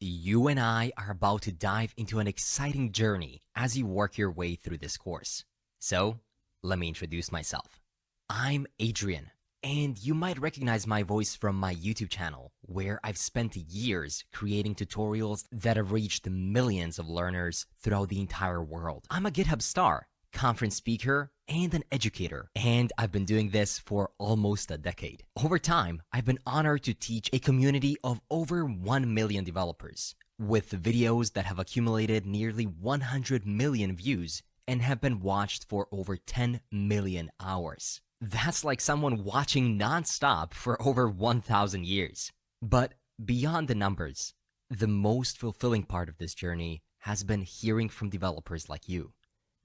You and I are about to dive into an exciting journey as you work your way through this course. So, let me introduce myself. I'm Adrian, and you might recognize my voice from my YouTube channel, where I've spent years creating tutorials that have reached millions of learners throughout the entire world. I'm a GitHub star, conference speaker, and an educator, and I've been doing this for almost a decade. Over time, I've been honored to teach a community of over 1 million developers, with videos that have accumulated nearly 100 million views and have been watched for over 10 million hours. That's like someone watching nonstop for over 1,000 years. But beyond the numbers, the most fulfilling part of this journey has been hearing from developers like you.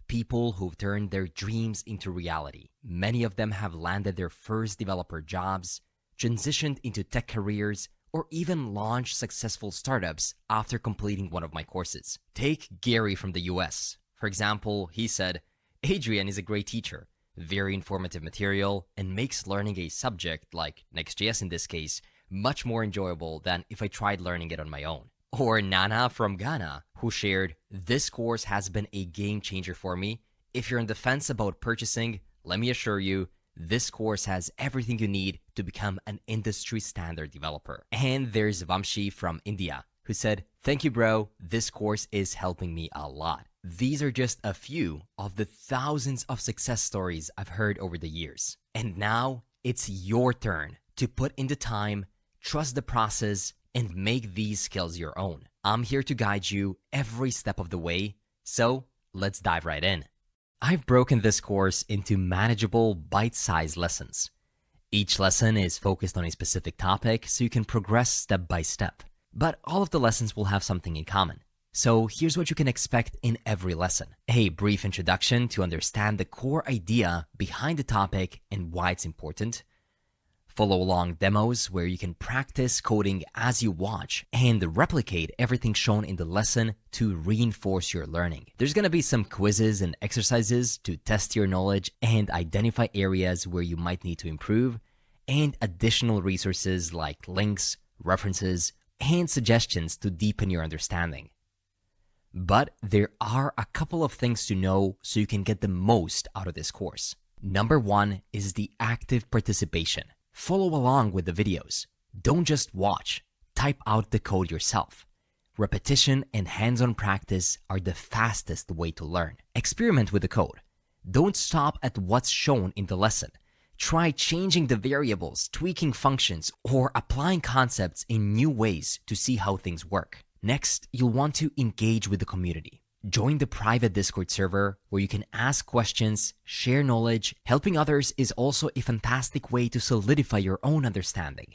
People who've turned their dreams into reality. Many of them have landed their first developer jobs, transitioned into tech careers, or even launched successful startups after completing one of my courses. Take Gary from the US. For example, he said, "Adrian is a great teacher, very informative material, and makes learning a subject, like Next.js in this case, much more enjoyable than if I tried learning it on my own." Or Nana from Ghana, who shared, "This course has been a game changer for me. If you're on the fence about purchasing, let me assure you, this course has everything you need to become an industry standard developer." And there's Vamshi from India, who said, "Thank you, bro. This course is helping me a lot." These are just a few of the thousands of success stories I've heard over the years. And now it's your turn to put in the time, trust the process, and make these skills your own. I'm here to guide you every step of the way, so let's dive right in. I've broken this course into manageable, bite-sized lessons. Each lesson is focused on a specific topic, so you can progress step by step. But all of the lessons will have something in common. So here's what you can expect in every lesson. A brief introduction to understand the core idea behind the topic and why it's important. Follow along demos where you can practice coding as you watch and replicate everything shown in the lesson to reinforce your learning. There's going to be some quizzes and exercises to test your knowledge and identify areas where you might need to improve, and additional resources like links, references, and suggestions to deepen your understanding. But there are a couple of things to know so you can get the most out of this course. Number one is the active participation. Follow along with the videos. Don't just watch. Type out the code yourself. Repetition and hands-on practice are the fastest way to learn. Experiment with the code. Don't stop at what's shown in the lesson. Try changing the variables, tweaking functions, or applying concepts in new ways to see how things work. Next, you'll want to engage with the community. Join the private Discord server where you can ask questions, share knowledge. Helping others is also a fantastic way to solidify your own understanding.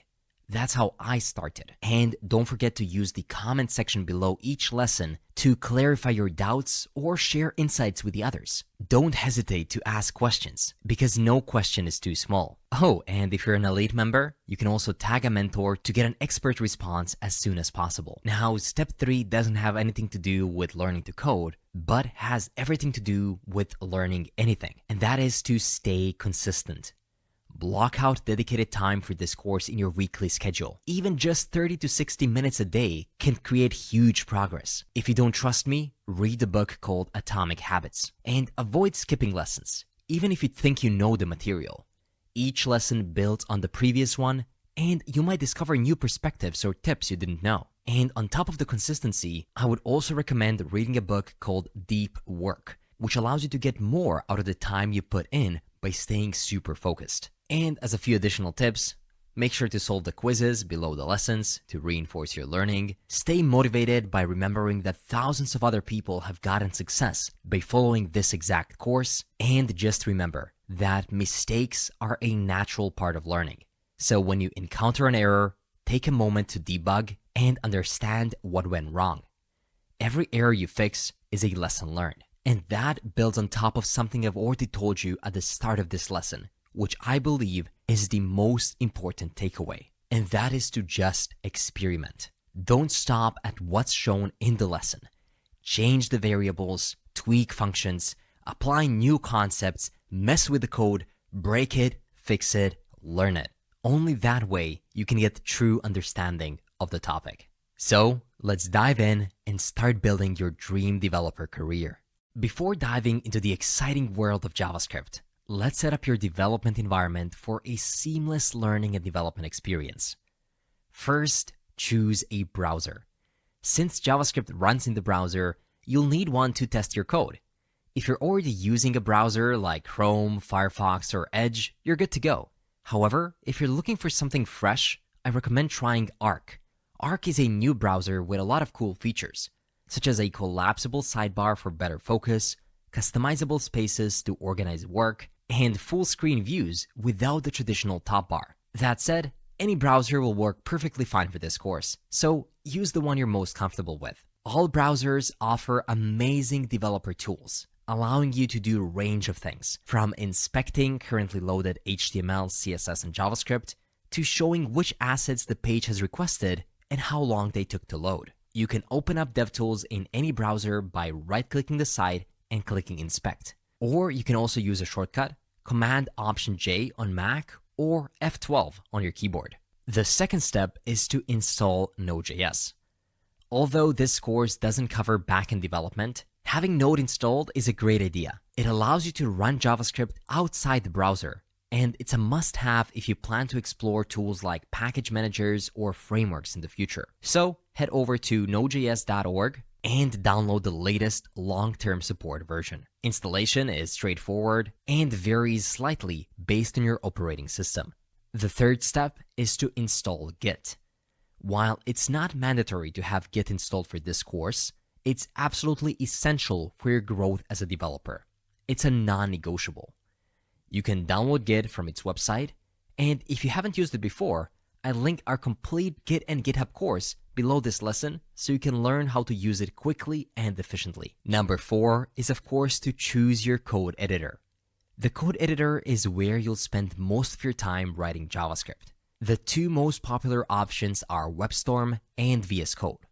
That's how I started. And don't forget to use the comment section below each lesson to clarify your doubts or share insights with the others. Don't hesitate to ask questions because no question is too small. Oh, and if you're an elite member, you can also tag a mentor to get an expert response as soon as possible. Now, step 3 doesn't have anything to do with learning to code, but has everything to do with learning anything, and that is to stay consistent. Block out dedicated time for this course in your weekly schedule. Even just 30 to 60 minutes a day can create huge progress. If you don't trust me, read the book called Atomic Habits. And avoid skipping lessons, even if you think you know the material. Each lesson builds on the previous one, and you might discover new perspectives or tips you didn't know. And on top of the consistency, I would also recommend reading a book called Deep Work, which allows you to get more out of the time you put in by staying super focused. And as a few additional tips, make sure to solve the quizzes below the lessons to reinforce your learning. Stay motivated by remembering that thousands of other people have gotten success by following this exact course. And just remember that mistakes are a natural part of learning. So when you encounter an error, take a moment to debug and understand what went wrong. Every error you fix is a lesson learned. And that builds on top of something I've already told you at the start of this lesson, which I believe is the most important takeaway, and that is to just experiment. Don't stop at what's shown in the lesson. Change the variables, tweak functions, apply new concepts, mess with the code, break it, fix it, learn it. Only that way you can get the true understanding of the topic. So let's dive in and start building your dream developer career. Before diving into the exciting world of JavaScript, let's set up your development environment for a seamless learning and development experience. First, choose a browser. Since JavaScript runs in the browser, you'll need one to test your code. If you're already using a browser like Chrome, Firefox, or Edge, you're good to go. However, if you're looking for something fresh, I recommend trying Arc. Arc is a new browser with a lot of cool features, such as a collapsible sidebar for better focus, customizable spaces to organize work, and full-screen views without the traditional top bar. That said, any browser will work perfectly fine for this course, so use the one you're most comfortable with. All browsers offer amazing developer tools, allowing you to do a range of things, from inspecting currently loaded HTML, CSS, and JavaScript, to showing which assets the page has requested and how long they took to load. You can open up DevTools in any browser by right-clicking the site and clicking Inspect. Or you can also use a shortcut, Command-Option-J on Mac or F12 on your keyboard. The second step is to install Node.js. Although this course doesn't cover backend development, having Node installed is a great idea. It allows you to run JavaScript outside the browser, and it's a must-have if you plan to explore tools like package managers or frameworks in the future. So head over to nodejs.org and download the latest long-term support version. Installation is straightforward and varies slightly based on your operating system. The third step is to install Git. While it's not mandatory to have Git installed for this course, it's absolutely essential for your growth as a developer. It's a non-negotiable. You can download Git from its website, and if you haven't used it before, I link our complete Git and GitHub course below this lesson so you can learn how to use it quickly and efficiently. Number 4 is, of course, to choose your code editor. The code editor is where you'll spend most of your time writing JavaScript. The two most popular options are WebStorm and VS Code.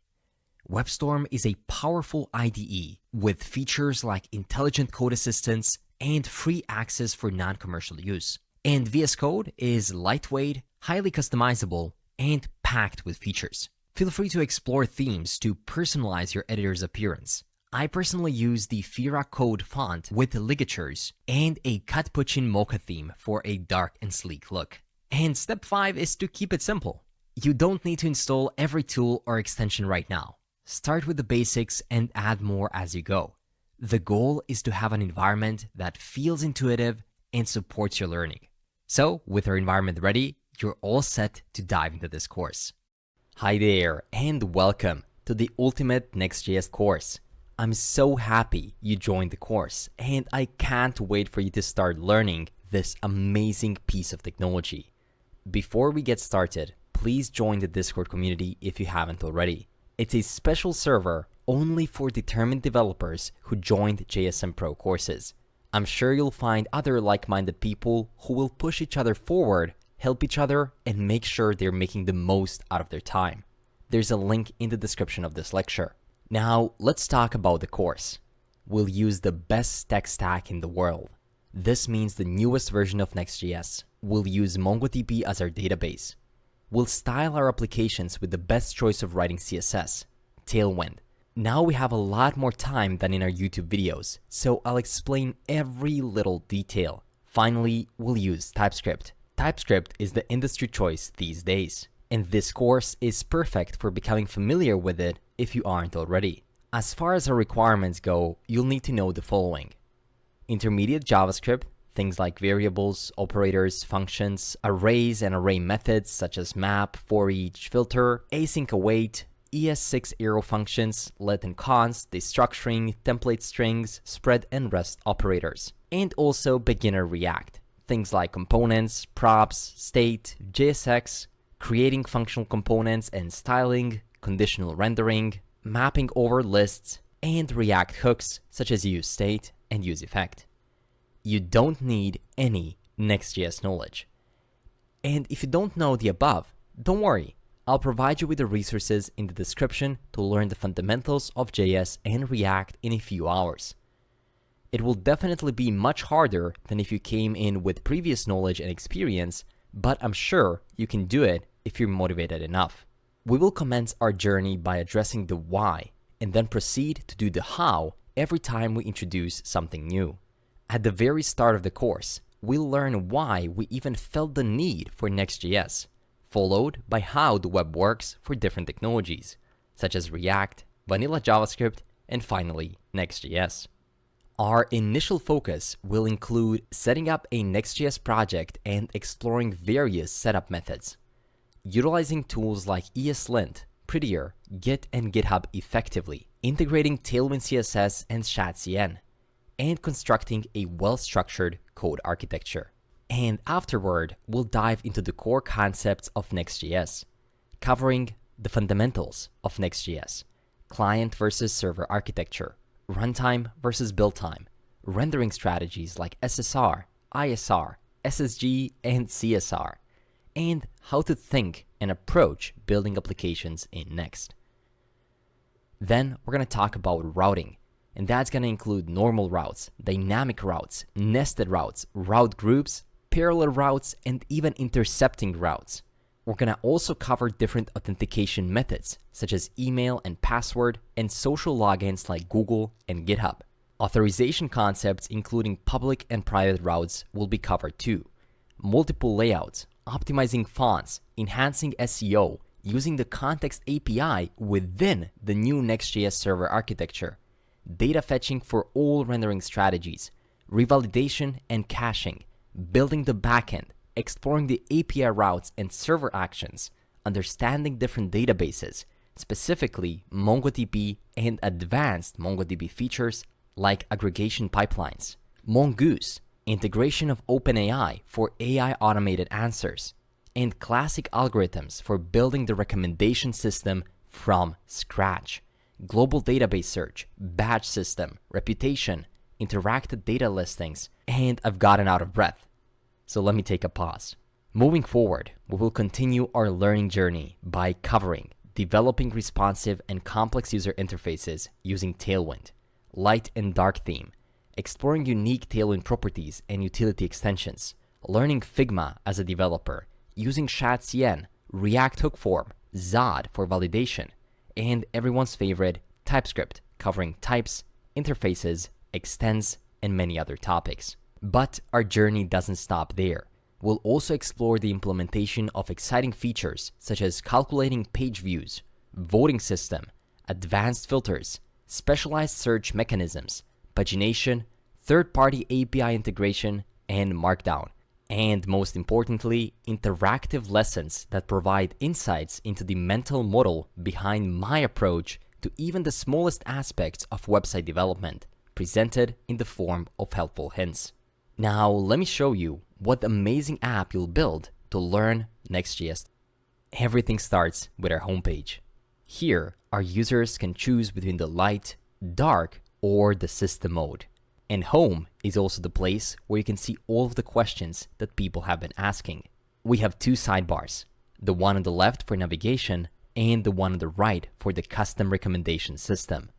WebStorm is a powerful IDE with features like intelligent code assistance and free access for non-commercial use. And VS Code is lightweight, highly customizable, and packed with features. Feel free to explore themes to personalize your editor's appearance. I personally use the Fira Code font with ligatures and a Katpuchin Mocha theme for a dark and sleek look. And step 5 is to keep it simple. You don't need to install every tool or extension right now. Start with the basics and add more as you go. The goal is to have an environment that feels intuitive and supports your learning. So, with our environment ready, you're all set to dive into this course. Hi there, and welcome to the Ultimate Next.js course. I'm so happy you joined the course, and I can't wait for you to start learning this amazing piece of technology. Before we get started, please join the Discord community if you haven't already. It's a special server only for determined developers who joined JSM Pro courses. I'm sure you'll find other like-minded people who will push each other forward, help each other, and make sure they're making the most out of their time. There's a link in the description of this lecture. Now, let's talk about the course. We'll use the best tech stack in the world. This means the newest version of Next.js. We'll use MongoDB as our database. We'll style our applications with the best choice of writing CSS, Tailwind. Now we have a lot more time than in our YouTube videos, so I'll explain every little detail. Finally, we'll use TypeScript. TypeScript is the industry choice these days, and this course is perfect for becoming familiar with it if you aren't already. As far as our requirements go, you'll need to know the following. Intermediate JavaScript, things like variables, operators, functions, arrays and array methods such as map, for each, filter, async await, ES6 arrow functions, let and const, destructuring, template strings, spread and rest operators. And also beginner React, things like components, props, state, JSX, creating functional components and styling, conditional rendering, mapping over lists, and React hooks such as useState and useEffect. You don't need any Next.js knowledge. And if you don't know the above, don't worry. I'll provide you with the resources in the description to learn the fundamentals of JS and React in a few hours. It will definitely be much harder than if you came in with previous knowledge and experience, but I'm sure you can do it if you're motivated enough. We will commence our journey by addressing the why and then proceed to do the how every time we introduce something new. At the very start of the course, we'll learn why we even felt the need for Next.js, followed by how the web works for different technologies, such as React, vanilla JavaScript, and finally, Next.js. Our initial focus will include setting up a Next.js project and exploring various setup methods. Utilizing tools like ESLint, Prettier, Git, and GitHub effectively, integrating Tailwind CSS and ShadCN, and constructing a well-structured code architecture. And afterward, we'll dive into the core concepts of Next.js, covering the fundamentals of Next.js, client versus server architecture, runtime versus build time, rendering strategies like SSR, ISR, SSG, and CSR, and how to think and approach building applications in Next. Then we're going to talk about routing, and that's going to include normal routes, dynamic routes, nested routes, route groups, parallel routes, and even intercepting routes. We're going to also cover different authentication methods, such as email and password, and social logins like Google and GitHub. Authorization concepts, including public and private routes, will be covered too. Multiple layouts, optimizing fonts, enhancing SEO, using the Context API within the new Next.js server architecture, data fetching for all rendering strategies, revalidation and caching, building the backend, exploring the API routes and server actions, understanding different databases, specifically MongoDB and advanced MongoDB features like aggregation pipelines, Mongoose, integration of OpenAI for AI automated answers, and classic algorithms for building the recommendation system from scratch, global database search, batch system, reputation, interactive data listings, and I've gotten out of breath. So let me take a pause. Moving forward, we will continue our learning journey by covering developing responsive and complex user interfaces using Tailwind, light and dark theme, exploring unique Tailwind properties and utility extensions, learning Figma as a developer, using ShadCN, React Hook Form, Zod for validation, and everyone's favorite, TypeScript, covering types, interfaces, extends, and many other topics. But our journey doesn't stop there. We'll also explore the implementation of exciting features such as calculating page views, voting system, advanced filters, specialized search mechanisms, pagination, third-party API integration, and Markdown. And most importantly, interactive lessons that provide insights into the mental model behind my approach to even the smallest aspects of website development, presented in the form of helpful hints. Now, let me show you what amazing app you'll build to learn Next.js. Everything starts with our homepage. Here, our users can choose between the light, dark, or the system mode. And home is also the place where you can see all of the questions that people have been asking. We have two sidebars, the one on the left for navigation and the one on the right for the custom recommendation system.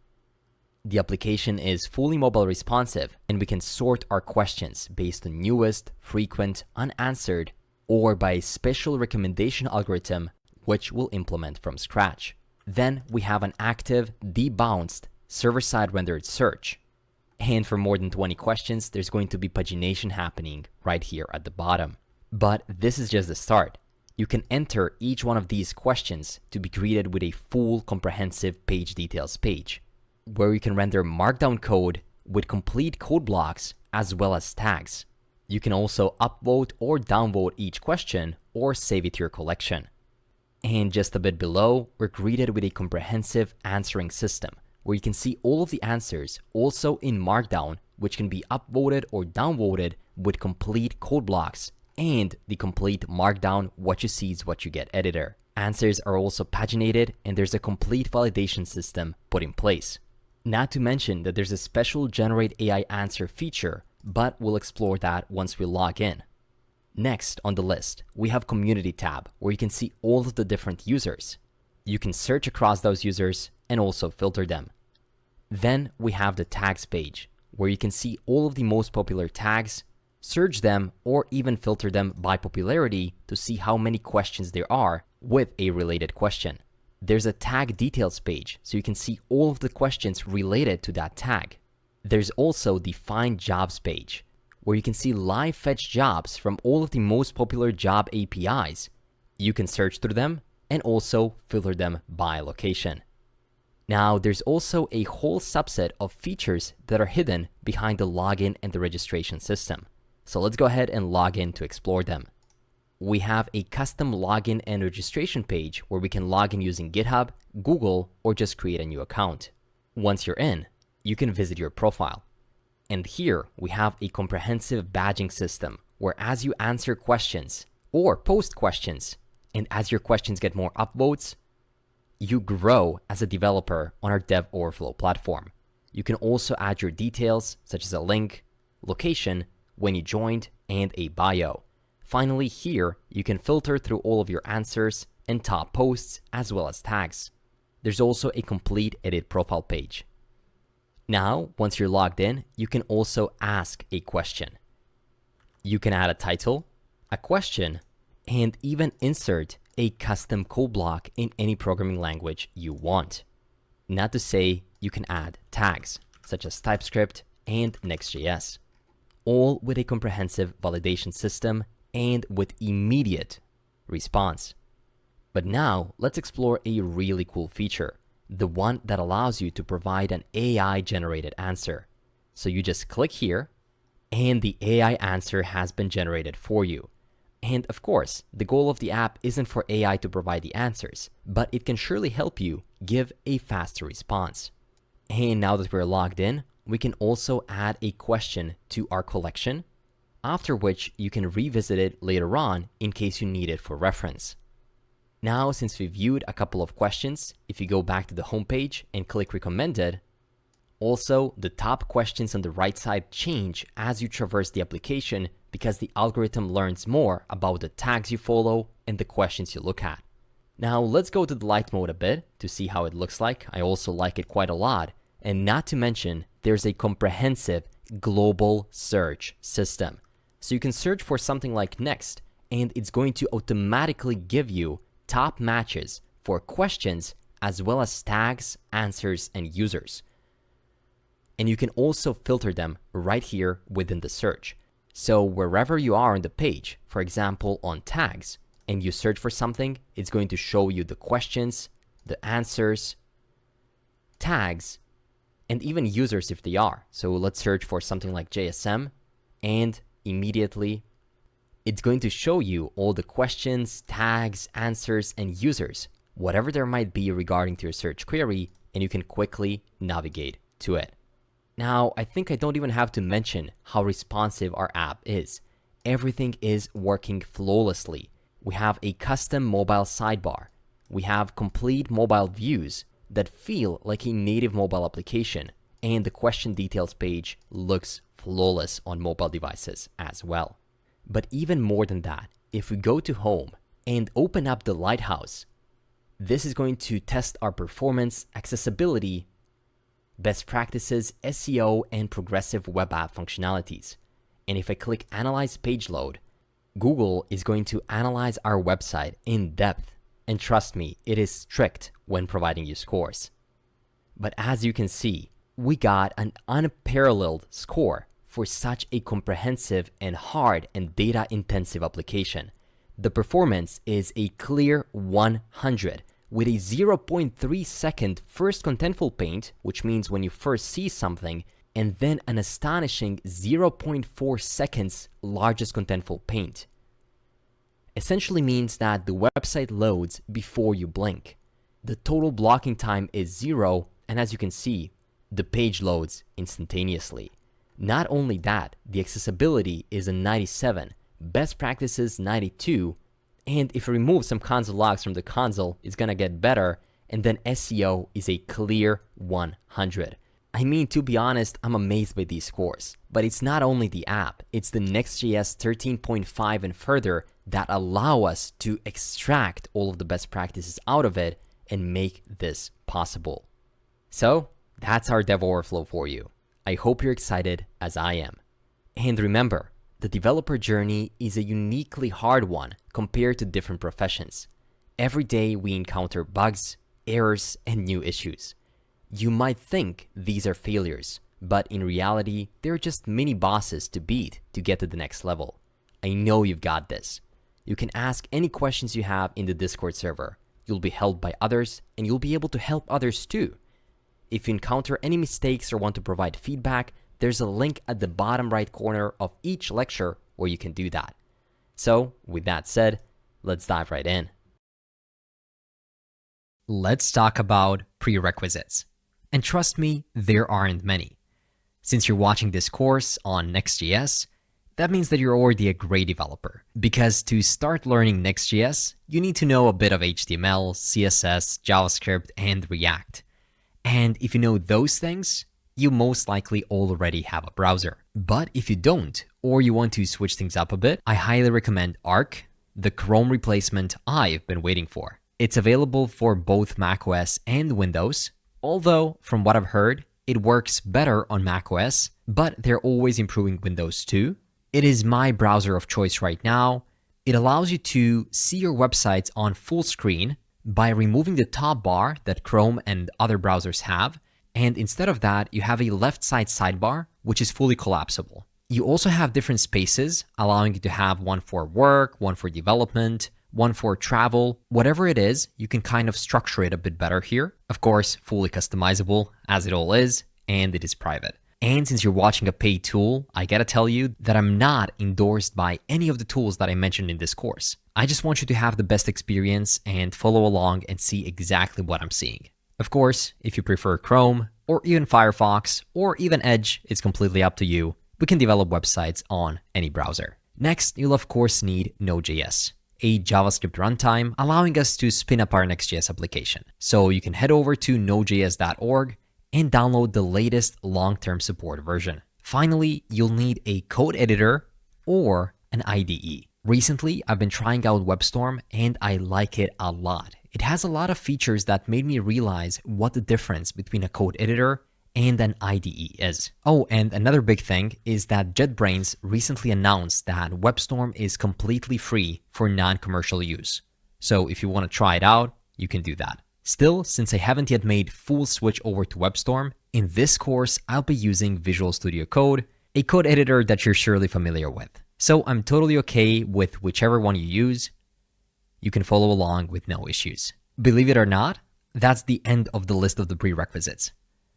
The application is fully mobile responsive, and we can sort our questions based on newest, frequent, unanswered, or by a special recommendation algorithm which we'll implement from scratch. Then we have an active, debounced, server-side rendered search. And for more than 20 questions, there's going to be pagination happening right here at the bottom. But this is just the start. You can enter each one of these questions to be greeted with a full comprehensive page details page, where you can render Markdown code with complete code blocks as well as tags. You can also upvote or downvote each question or save it to your collection. And just a bit below, we're greeted with a comprehensive answering system, where you can see all of the answers also in Markdown, which can be upvoted or downvoted with complete code blocks and the complete Markdown what you see is what you get editor. Answers are also paginated, and there's a complete validation system put in place. Not to mention that there's a special Generate AI answer feature, but we'll explore that once we log in. Next on the list, we have Community tab, where you can see all of the different users. You can search across those users and also filter them. Then we have the Tags page, where you can see all of the most popular tags, search them, or even filter them by popularity to see how many questions there are with a related question. There's a tag details page, so you can see all of the questions related to that tag. There's also the Find Jobs page, where you can see live fetch jobs from all of the most popular job APIs. You can search through them and also filter them by location. Now, there's also a whole subset of features that are hidden behind the login and the registration system. So let's go ahead and log in to explore them. We have a custom login and registration page where we can log in using GitHub, Google, or just create a new account. Once you're in, you can visit your profile. And here we have a comprehensive badging system where as you answer questions or post questions, and as your questions get more upvotes, you grow as a developer on our Dev Overflow platform. You can also add your details such as a link, location, when you joined, and a bio. Finally, here you can filter through all of your answers and top posts as well as tags. There's also a complete edit profile page. Now, once you're logged in, you can also ask a question. You can add a title, a question, and even insert a custom code block in any programming language you want. Not to say you can add tags, such as TypeScript and Next.js, all with a comprehensive validation system and with immediate response. But now, let's explore a really cool feature, the one that allows you to provide an AI-generated answer. So you just click here, and the AI answer has been generated for you. And of course, the goal of the app isn't for AI to provide the answers, but it can surely help you give a faster response. And now that we're logged in, we can also add a question to our collection, after which you can revisit it later on in case you need it for reference. Now, since we viewed a couple of questions, if you go back to the homepage and click recommended, also the top questions on the right side change as you traverse the application because the algorithm learns more about the tags you follow and the questions you look at. Now let's go to the light mode a bit to see how it looks like. I also like it quite a lot. And not to mention, there's a comprehensive global search system. So you can search for something like next, and it's going to automatically give you top matches for questions as well as tags, answers, and users. And you can also filter them right here within the search. So wherever you are on the page, for example on tags, and you search for something, it's going to show you the questions, the answers, tags, and even users if they are. So let's search for something like JSM, and immediately it's going to show you all the questions, tags, answers, and users, whatever there might be regarding to your search query, and you can quickly navigate to it. Now, I think I don't even have to mention how responsive our app is. Everything is working flawlessly. We have a custom mobile sidebar. We have complete mobile views that feel like a native mobile application, and the question details page looks flawless on mobile devices as well. But even more than that, if we go to home and open up the Lighthouse, this is going to test our performance, accessibility, best practices, SEO, and progressive web app functionalities. And if I click Analyze Page Load, Google is going to analyze our website in depth. And trust me, it is strict when providing you scores. But as you can see, we got an unparalleled score for such a comprehensive and hard and data-intensive application. The performance is a clear 100 with a 0.3 second first contentful paint, which means when you first see something, and then an astonishing 0.4 seconds largest contentful paint. Essentially means that the website loads before you blink. The total blocking time is 0, and as you can see, the page loads instantaneously. Not only that, the accessibility is a 97, best practices 92, and if you remove some console logs from the console, it's gonna get better, and then SEO is a clear 100. I mean, to be honest, I'm amazed by these scores. But it's not only the app, it's the Next.js 13.5 and further that allow us to extract all of the best practices out of it and make this possible. So, that's our Dev Overflow for you. I hope you're excited as I am. And remember, the developer journey is a uniquely hard one compared to different professions. Every day we encounter bugs, errors, and new issues. You might think these are failures, but in reality, they're just mini bosses to beat to get to the next level. I know you've got this. You can ask any questions you have in the Discord server. You'll be helped by others, and you'll be able to help others too. If you encounter any mistakes or want to provide feedback, there's a link at the bottom right corner of each lecture where you can do that. So, with that said, let's dive right in. Let's talk about prerequisites. And trust me, there aren't many. Since you're watching this course on Next.js, that means that you're already a great developer. Because to start learning Next.js, you need to know a bit of HTML, CSS, JavaScript, and React. And if you know those things, you most likely already have a browser. But if you don't, or you want to switch things up a bit, I highly recommend Arc, the Chrome replacement I've been waiting for. It's available for both macOS and Windows, although from what I've heard, it works better on macOS, but they're always improving Windows too. It is my browser of choice right now. It allows you to see your websites on full screen by removing the top bar that Chrome and other browsers have, and instead of that, you have a left side sidebar, which is fully collapsible. You also have different spaces, allowing you to have one for work, one for development, one for travel. Whatever it is, you can kind of structure it a bit better here. Of course, fully customizable, as it all is, and it is private. And since you're watching a paid tool, I gotta tell you that I'm not endorsed by any of the tools that I mentioned in this course. I just want you to have the best experience and follow along and see exactly what I'm seeing. Of course, if you prefer Chrome, or even Firefox, or even Edge, it's completely up to you. We can develop websites on any browser. Next, you'll of course need Node.js, a JavaScript runtime allowing us to spin up our Next.js application. So you can head over to nodejs.org and download the latest long-term support version. Finally, you'll need a code editor or an IDE. Recently, I've been trying out WebStorm and I like it a lot. It has a lot of features that made me realize what the difference between a code editor and an IDE is. Oh, and another big thing is that JetBrains recently announced that WebStorm is completely free for non-commercial use. So if you want to try it out, you can do that. Still, since I haven't yet made full switch over to WebStorm, in this course, I'll be using Visual Studio Code, a code editor that you're surely familiar with. So I'm totally okay with whichever one you use. You can follow along with no issues. Believe it or not, that's the end of the list of the prerequisites.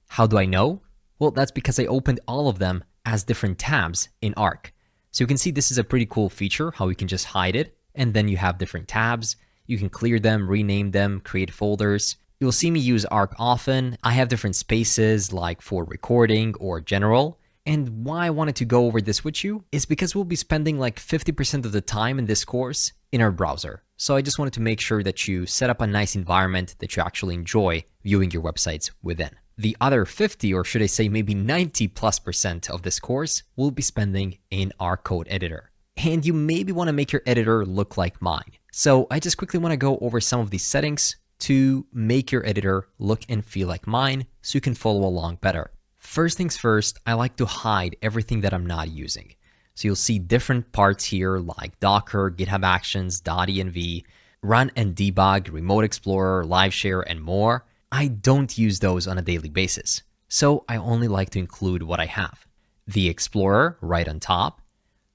How do I know? Well, that's because I opened all of them as different tabs in Arc. So you can see this is a pretty cool feature, how you can just hide it, and then you have different tabs. You can clear them, rename them, create folders. You'll see me use Arc often. I have different spaces like for recording or general. And why I wanted to go over this with you is because we'll be spending like 50% of the time in this course in our browser. So I just wanted to make sure that you set up a nice environment that you actually enjoy viewing your websites within. The other 50, or should I say maybe 90+% of this course, we'll be spending in our code editor. And you maybe want to make your editor look like mine. So I just quickly want to go over some of these settings to make your editor look and feel like mine so you can follow along better. First things first, I like to hide everything that I'm not using. So you'll see different parts here like Docker, GitHub Actions, .env, Run and Debug, Remote Explorer, Live Share, and more. I don't use those on a daily basis. So I only like to include what I have. The Explorer right on top,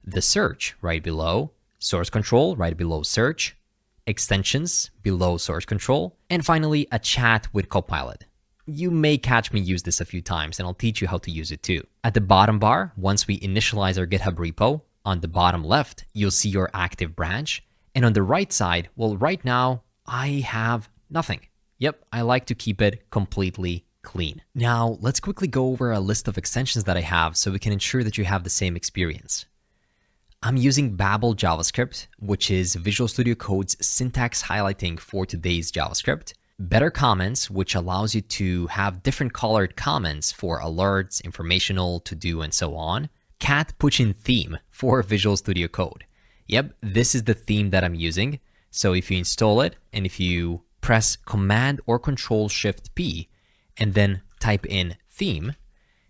the search right below, source control right below search, extensions below source control, and finally a chat with Copilot. You may catch me use this a few times and I'll teach you how to use it too. At the bottom bar, once we initialize our GitHub repo, on the bottom left, you'll see your active branch. And on the right side, well, right now I have nothing. Yep, I like to keep it completely clean. Now, let's quickly go over a list of extensions that I have so we can ensure that you have the same experience. I'm using Babel JavaScript, which is Visual Studio Code's syntax highlighting for today's JavaScript. Better Comments, which allows you to have different colored comments for alerts, informational, to-do, and so on. Cat Puchin theme for Visual Studio Code. Yep, this is the theme that I'm using. So if you install it and if you press Command or Control-Shift-P and then type in theme,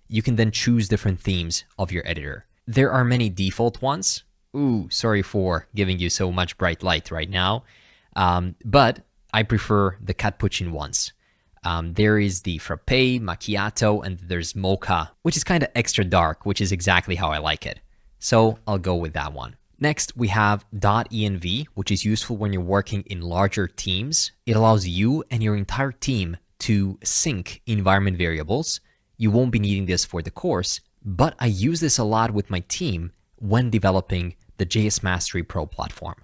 you can then choose different themes of your editor. There are many default ones. Ooh, sorry for giving you so much bright light right now. But I prefer the cappuccino ones. There is the frappe, macchiato, and there's mocha, which is kind of extra dark, which is exactly how I like it. So I'll go with that one. Next, we have .env, which is useful when you're working in larger teams. It allows you and your entire team to sync environment variables. You won't be needing this for the course, but I use this a lot with my team when developing the JS Mastery Pro platform.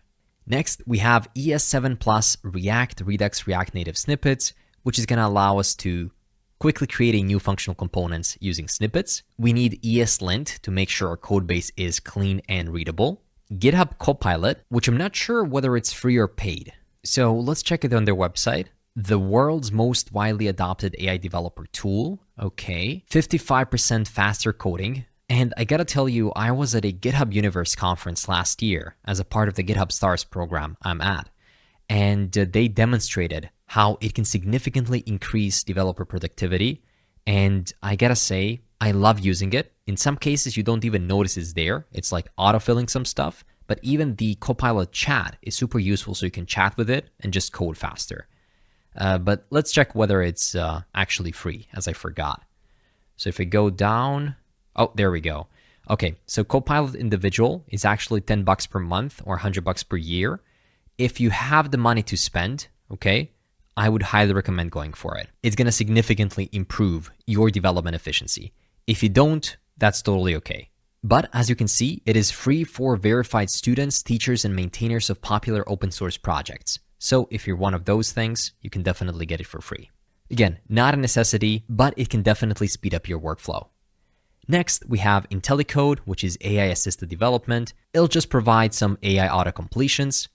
Next, we have ES7 Plus React Redux React Native snippets, which is going to allow us to quickly create a new functional components using snippets. We need ESLint to make sure our code base is clean and readable. GitHub Copilot, which I'm not sure whether it's free or paid. So let's check it on their website. The world's most widely adopted AI developer tool. Okay. 55% faster coding. And I gotta tell you, I was at a GitHub Universe conference last year as a part of the GitHub Stars program I'm at. And they demonstrated how it can significantly increase developer productivity. And I gotta say, I love using it. In some cases, you don't even notice it's there. It's like autofilling some stuff. But even the Copilot chat is super useful, so you can chat with it and just code faster. But let's check whether it's actually free, as I forgot. So if we go down, oh, there we go. Okay, so Copilot Individual is actually $10 per month or $100 per year. If you have the money to spend, okay, I would highly recommend going for it. It's going to significantly improve your development efficiency. If you don't, that's totally okay. But as you can see, it is free for verified students, teachers, and maintainers of popular open source projects. So if you're one of those things, you can definitely get it for free. Again, not a necessity, but it can definitely speed up your workflow. Next, we have IntelliCode, which is AI-assisted development. It'll just provide some AI auto-completions.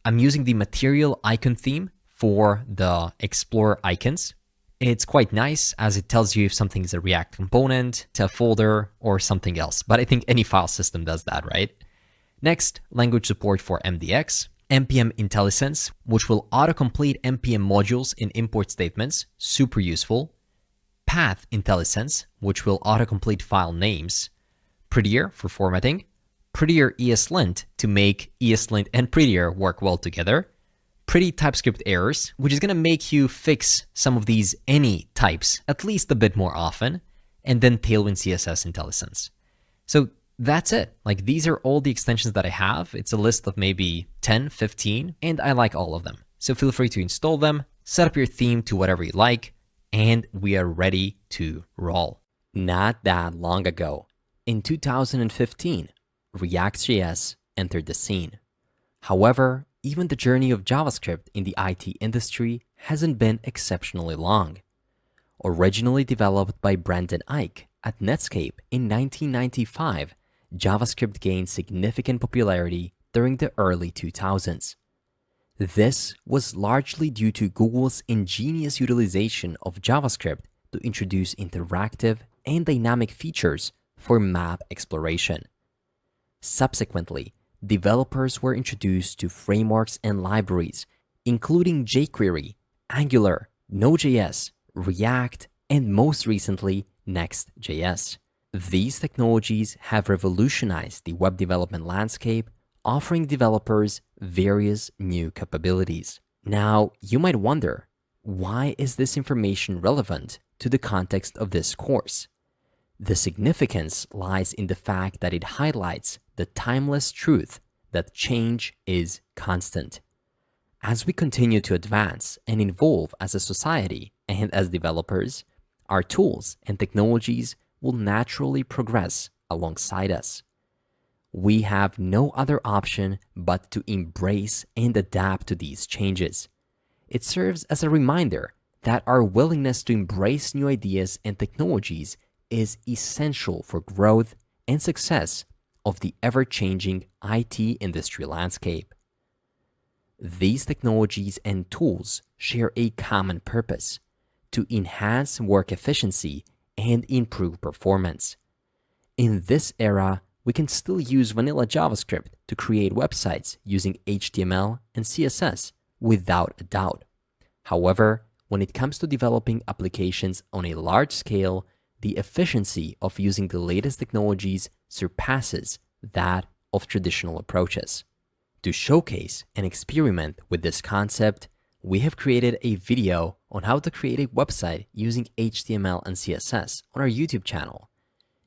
I'm using the material icon theme for the Explorer icons. It's quite nice as it tells you if something is a React component, a folder, or something else. But I think any file system does that, right? Next, language support for MDX. npm IntelliSense, which will autocomplete npm modules in import statements, super useful. Path IntelliSense, which will autocomplete file names. Prettier for formatting. Prettier ESLint to make ESLint and Prettier work well together. Pretty TypeScript errors, which is going to make you fix some of these any types at least a bit more often. And then Tailwind CSS IntelliSense. So that's it. Like, these are all the extensions that I have. It's a list of maybe 10, 15, and I like all of them. So feel free to install them, set up your theme to whatever you like, and we are ready to roll. Not that long ago, in 2015, React.js entered the scene. However, even the journey of JavaScript in the IT industry hasn't been exceptionally long. Originally developed by Brandon Ike at Netscape in 1995, JavaScript gained significant popularity during the early 2000s. This was largely due to Google's ingenious utilization of JavaScript to introduce interactive and dynamic features for map exploration. Subsequently, developers were introduced to frameworks and libraries, including jQuery, Angular, Node.js, React, and most recently, Next.js. These technologies have revolutionized the web development landscape, offering developers various new capabilities. Now, you might wonder, why is this information relevant to the context of this course? The significance lies in the fact that it highlights the timeless truth that change is constant. As we continue to advance and evolve as a society and as developers, our tools and technologies will naturally progress alongside us. We have no other option but to embrace and adapt to these changes. It serves as a reminder that our willingness to embrace new ideas and technologies is essential for growth and success of the ever-changing IT industry landscape. These technologies and tools share a common purpose: to enhance work efficiency and improve performance. In this era, we can still use vanilla JavaScript to create websites using HTML and CSS without a doubt. However, when it comes to developing applications on a large scale, the efficiency of using the latest technologies surpasses that of traditional approaches. To showcase and experiment with this concept, we have created a video on how to create a website using HTML and CSS on our YouTube channel.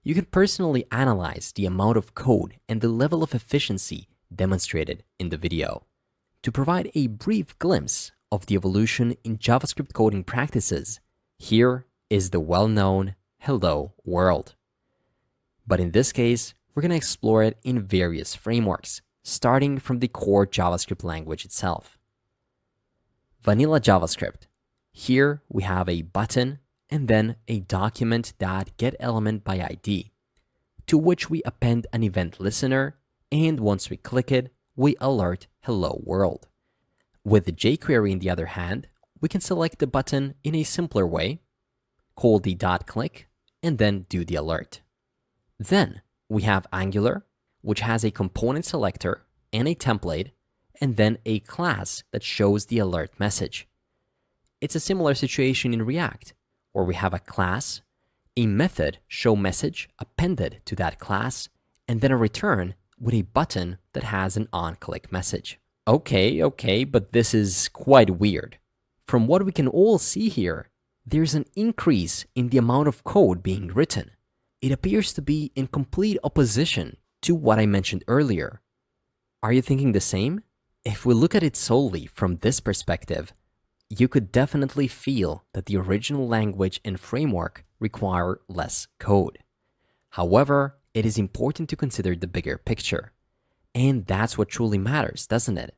You can personally analyze the amount of code and the level of efficiency demonstrated in the video. To provide a brief glimpse of the evolution in JavaScript coding practices, here is the well-known Hello World. But in this case, we're going to explore it in various frameworks, starting from the core JavaScript language itself. Vanilla JavaScript. Here we have a button and then a document.getElement by ID, to which we append an event listener, and once we click it, we alert Hello World. With the jQuery, on the other hand, we can select the button in a simpler way, call the .click, and then do the alert. Then we have Angular, which has a component selector and a template, and then a class that shows the alert message. It's a similar situation in React, where we have a class, a method showMessage appended to that class, and then a return with a button that has an onClick message. Okay, but this is quite weird. From what we can all see here, there's an increase in the amount of code being written. It appears to be in complete opposition to what I mentioned earlier. Are you thinking the same? If we look at it solely from this perspective, you could definitely feel that the original language and framework require less code. However, it is important to consider the bigger picture. And that's what truly matters, doesn't it?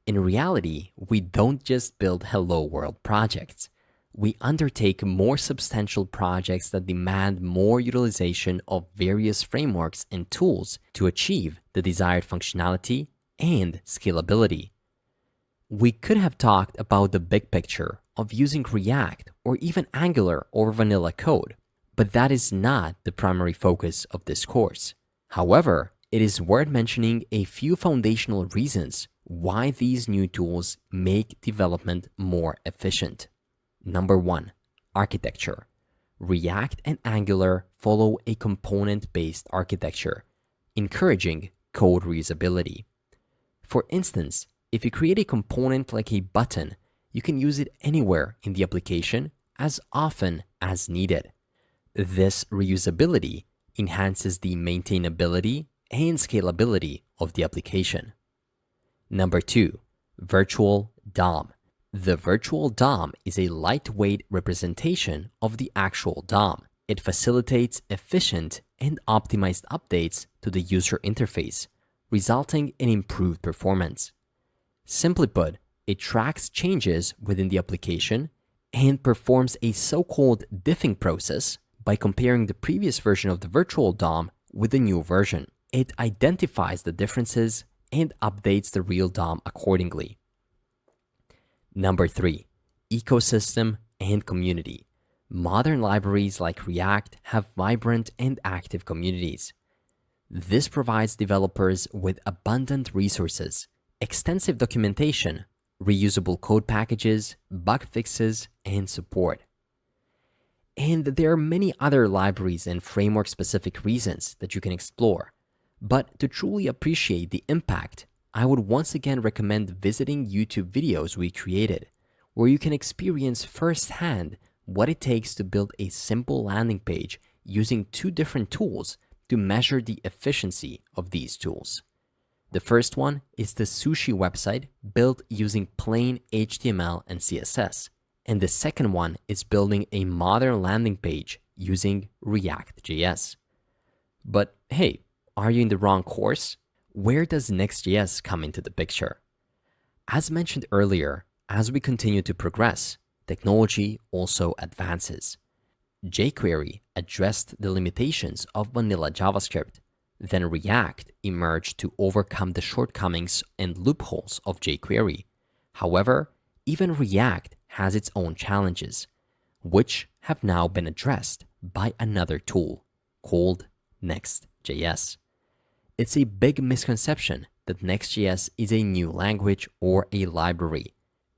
In reality, we don't just build Hello World projects. We undertake more substantial projects that demand more utilization of various frameworks and tools to achieve the desired functionality and scalability. We could have talked about the big picture of using React or even Angular or vanilla code, but that is not the primary focus of this course. However, it is worth mentioning a few foundational reasons why these new tools make development more efficient. Number 1, architecture. React and Angular follow a component-based architecture, encouraging code reusability. For instance, if you create a component like a button, you can use it anywhere in the application as often as needed. This reusability enhances the maintainability and scalability of the application. Number 2, virtual DOM. The virtual DOM is a lightweight representation of the actual DOM. It facilitates efficient and optimized updates to the user interface, resulting in improved performance. Simply put, it tracks changes within the application and performs a so-called diffing process by comparing the previous version of the virtual DOM with the new version. It identifies the differences and updates the real DOM accordingly. Number 3, ecosystem and community. Modern libraries like React have vibrant and active communities. This provides developers with abundant resources, extensive documentation, reusable code packages, bug fixes, and support. And there are many other libraries and framework-specific reasons that you can explore. But to truly appreciate the impact, I would once again recommend visiting YouTube videos we created, where you can experience firsthand what it takes to build a simple landing page using 2 different tools to measure the efficiency of these tools. The first one is the sushi website built using plain HTML and CSS, and the second one is building a modern landing page using React.js. But hey, are you in the wrong course? Where does Next.js come into the picture? As mentioned earlier, as we continue to progress, technology also advances. jQuery addressed the limitations of vanilla JavaScript. Then React emerged to overcome the shortcomings and loopholes of jQuery. However, even React has its own challenges, which have now been addressed by another tool called Next.js. It's a big misconception that Next.js is a new language or a library.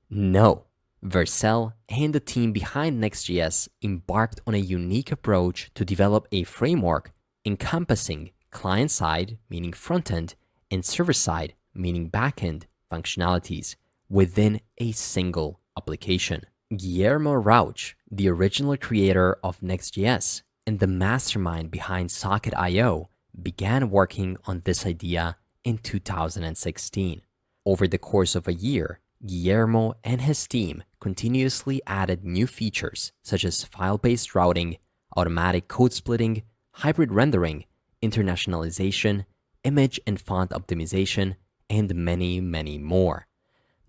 No, Vercel and the team behind Next.js embarked on a unique approach to develop a framework encompassing client-side, meaning front-end, and server-side, meaning back-end, functionalities, within a single application. Guillermo Rauch, the original creator of Next.js and the mastermind behind Socket.io, began working on this idea in 2016. Over the course of a year, Guillermo and his team continuously added new features such as file-based routing, automatic code splitting, hybrid rendering, internationalization, image and font optimization, and many, many more.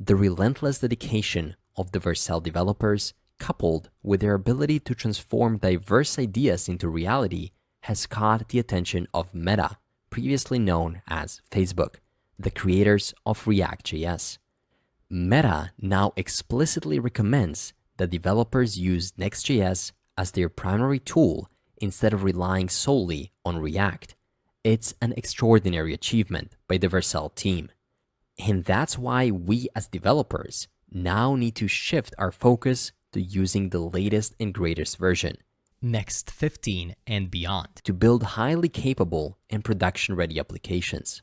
The relentless dedication of the Vercel developers, coupled with their ability to transform diverse ideas into reality, has caught the attention of Meta, previously known as Facebook, the creators of React.js. Meta now explicitly recommends that developers use Next.js as their primary tool instead of relying solely on React. It's an extraordinary achievement by the Vercel team. And that's why we as developers now need to shift our focus to using the latest and greatest version, Next 15 and beyond, to build highly capable and production-ready applications.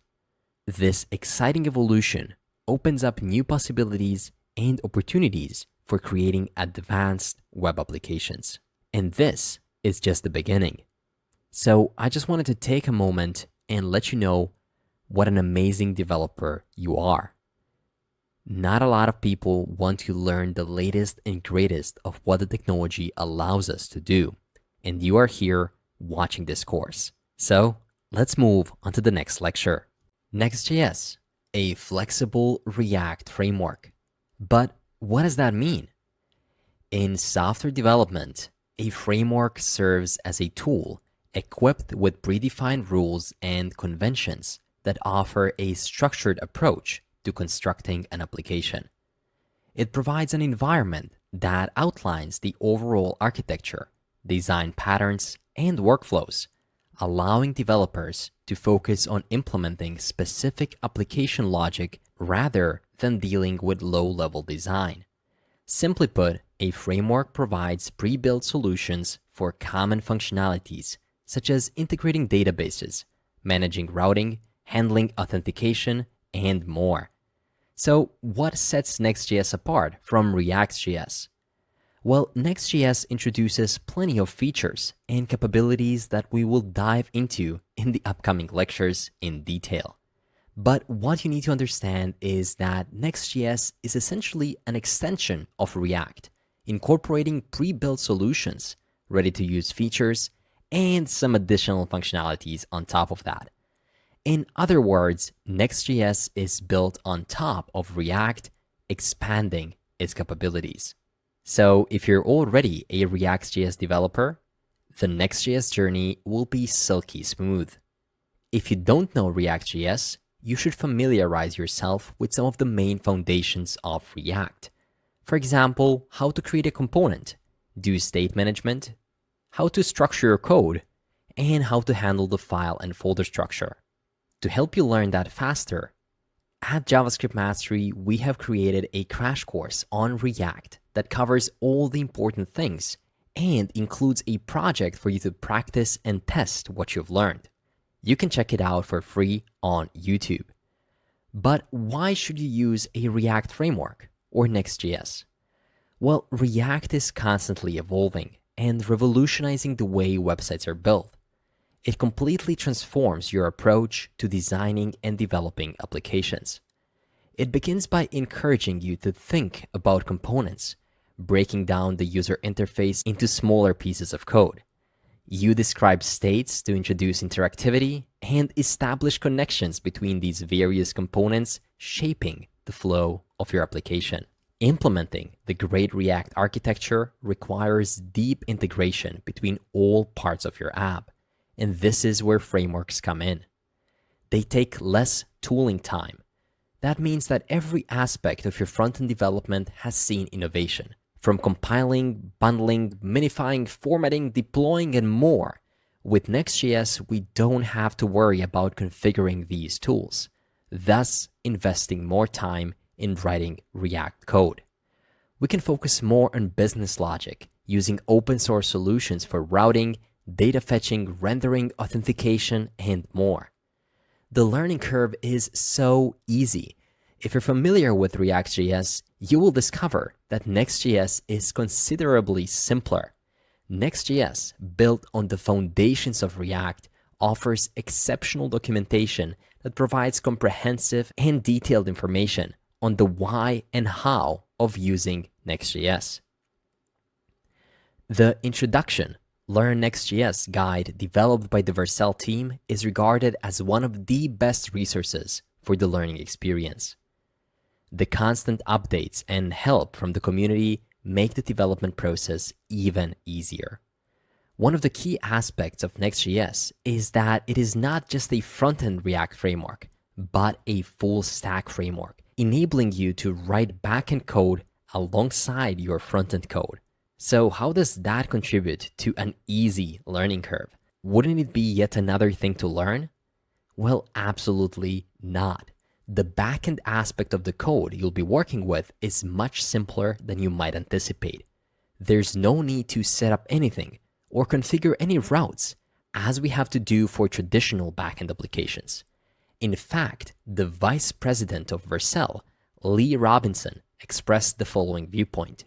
This exciting evolution opens up new possibilities and opportunities for creating advanced web applications. And this is just the beginning. So I just wanted to take a moment and let you know what an amazing developer you are. Not a lot of people want to learn the latest and greatest of what the technology allows us to do, and you are here watching this course. So let's move on to the next lecture. Next.js, a flexible React framework. But what does that mean? In software development, a framework serves as a tool equipped with predefined rules and conventions that offer a structured approach to constructing an application. It provides an environment that outlines the overall architecture, design patterns, and workflows, allowing developers to focus on implementing specific application logic rather than dealing with low-level design. Simply put, a framework provides pre-built solutions for common functionalities such as integrating databases, managing routing, handling authentication, and more. So what sets Next.js apart from React.js? Well, Next.js introduces plenty of features and capabilities that we will dive into in the upcoming lectures in detail. But what you need to understand is that Next.js is essentially an extension of React, incorporating pre-built solutions, ready-to-use features, and some additional functionalities on top of that. In other words, Next.js is built on top of React, expanding its capabilities. So if you're already a React.js developer, the Next.js journey will be silky smooth. If you don't know React.js, you should familiarize yourself with some of the main foundations of React. For example, how to create a component, do state management, how to structure your code, and how to handle the file and folder structure. To help you learn that faster, at JavaScript Mastery, we have created a crash course on React that covers all the important things and includes a project for you to practice and test what you've learned. You can check it out for free on YouTube. But why should you use a React framework or Next.js? Well, React is constantly evolving and revolutionizing the way websites are built. It completely transforms your approach to designing and developing applications. It begins by encouraging you to think about components, breaking down the user interface into smaller pieces of code. You describe states to introduce interactivity and establish connections between these various components, shaping the flow of your application. Implementing the great React architecture requires deep integration between all parts of your app. And this is where frameworks come in. They take less tooling time. That means that every aspect of your front-end development has seen innovation, from compiling, bundling, minifying, formatting, deploying, and more. With Next.js, we don't have to worry about configuring these tools, thus investing more time in writing React code. We can focus more on business logic, using open source solutions for routing, data fetching, rendering, authentication, and more. The learning curve is so easy. If you're familiar with React.js, you will discover that Next.js is considerably simpler. Next.js, built on the foundations of React, offers exceptional documentation that provides comprehensive and detailed information on the why and how of using Next.js. The Introduction Learn Next.js guide developed by the Vercel team is regarded as one of the best resources for the learning experience. The constant updates and help from the community make the development process even easier. One of the key aspects of Next.js is that it is not just a front-end React framework, but a full-stack framework, enabling you to write back-end code alongside your front-end code. So how does that contribute to an easy learning curve? Wouldn't it be yet another thing to learn? Well, absolutely not. The backend aspect of the code you'll be working with is much simpler than you might anticipate. There's no need to set up anything or configure any routes, as we have to do for traditional backend applications. In fact, the vice president of Vercel, Lee Robinson, expressed the following viewpoint.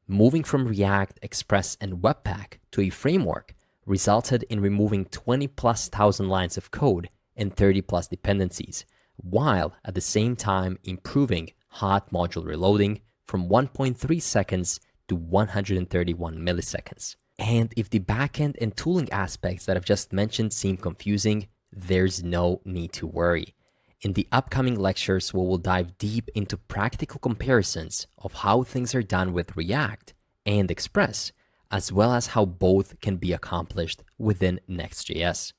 Moving from React, Express, and Webpack to a framework resulted in removing 20,000+ lines of code and 30+ dependencies, while at the same time improving hot module reloading from 1.3 seconds to 131 milliseconds. And if the backend and tooling aspects that I've just mentioned seem confusing, there's no need to worry. In the upcoming lectures, we will dive deep into practical comparisons of how things are done with React and Express, as well as how both can be accomplished within Next.js.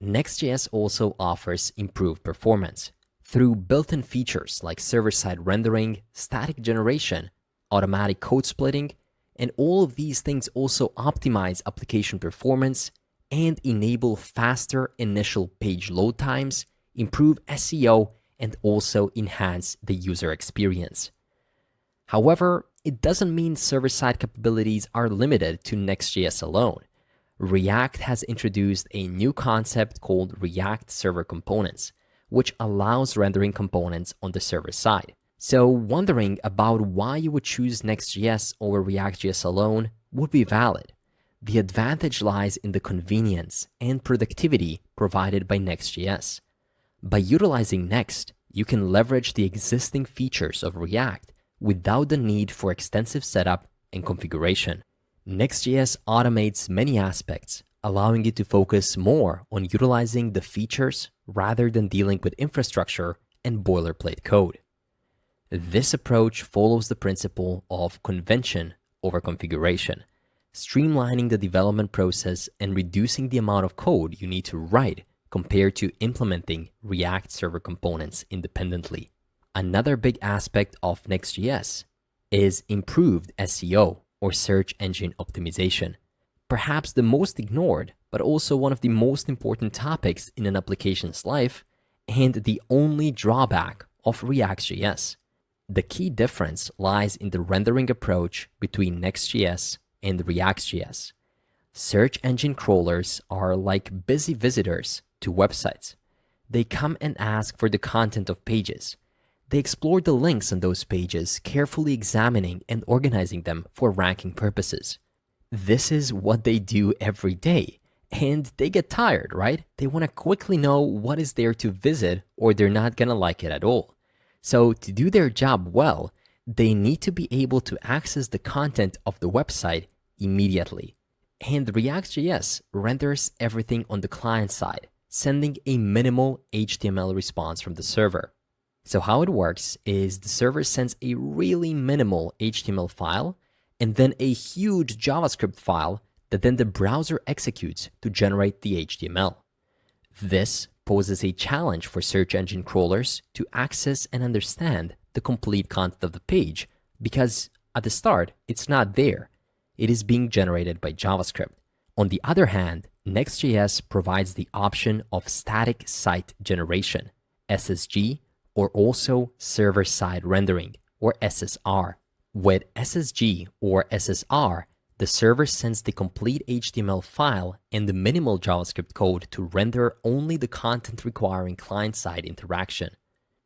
Next.js also offers improved performance through built-in features like server-side rendering, static generation, automatic code splitting, and all of these things also optimize application performance and enable faster initial page load times, improve SEO, and also enhance the user experience. However, it doesn't mean server-side capabilities are limited to Next.js alone. React has introduced a new concept called React Server Components, which allows rendering components on the server side. So wondering about why you would choose Next.js over React.js alone would be valid. The advantage lies in the convenience and productivity provided by Next.js. By utilizing Next, you can leverage the existing features of React without the need for extensive setup and configuration. Next.js automates many aspects, allowing you to focus more on utilizing the features rather than dealing with infrastructure and boilerplate code. This approach follows the principle of convention over configuration, streamlining the development process and reducing the amount of code you need to write compared to implementing React Server Components independently. Another big aspect of Next.js is improved SEO, or search engine optimization. Perhaps the most ignored, but also one of the most important topics in an application's life, and the only drawback of React.js. The key difference lies in the rendering approach between Next.js and React.js. Search engine crawlers are like busy visitors to websites. They come and ask for the content of pages. They explore the links on those pages, carefully examining and organizing them for ranking purposes. This is what they do every day, and they get tired, right? They want to quickly know what is there to visit, or they're not gonna like it at all. So to do their job well, they need to be able to access the content of the website immediately. And React.js renders everything on the client side, sending a minimal HTML response from the server. So how it works is the server sends a really minimal HTML file and then a huge JavaScript file that then the browser executes to generate the HTML. This poses a challenge for search engine crawlers to access and understand the complete content of the page because at the start, it's not there. It is being generated by JavaScript. On the other hand, Next.js provides the option of static site generation, SSG, or also server-side rendering, or SSR. With SSG or SSR, the server sends the complete HTML file and the minimal JavaScript code to render only the content requiring client-side interaction.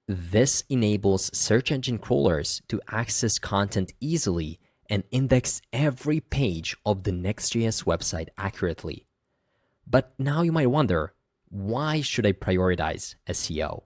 This enables search engine crawlers to access content easily and index every page of the Next.js website accurately. But now you might wonder, why should I prioritize SEO?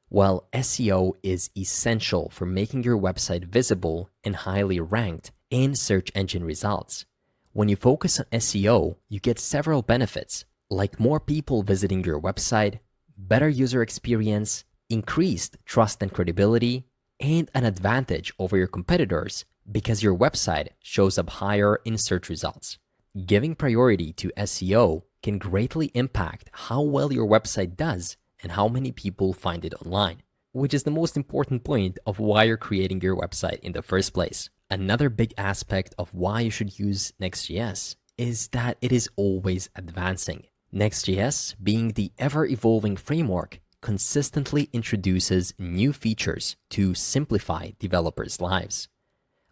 Well, SEO is essential for making your website visible and highly ranked in search engine results. When you focus on SEO, you get several benefits, like more people visiting your website, better user experience, increased trust and credibility, and an advantage over your competitors because your website shows up higher in search results. Giving priority to SEO can greatly impact how well your website does and how many people find it online, which is the most important point of why you're creating your website in the first place. Another big aspect of why you should use Next.js is that it is always advancing. Next.js, being the ever-evolving framework, consistently introduces new features to simplify developers' lives.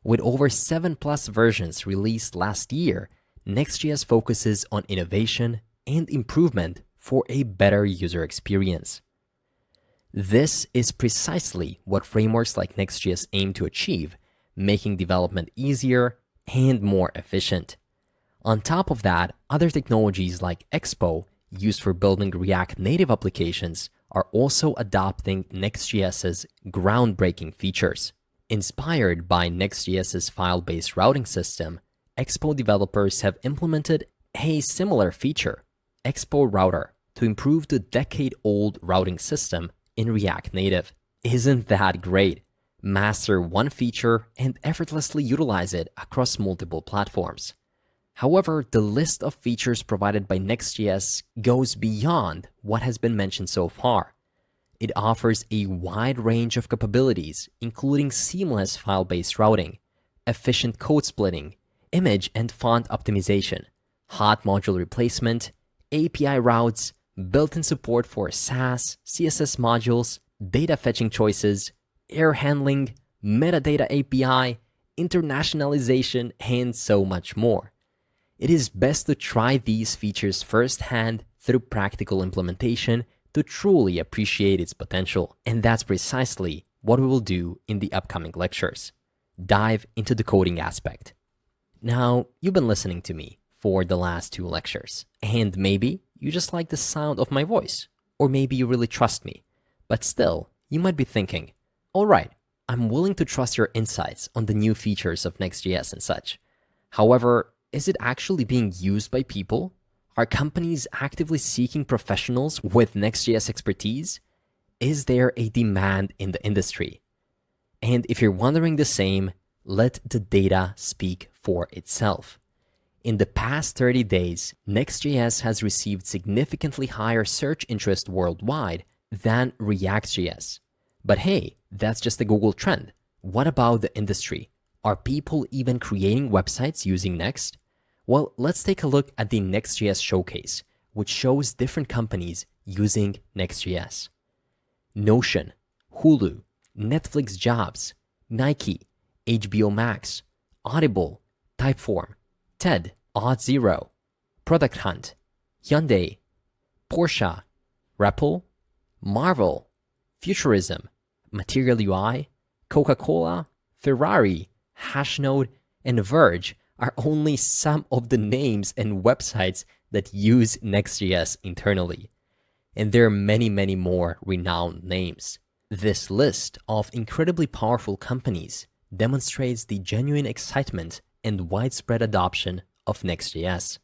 With over 7+ versions released last year, Next.js focuses on innovation and improvement for a better user experience. This is precisely what frameworks like Next.js aim to achieve, making development easier and more efficient. On top of that, other technologies like Expo, used for building React Native applications, are also adopting Next.js's groundbreaking features. Inspired by Next.js's file-based routing system, Expo developers have implemented a similar feature, Expo Router, to improve the decade-old routing system in React Native. Isn't that great? Master one feature and effortlessly utilize it across multiple platforms. However, the list of features provided by Next.js goes beyond what has been mentioned so far. It offers a wide range of capabilities, including seamless file-based routing, efficient code splitting, image and font optimization, hot module replacement, API routes, built-in support for Sass, CSS modules, data fetching choices, error handling, metadata API, internationalization, and so much more. It is best to try these features firsthand through practical implementation to truly appreciate its potential. And that's precisely what we will do in the upcoming lectures. Dive into the coding aspect. Now, you've been listening to me for the last 2 lectures, and maybe you just like the sound of my voice, or maybe you really trust me. But still, you might be thinking, all right, I'm willing to trust your insights on the new features of Next.js and such. However, is it actually being used by people? Are companies actively seeking professionals with Next.js expertise? Is there a demand in the industry? And if you're wondering the same, let the data speak for itself. In the past 30 days, Next.js has received significantly higher search interest worldwide than React.js. But hey, that's just a Google trend. What about the industry? Are people even creating websites using Next? Well, let's take a look at the Next.js showcase, which shows different companies using Next.js. Notion, Hulu, Netflix Jobs, Nike, HBO Max, Audible, Typeform, TED, Auth0, Product Hunt, Hyundai, Porsche, REPL, Marvel, Futurism, Material UI, Coca-Cola, Ferrari, Hashnode, and Verge are only some of the names and websites that use Next.js internally. And there are many, many more renowned names. This list of incredibly powerful companies demonstrates the genuine excitement and widespread adoption of Next.js.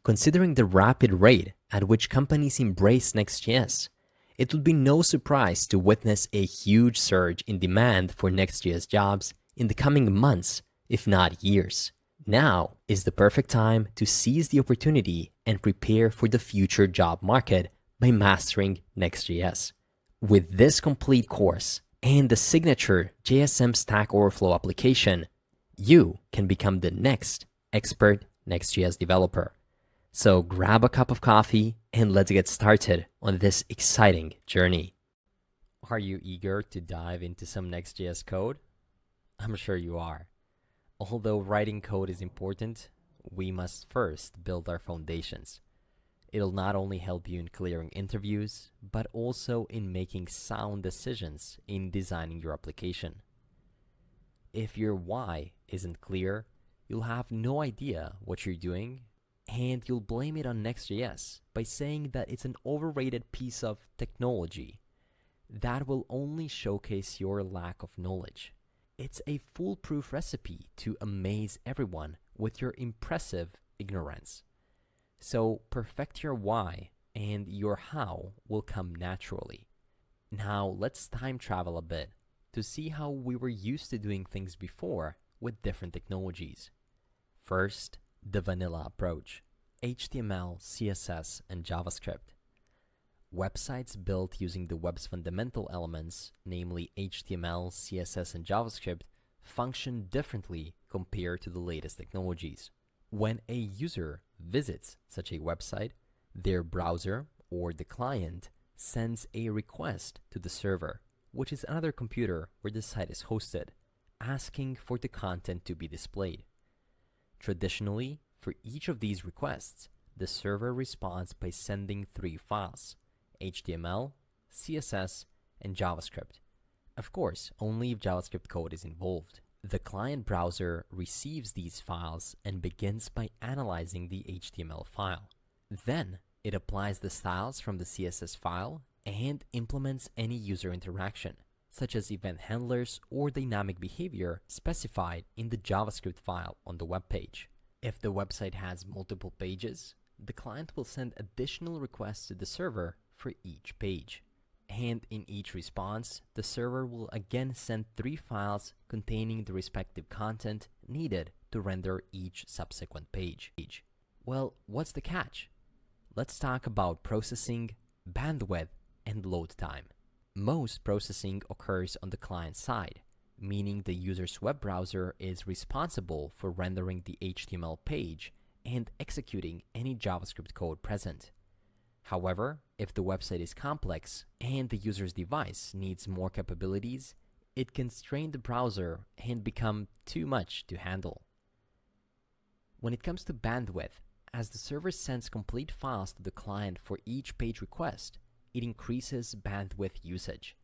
Considering the rapid rate at which companies embrace Next.js, it would be no surprise to witness a huge surge in demand for Next.js jobs in the coming months, if not years. Now is the perfect time to seize the opportunity and prepare for the future job market by mastering Next.js. With this complete course and the signature JSM Stack Overflow application, you can become the next expert Next.js developer. So grab a cup of coffee and let's get started on this exciting journey. Are you eager to dive into some Next.js code? I'm sure you are. Although writing code is important, we must first build our foundations. It'll not only help you in clearing interviews, but also in making sound decisions in designing your application. If your why isn't clear, you'll have no idea what you're doing, and you'll blame it on Next.js by saying that it's an overrated piece of technology. That will only showcase your lack of knowledge. It's a foolproof recipe to amaze everyone with your impressive ignorance. So perfect your why, and your how will come naturally. Now let's time travel a bit to see how we were used to doing things before with different technologies. First, the vanilla approach: HTML, CSS, and JavaScript. Websites built using the web's fundamental elements, namely HTML, CSS, and JavaScript, function differently compared to the latest technologies. When a user visits such a website, their browser or the client sends a request to the server, which is another computer where the site is hosted, asking for the content to be displayed. Traditionally, for each of these requests, the server responds by sending 3 files: HTML, CSS, and JavaScript. Of course, only if JavaScript code is involved. The client browser receives these files and begins by analyzing the HTML file. Then, it applies the styles from the CSS file and implements any user interaction, such as event handlers or dynamic behavior specified in the JavaScript file on the web page. If the website has multiple pages, the client will send additional requests to the server for each page. And in each response, the server will again send 3 files containing the respective content needed to render each subsequent page. Well, what's the catch? Let's talk about processing, bandwidth, and load time. Most processing occurs on the client side, meaning the user's web browser is responsible for rendering the HTML page and executing any JavaScript code present. However, if the website is complex and the user's device needs more capabilities, it can strain the browser and become too much to handle. When it comes to bandwidth, as the server sends complete files to the client for each page request, it increases bandwidth usage.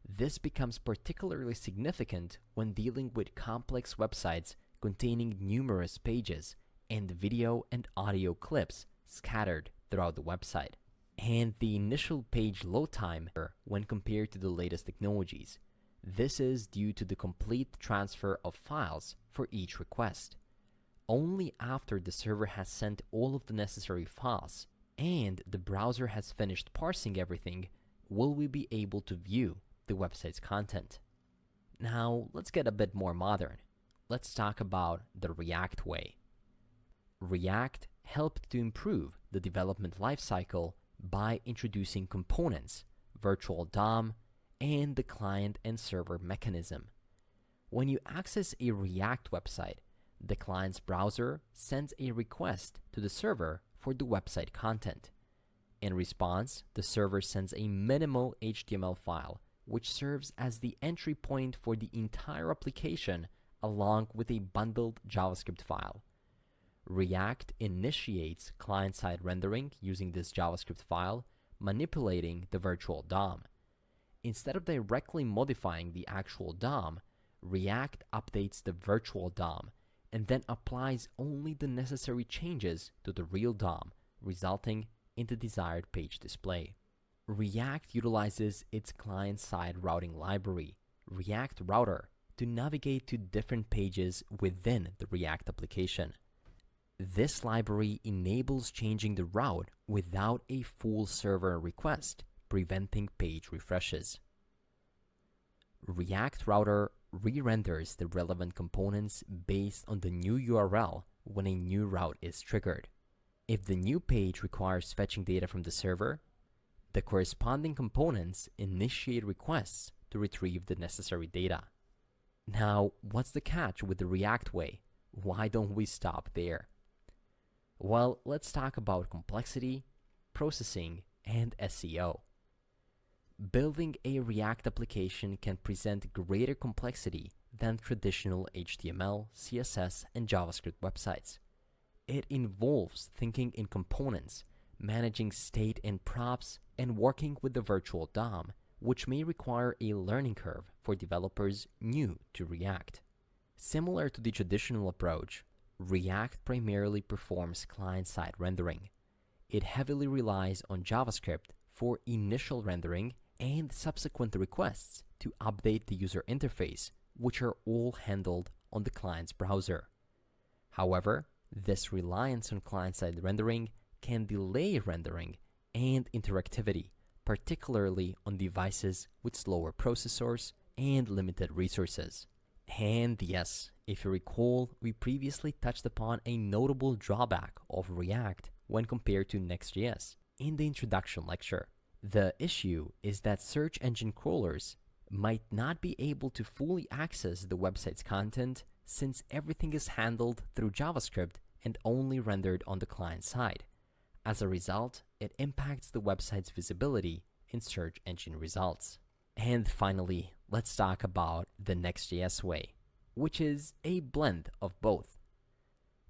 This becomes particularly significant when dealing with complex websites containing numerous pages and video and audio clips scattered throughout the website. And the initial page load time when compared to the latest technologies. This is due to the complete transfer of files for each request. Only after the server has sent all of the necessary files and the browser has finished parsing everything will we be able to view the website's content. Now, let's get a bit more modern. Let's talk about the React way. React helped to improve the development lifecycle by introducing components, virtual DOM, and the client and server mechanism. When you access a React website, the client's browser sends a request to the server for the website content. In response, the server sends a minimal HTML file, which serves as the entry point for the entire application along with a bundled JavaScript file. React initiates client-side rendering using this JavaScript file, manipulating the virtual DOM. Instead of directly modifying the actual DOM, React updates the virtual DOM and then applies only the necessary changes to the real DOM, resulting in the desired page display. React utilizes its client-side routing library, React Router, to navigate to different pages within the React application. This library enables changing the route without a full server request, preventing page refreshes. React Router re-renders the relevant components based on the new URL when a new route is triggered. If the new page requires fetching data from the server, the corresponding components initiate requests to retrieve the necessary data. Now, what's the catch with the React way? Why don't we stop there? Well, let's talk about complexity, processing, and SEO. Building a React application can present greater complexity than traditional HTML, CSS, and JavaScript websites. It involves thinking in components, managing state and props, and working with the virtual DOM, which may require a learning curve for developers new to React. Similar to the traditional approach, React primarily performs client-side rendering. It heavily relies on JavaScript for initial rendering and subsequent requests to update the user interface, which are all handled on the client's browser. However, this reliance on client-side rendering can delay rendering and interactivity, particularly on devices with slower processors and limited resources. And yes, if you recall, we previously touched upon a notable drawback of React when compared to Next.js in the introduction lecture. The issue is that search engine crawlers might not be able to fully access the website's content since everything is handled through JavaScript and only rendered on the client side. As a result, it impacts the website's visibility in search engine results. And finally, let's talk about the Next.js way, which is a blend of both.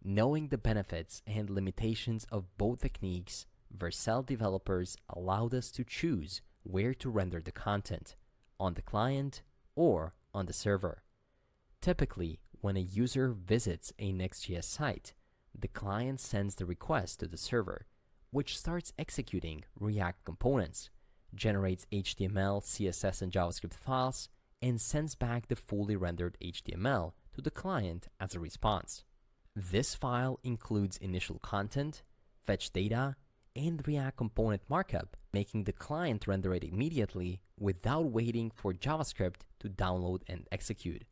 Knowing the benefits and limitations of both techniques, Vercel developers allowed us to choose where to render the content, on the client or on the server. Typically, when a user visits a Next.js site, the client sends the request to the server, which starts executing React components, generates HTML, CSS, and JavaScript files, and sends back the fully rendered HTML to the client as a response. This file includes initial content, fetch data, and React component markup, making the client render it immediately without waiting for JavaScript to download and execute.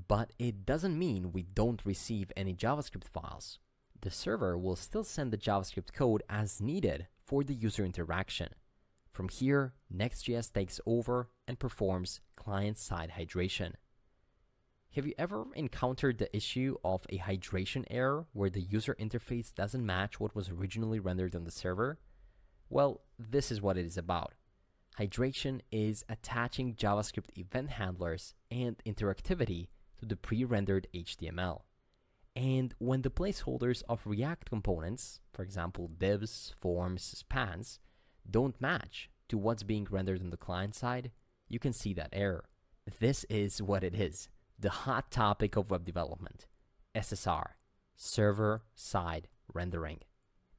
But it doesn't mean we don't receive any JavaScript files. The server will still send the JavaScript code as needed for the user interaction. From here, Next.js takes over and performs client-side hydration. Have you ever encountered the issue of a hydration error where the user interface doesn't match what was originally rendered on the server? Well, this is what it is about. Hydration is attaching JavaScript event handlers and interactivity to the pre-rendered HTML. And when the placeholders of React components, for example divs, forms, spans, don't match to what's being rendered on the client side, you can see that error. This is what it is. The hot topic of web development, SSR, server-side rendering.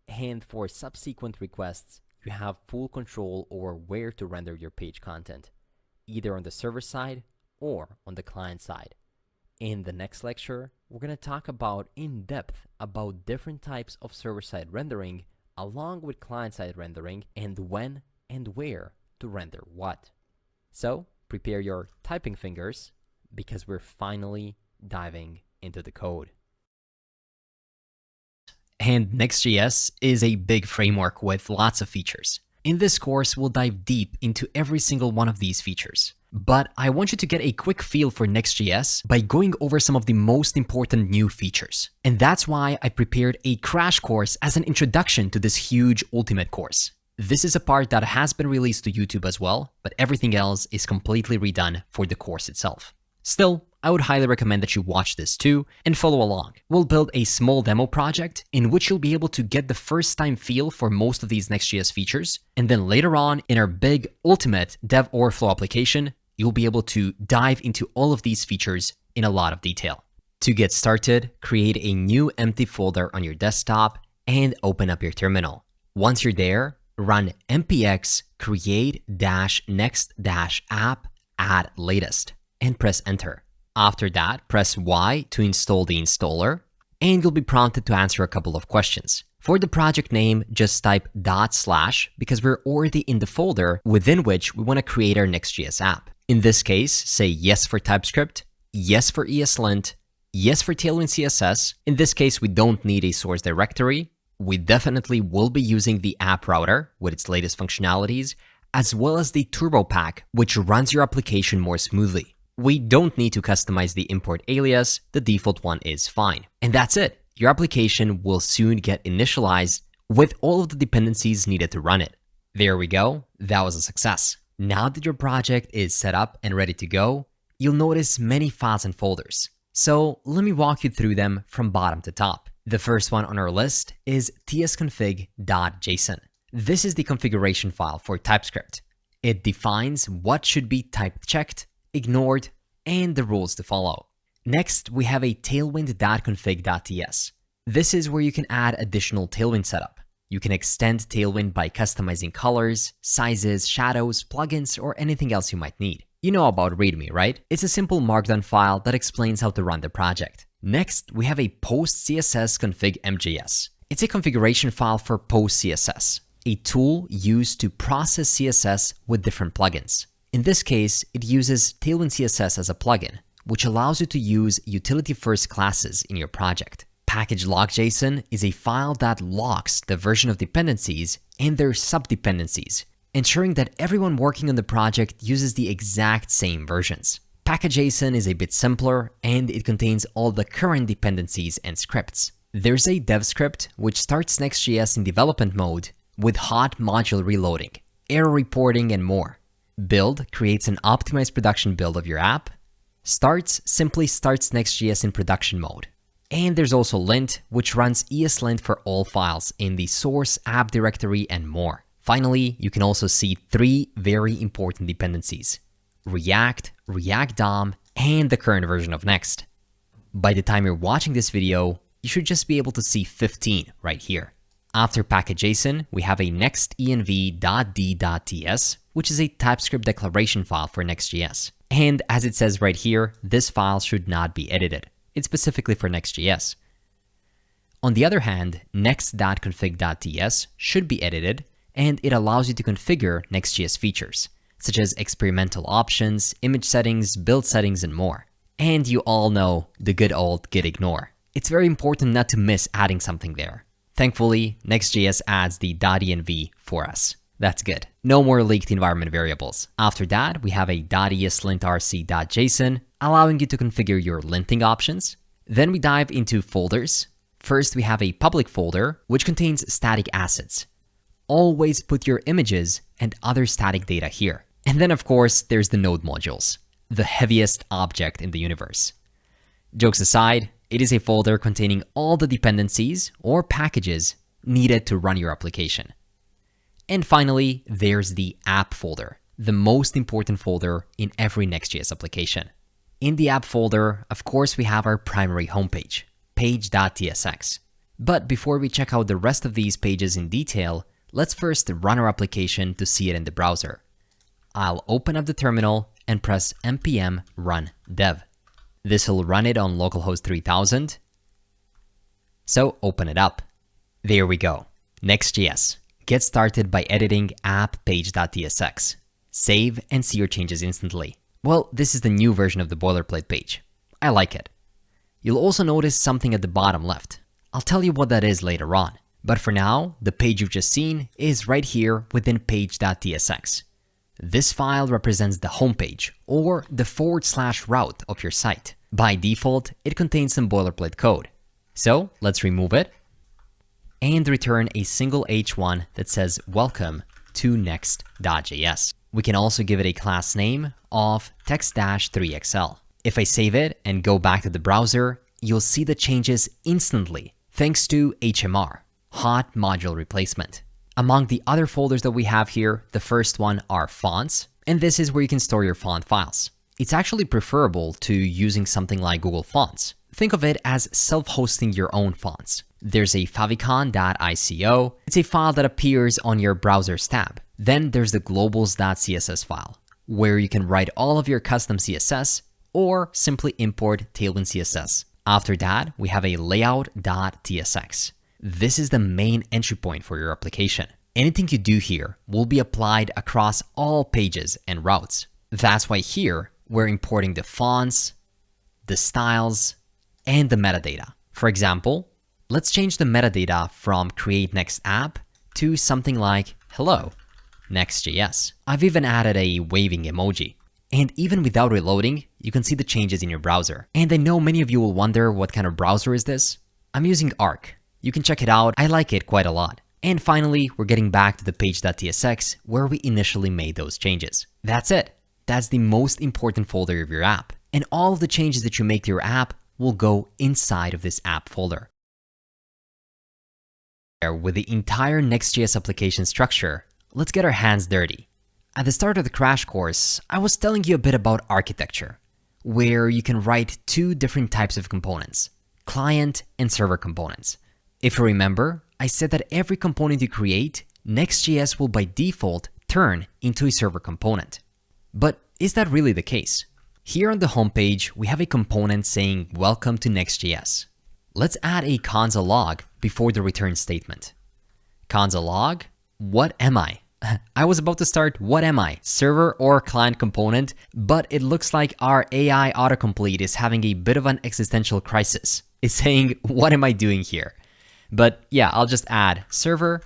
And for subsequent requests, you have full control over where to render your page content, either on the server side or on the client side. In the next lecture, we're going to talk about in depth about different types of server-side rendering along with client-side rendering and when and where to render what. So prepare your typing fingers, because we're finally diving into the code. And Next.js is a big framework with lots of features. In this course, we'll dive deep into every single one of these features. But I want you to get a quick feel for Next.js by going over some of the most important new features. And that's why I prepared a crash course as an introduction to this huge ultimate course. This is a part that has been released to YouTube as well, but everything else is completely redone for the course itself. Still, I would highly recommend that you watch this too and follow along. We'll build a small demo project in which you'll be able to get the first-time feel for most of these Next.js features, and then later on in our big ultimate Dev Overflow application, you'll be able to dive into all of these features in a lot of detail. To get started, create a new empty folder on your desktop and open up your terminal. Once you're there, run npx create-next-app add latest and press enter. After that, press Y to install the installer, and you'll be prompted to answer a couple of questions. For the project name, just type // because we're already in the folder within which we want to create our Next.js app. In this case, say yes for TypeScript, yes for ESLint, yes for Tailwind CSS. In this case, we don't need a source directory. We definitely will be using the app router with its latest functionalities, as well as the turbo pack, which runs your application more smoothly. We don't need to customize the import alias, the default one is fine. And that's it. Your application will soon get initialized with all of the dependencies needed to run it. There we go, that was a success. Now that your project is set up and ready to go, you'll notice many files and folders. So let me walk you through them from bottom to top. The first one on our list is tsconfig.json. This is the configuration file for TypeScript. It defines what should be type checked, ignored, and the rules to follow. Next, we have a tailwind.config.ts. This is where you can add additional Tailwind setup. You can extend Tailwind by customizing colors, sizes, shadows, plugins, or anything else you might need. You know about README, right? It's a simple Markdown file that explains how to run the project. Next, we have a post.css config.mjs. It's a configuration file for post.css, a tool used to process CSS with different plugins. In this case, it uses Tailwind CSS as a plugin, which allows you to use utility-first classes in your project. Package log.json is a file that logs the version of dependencies and their subdependencies, ensuring that everyone working on the project uses the exact same versions. Package.json is a bit simpler, and it contains all the current dependencies and scripts. There's a dev script which starts Next.js in development mode with hot module reloading, error reporting, and more. Build creates an optimized production build of your app. Starts simply starts Next.js in production mode. And there's also lint, which runs ESLint for all files in the source app directory and more. Finally, you can also see 3 very important dependencies: React, React DOM, and the current version of Next. By the time you're watching this video, you should just be able to see 15 right here. After package.json, we have a nextenv.d.ts, which is a TypeScript declaration file for Next.js. And as it says right here, this file should not be edited. It's specifically for Next.js. On the other hand, next.config.ts should be edited, and it allows you to configure Next.js features, such as experimental options, image settings, build settings, and more. And you all know the good old git ignore. It's very important not to miss adding something there. Thankfully, Next.js adds the .env for us. That's good. No more leaked environment variables. After that, we have a .eslintrc.json, allowing you to configure your linting options. Then we dive into folders. First, we have a public folder, which contains static assets. Always put your images and other static data here. And then, of course, there's the node modules, the heaviest object in the universe. Jokes aside, it is a folder containing all the dependencies or packages needed to run your application. And finally, there's the app folder, the most important folder in every Next.js application. In the app folder, of course, we have our primary homepage, page.tsx. But before we check out the rest of these pages in detail, let's first run our application to see it in the browser. I'll open up the terminal and press npm run dev. This will run it on localhost 3000. So open it up. There we go. Next.js. Get started by editing app page.tsx. Save and see your changes instantly. Well, this is the new version of the boilerplate page. I like it. You'll also notice something at the bottom left. I'll tell you what that is later on. But for now, the page you've just seen is right here within page.tsx. This file represents the homepage or the / route of your site. By default, it contains some boilerplate code. So let's remove it and return a single H1 that says welcome to next.js. We can also give it a class name of text-3xl. If I save it and go back to the browser, you'll see the changes instantly thanks to HMR, hot module replacement. Among the other folders that we have here, the first one are fonts, and this is where you can store your font files. It's actually preferable to using something like Google Fonts. Think of it as self-hosting your own fonts. There's a favicon.ico. It's a file that appears on your browser's tab. Then there's the globals.css file, where you can write all of your custom CSS or simply import Tailwind CSS. After that, we have a layout.tsx. This is the main entry point for your application. Anything you do here will be applied across all pages and routes. That's why here we're importing the fonts, the styles, and the metadata. For example, let's change the metadata from create next app to something like hello, Next.js. I've even added a waving emoji. And even without reloading, you can see the changes in your browser. And I know many of you will wonder what kind of browser is this. I'm using Arc. You can check it out. I like it quite a lot. And finally, we're getting back to the page.tsx where we initially made those changes. That's it. That's the most important folder of your app. And all of the changes that you make to your app will go inside of this app folder. With the entire Next.js application structure, let's get our hands dirty. At the start of the crash course, I was telling you a bit about architecture, where you can write two different types of components, client and server components. If you remember, I said that every component you create, Next.js will by default turn into a server component. But is that really the case? Here on the homepage, we have a component saying welcome to Next.js. Let's add a console log before the return statement. Console log, what am I? I was about to start what am I, server or client component, but it looks like our AI autocomplete is having a bit of an existential crisis. It's saying, what am I doing here? But yeah, I'll just add server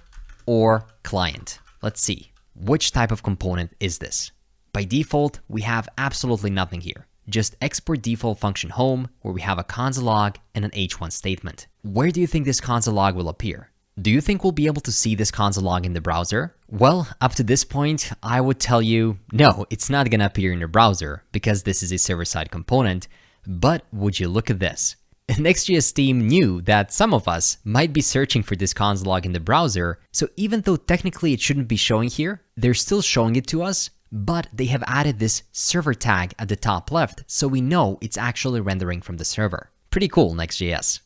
or client. Let's see, which type of component is this? By default, we have absolutely nothing here. Just export default function home, where we have a console log and an h1 statement. Where do you think this console log will appear? Do you think we'll be able to see this console log in the browser? Well, up to this point, I would tell you, no, it's not gonna appear in your browser because this is a server-side component, but would you look at this? Next.js team knew that some of us might be searching for this console log in the browser, so even though technically it shouldn't be showing here, they're still showing it to us, but they have added this server tag at the top left, so we know it's actually rendering from the server. Pretty cool, Next.js.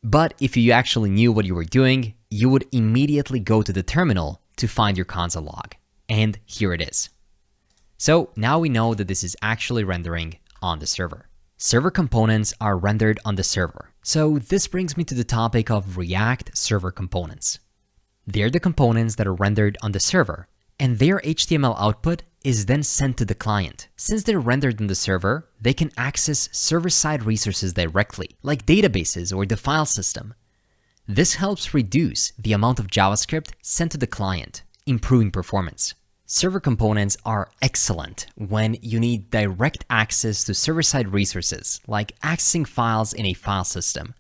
But if you actually knew what you were doing, you would immediately go to the terminal to find your console log. And here it is. So now we know that this is actually rendering on the server. Server components are rendered on the server. So this brings me to the topic of React server components. They're the components that are rendered on the server, and their HTML output is then sent to the client. Since they're rendered on the server, they can access server-side resources directly, like databases or the file system. This helps reduce the amount of JavaScript sent to the client, improving performance. Server components are excellent when you need direct access to server-side resources, like accessing files in a file system,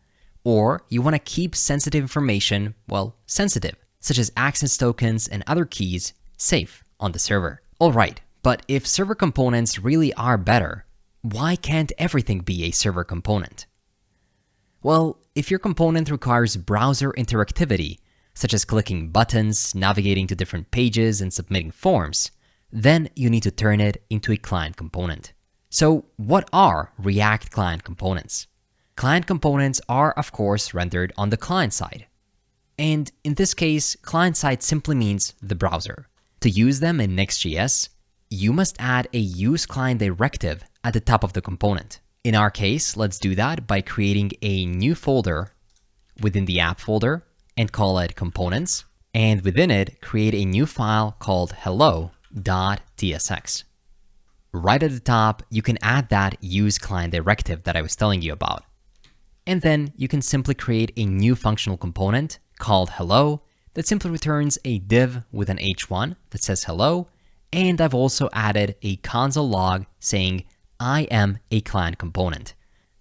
or you want to keep sensitive information, well, sensitive, such as access tokens and other keys, safe on the server. Alright, but if server components really are better, why can't everything be a server component? Well, if your component requires browser interactivity, such as clicking buttons, navigating to different pages, and submitting forms, then you need to turn it into a client component. So what are React client components? Client components are, of course, rendered on the client side. And in this case, client side simply means the browser. To use them in Next.js, you must add a use client directive at the top of the component. In our case, let's do that by creating a new folder within the app folder and call it components. And within it, create a new file called hello.tsx. Right at the top, you can add that use client directive that I was telling you about. And then you can simply create a new functional component called hello that simply returns a div with an h1 that says hello, and I've also added a console log saying I am a client component.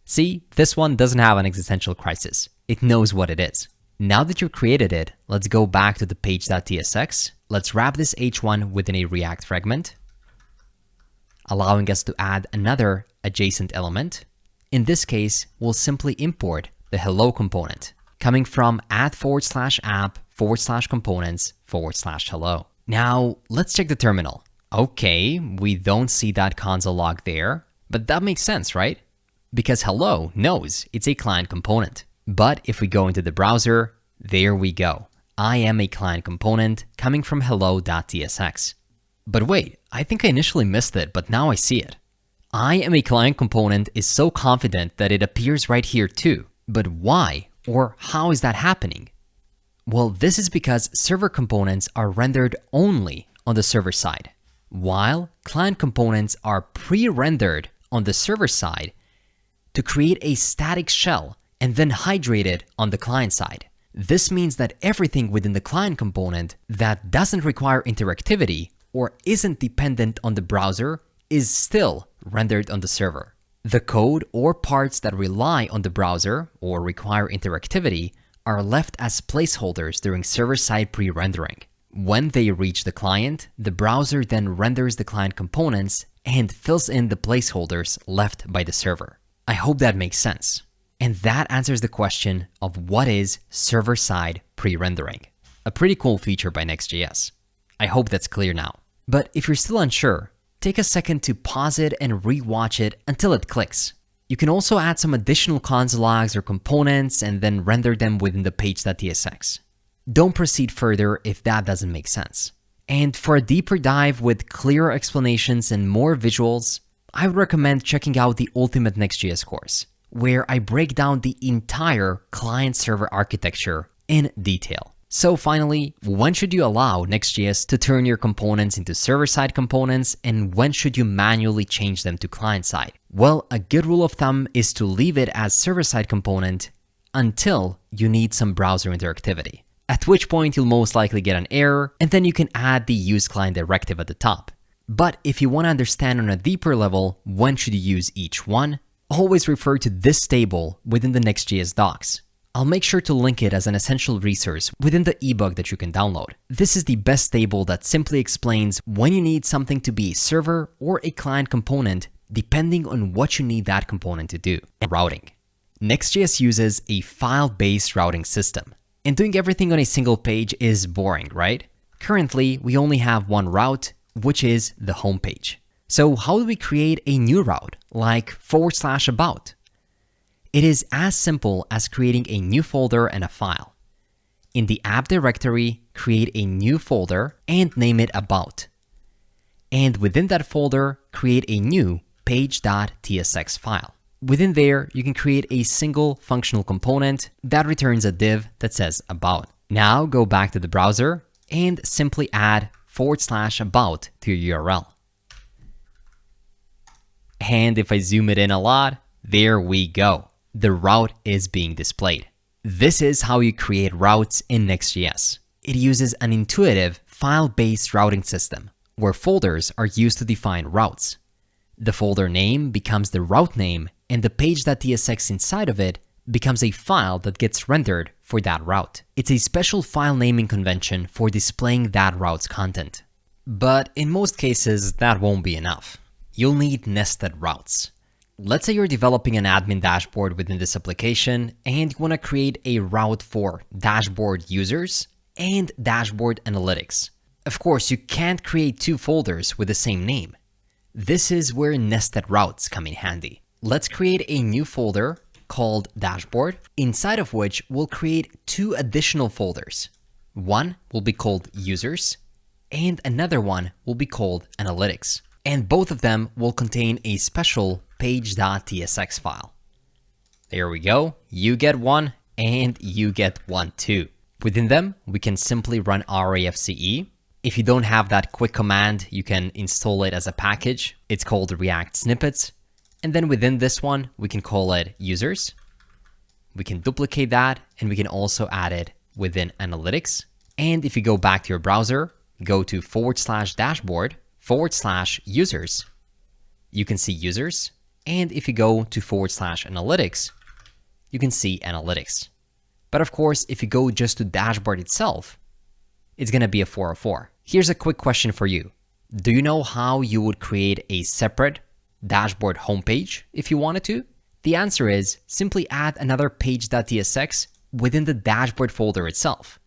See, this one doesn't have an existential crisis. It knows what it is. Now that you've created it, let's go back to the page.tsx. Let's wrap this h1 within a React fragment, allowing us to add another adjacent element. In this case, we'll simply import the hello component, coming from @app/components/hello. Now, let's check the terminal. Okay, we don't see that console log there, but that makes sense, right? Because hello knows it's a client component. But if we go into the browser, there we go. I am a client component coming from hello.tsx. But wait, I think I initially missed it, but now I see it. I am a client component is so confident that it appears right here too. But why? Or how is that happening? Well, this is because server components are rendered only on the server side, while client components are pre-rendered on the server side to create a static shell and then hydrate it on the client side. This means that everything within the client component that doesn't require interactivity or isn't dependent on the browser is still rendered on the server. The code or parts that rely on the browser or require interactivity are left as placeholders during server-side pre-rendering. When they reach the client, the browser then renders the client components and fills in the placeholders left by the server. I hope that makes sense. And that answers the question of what is server-side pre-rendering. A pretty cool feature by Next.js. I hope that's clear now. But if you're still unsure, take a second to pause it and rewatch it until it clicks. You can also add some additional console logs or components and then render them within the page.tsx. Don't proceed further if that doesn't make sense. And for a deeper dive with clearer explanations and more visuals, I would recommend checking out the Ultimate Next.js course, where I break down the entire client-server architecture in detail. So finally, when should you allow Next.js to turn your components into server-side components, and when should you manually change them to client-side? Well, a good rule of thumb is to leave it as server-side component until you need some browser interactivity, at which point you'll most likely get an error, and then you can add the use client directive at the top. But if you want to understand on a deeper level when should you use each one, always refer to this table within the Next.js docs. I'll make sure to link it as an essential resource within the ebook that you can download. This is the best table that simply explains when you need something to be a server or a client component depending on what you need that component to do. Routing. Next.js uses a file-based routing system. And doing everything on a single page is boring, right? Currently, we only have one route, which is the home page. So how do we create a new route, like /about? It is as simple as creating a new folder and a file. In the app directory, create a new folder and name it about. And within that folder, create a new page.tsx file. Within there, you can create a single functional component that returns a div that says about. Now go back to the browser and simply add /about to your URL. And if I zoom it in a lot, there we go. The route is being displayed. This is how you create routes in Next.js. It uses an intuitive file-based routing system where folders are used to define routes. The folder name becomes the route name, and the page.tsx inside of it becomes a file that gets rendered for that route. It's a special file naming convention for displaying that route's content. But in most cases, that won't be enough. You'll need nested routes. Let's say you're developing an admin dashboard within this application and you want to create a route for dashboard users and dashboard analytics. Of course, you can't create two folders with the same name. This is where nested routes come in handy. Let's create a new folder called dashboard, inside of which we'll create two additional folders. One will be called users and another one will be called analytics. And both of them will contain a special page.tsx file. There we go. You get one and you get one too. Within them, we can simply run rafce. If you don't have that quick command, you can install it as a package. It's called React Snippets. And then within this one, we can call it users. We can duplicate that and we can also add it within analytics. And if you go back to your browser, go to /dashboard /users, you can see users. And if you go to /analytics, you can see analytics. But of course, if you go just to dashboard itself, it's going to be a 404. Here's a quick question for you. Do you know how you would create a separate dashboard homepage if you wanted to? The answer is simply add another page.tsx within the dashboard folder itself.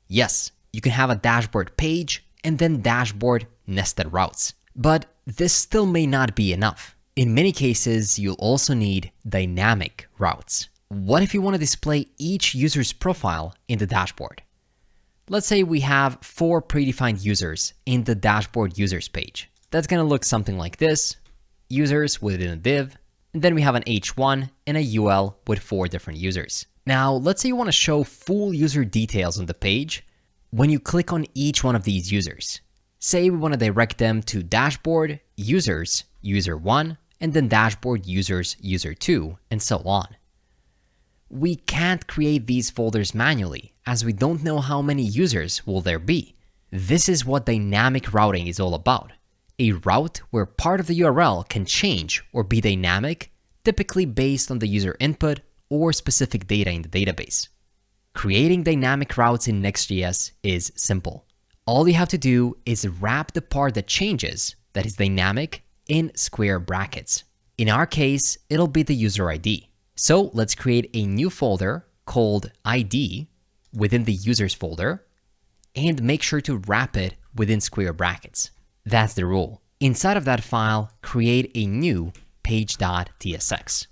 Yes, you can have a dashboard page and then dashboard nested routes. But this still may not be enough. In many cases, you'll also need dynamic routes. What if you want to display each user's profile in the dashboard? Let's say we have 4 predefined users in the dashboard users page. That's going to look something like this. Users within a div, and then we have an h1 and a ul with 4 different users. Now, let's say you want to show full user details on the page when you click on each one of these users. Say we want to direct them to dashboard, users, user 1, and then dashboard users, user 2, and so on. We can't create these folders manually as we don't know how many users will there be. This is what dynamic routing is all about. A route where part of the URL can change or be dynamic, typically based on the user input or specific data in the database. Creating dynamic routes in Next.js is simple. All you have to do is wrap the part that changes, that is dynamic, in square brackets. In our case, it'll be the user ID. So let's create a new folder called ID within the users folder. and make sure to wrap it within square brackets. That's the rule. Inside of that file, create a new page.tsx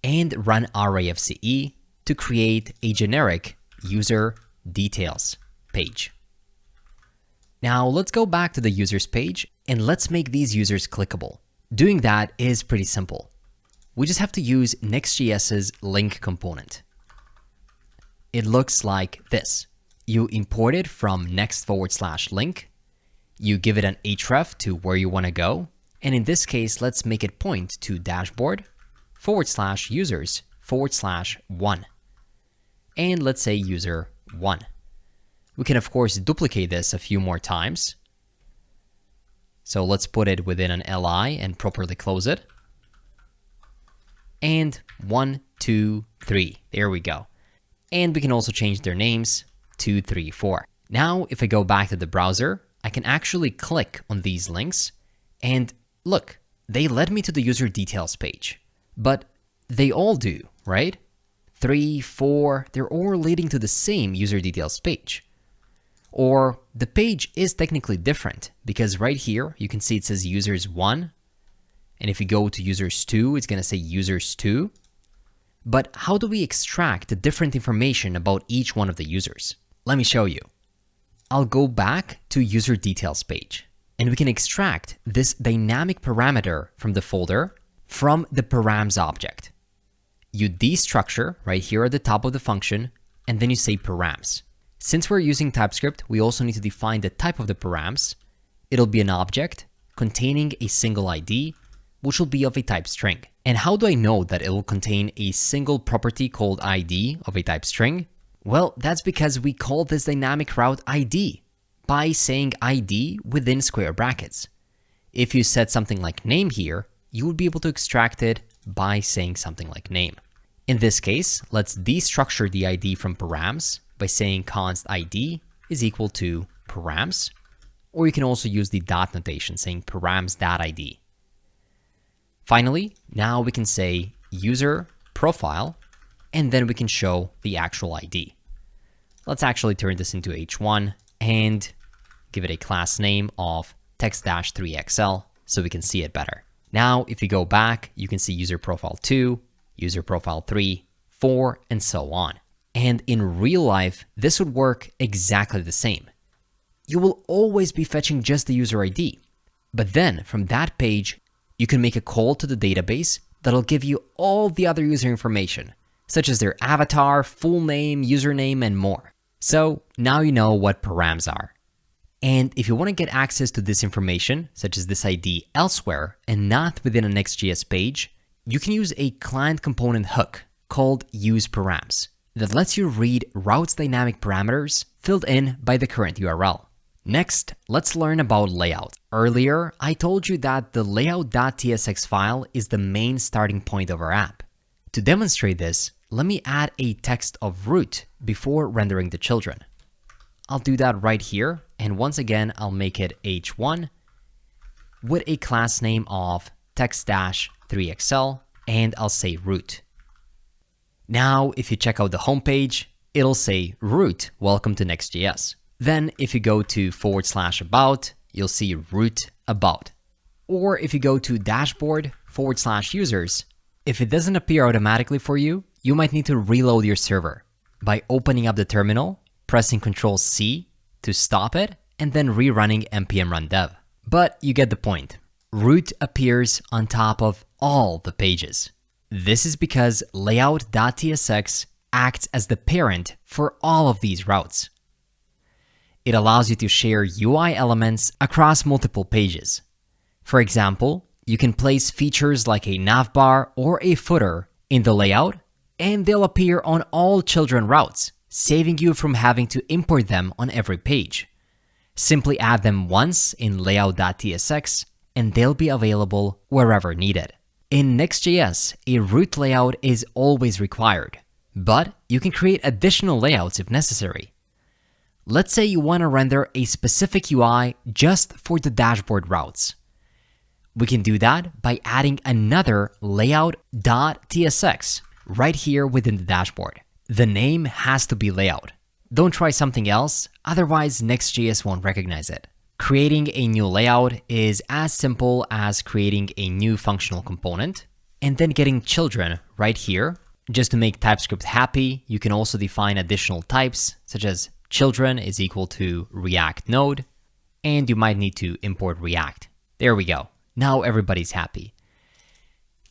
and run rafce to create a generic user details page. Now let's go back to the users page and let's make these users clickable. Doing that is pretty simple. We just have to use Next.js's link component. It looks like this. You import it from next/link. You give it an href to where you want to go. And in this case, let's make it point to dashboard/users/1. And let's say user 1. We can, of course, duplicate this a few more times. So let's put it within an li and properly close it. And 1, 2, 3. There we go. And we can also change their names, 2, 3, 4. Now, if I go back to the browser, I can actually click on these links and look, they led me to the user details page. But they all do, right? 3, 4, they're all leading to the same user details page. Or the page is technically different because right here, you can see it says users 1. And if you go to users 2, it's going to say users 2. But how do we extract the different information about each one of the users? Let me show you. I'll go back to user details page and we can extract this dynamic parameter from the folder from the params object. You destructure right here at the top of the function and then you say params. Since we're using TypeScript, we also need to define the type of the params. It'll be an object containing a single ID, which will be of a type string. And how do I know that it will contain a single property called ID of a type string? Well, that's because we call this dynamic route ID by saying ID within square brackets. If you said something like name here, you would be able to extract it by saying something like name. In this case, let's destructure the ID from params by saying const ID is equal to params, or you can also use the dot notation saying params.id. Finally, now we can say user profile, and then we can show the actual ID. Let's actually turn this into h1 and give it a class name of text-3xl so we can see it better. Now, if you go back, you can see user profile 2, user profile 3, 4, and so on. And in real life, this would work exactly the same. You will always be fetching just the user ID. But then from that page, you can make a call to the database that'll give you all the other user information, such as their avatar, full name, username, and more. So now you know what params are. And if you want to get access to this information, such as this ID elsewhere and not within a Next.js page, you can use a client component hook called useParams that lets you read routes dynamic parameters filled in by the current URL. Next, let's learn about layout. Earlier, I told you that the layout.tsx file is the main starting point of our app. To demonstrate this, let me add a text of root before rendering the children. I'll do that right here, and once again, I'll make it h1 with a class name of text-3xl, and I'll say root. Now, if you check out the homepage, it'll say root, welcome to Next.js. Then if you go to /about, you'll see root about. Or if you go to dashboard/users, if it doesn't appear automatically for you, you might need to reload your server by opening up the terminal, pressing Ctrl+C to stop it, and then rerunning npm run dev. But you get the point. Root appears on top of all the pages. This is because layout.tsx acts as the parent for all of these routes. It allows you to share UI elements across multiple pages. For example, you can place features like a navbar or a footer in the layout, and they'll appear on all children routes, saving you from having to import them on every page. Simply add them once in layout.tsx, and they'll be available wherever needed. In Next.js, a root layout is always required, but you can create additional layouts if necessary. Let's say you want to render a specific UI just for the dashboard routes. We can do that by adding another layout.tsx right here within the dashboard. The name has to be layout. Don't try something else Otherwise, Next.js won't recognize it. Creating a new layout is as simple as creating a new functional component and then getting children right here. Just to make TypeScript happy, you can also define additional types, such as children is equal to React node, and you might need to import React. There we go. Now everybody's happy.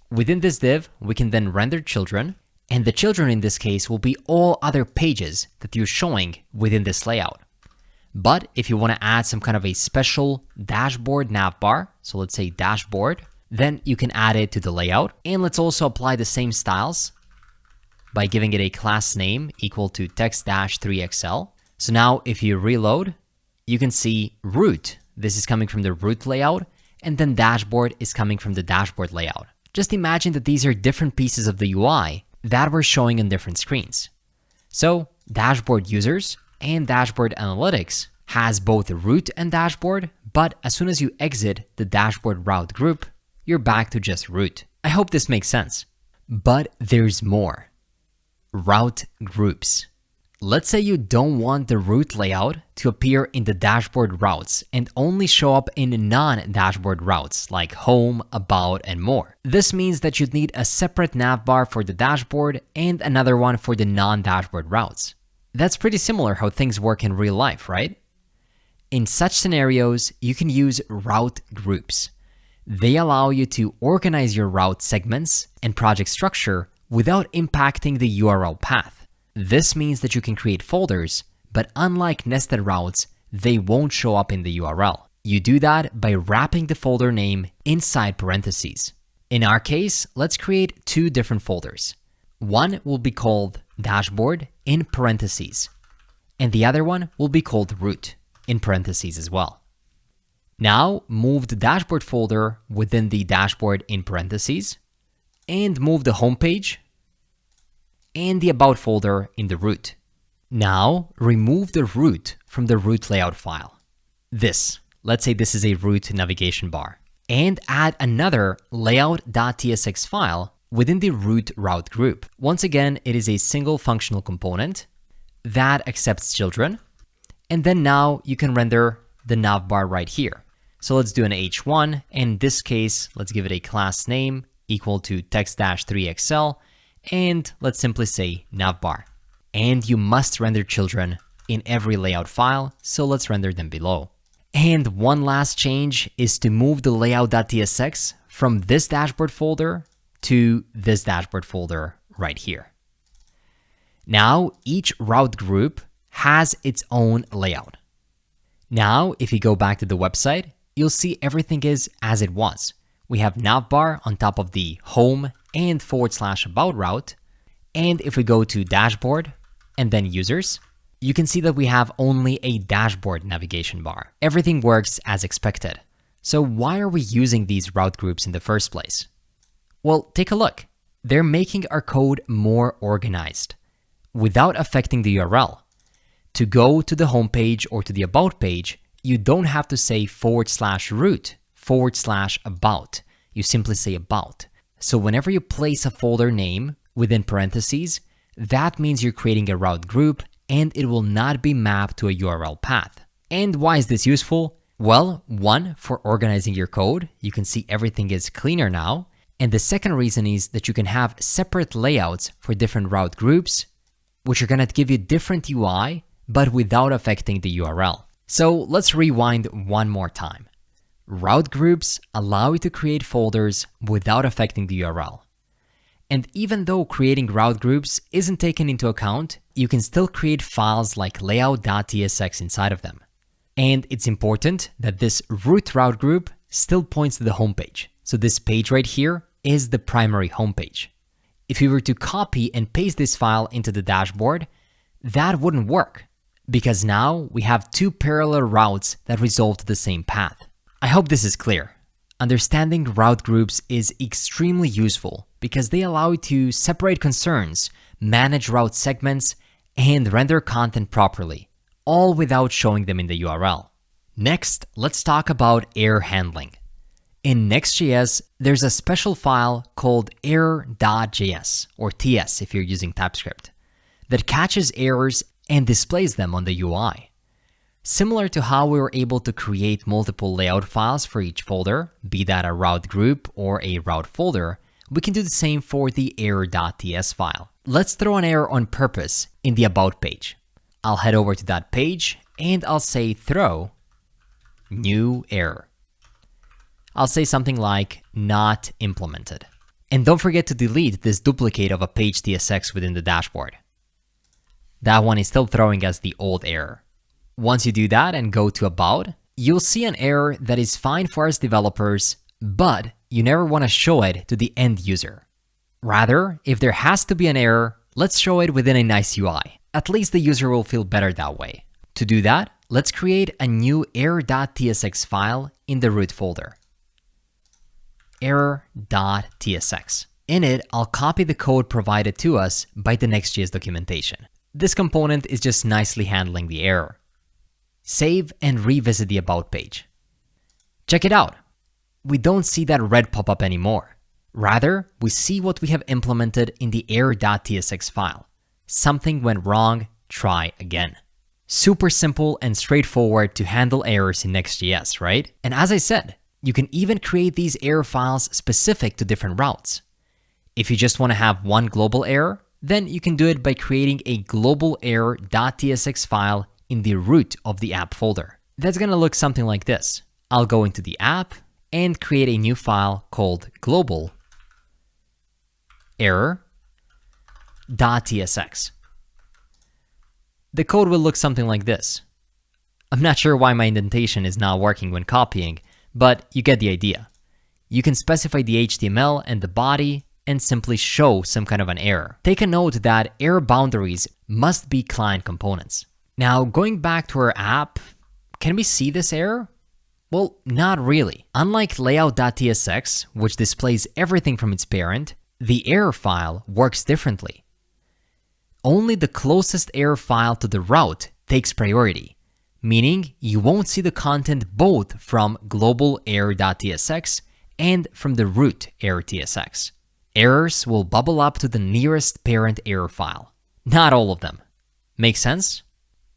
Within this div, we can then render children, and the children in this case will be all other pages that you're showing within this layout. But if you want to add some kind of a special dashboard navbar, so let's say dashboard, then you can add it to the layout. And let's also apply the same styles by giving it a class name equal to text-3xl. So now if you reload, you can see root. This is coming from the root layout, and then dashboard is coming from the dashboard layout. Just imagine that these are different pieces of the UI that we're showing on different screens. So dashboard users and dashboard analytics has both root and dashboard, but as soon as you exit the dashboard route group, you're back to just root. I hope this makes sense. But there's more. Route groups. Let's say you don't want the root layout to appear in the dashboard routes and only show up in non-dashboard routes like home, about, and more. This means that you'd need a separate navbar for the dashboard and another one for the non-dashboard routes. That's pretty similar how things work in real life, right? In such scenarios, you can use route groups. They allow you to organize your route segments and project structure without impacting the URL path. This means that you can create folders, but unlike nested routes, they won't show up in the URL. You do that by wrapping the folder name inside parentheses. In our case, let's create two different folders. One will be called dashboard in parentheses, and the other one will be called root in parentheses as well. Now move the dashboard folder within the dashboard in parentheses, and move the home page and the about folder in the root. Now remove the root from the root layout file. Let's say this is a root navigation bar, and add another layout.tsx file within the root route group. Once again, it is a single functional component that accepts children. And then now you can render the navbar right here. So let's do an h1. In this case, let's give it a class name equal to text-3xl. And let's simply say navbar. And you must render children in every layout file. So let's render them below. And one last change is to move the layout.tsx from this dashboard folder to this dashboard folder right here. Now each route group has its own layout. Now if you go back to the website, you'll see everything is as it was. We have navbar on top of the home and /about route. And if we go to dashboard and then users, you can see that we have only a dashboard navigation bar. Everything works as expected. So why are we using these route groups in the first place? Well, take a look. They're making our code more organized without affecting the URL. To go to the home page or to the about page, you don't have to say /root /about. You simply say about. So whenever you place a folder name within parentheses, that means you're creating a route group and it will not be mapped to a URL path. And why is this useful? Well, one, for organizing your code. You can see everything is cleaner now. And the second reason is that you can have separate layouts for different route groups, which are going to give you different UI, but without affecting the URL. So let's rewind one more time. Route groups allow you to create folders without affecting the URL. And even though creating route groups isn't taken into account, you can still create files like layout.tsx inside of them. And it's important that this root route group still points to the home page. So this page right here is the primary home page. If you were to copy and paste this file into the dashboard, that wouldn't work because now we have two parallel routes that resolve to the same path. I hope this is clear. Understanding route groups is extremely useful because they allow you to separate concerns, manage route segments, and render content properly, all without showing them in the URL. Next, let's talk about error handling. In Next.js, there's a special file called error.js, or TS if you're using TypeScript, that catches errors and displays them on the UI. Similar to how we were able to create multiple layout files for each folder, be that a route group or a route folder, we can do the same for the error.ts file. Let's throw an error on purpose in the About page. I'll head over to that page and I'll say throw new error. I'll say something like not implemented. And don't forget to delete this duplicate of a page TSX within the dashboard. That one is still throwing us the old error. Once you do that and go to About, you'll see an error that is fine for us developers, but you never want to show it to the end user. Rather, if there has to be an error, let's show it within a nice UI. At least the user will feel better that way. To do that, let's create a new error.tsx file in the root folder. Error.tsx. In it, I'll copy the code provided to us by the Next.js documentation. This component is just nicely handling the error. Save and revisit the About page. Check it out. We don't see that red pop-up anymore. Rather, we see what we have implemented in the error.tsx file. Something went wrong, try again. Super simple and straightforward to handle errors in Next.js, right? And as I said, you can even create these error files specific to different routes. If you just want to have one global error, then you can do it by creating a global error.tsx file in the root of the app folder. That's going to look something like this. I'll go into the app and create a new file called global error.tsx. The code will look something like this. I'm not sure why my indentation is not working when copying, but you get the idea. You can specify the HTML and the body and simply show some kind of an error. Take a note that error boundaries must be client components. Now, going back to our app, can we see this error? Well, not really. Unlike layout.tsx, which displays everything from its parent, the error file works differently. Only the closest error file to the route takes priority, meaning you won't see the content both from global error.tsx and from the root error.tsx. Errors will bubble up to the nearest parent error file. Not all of them. Make sense?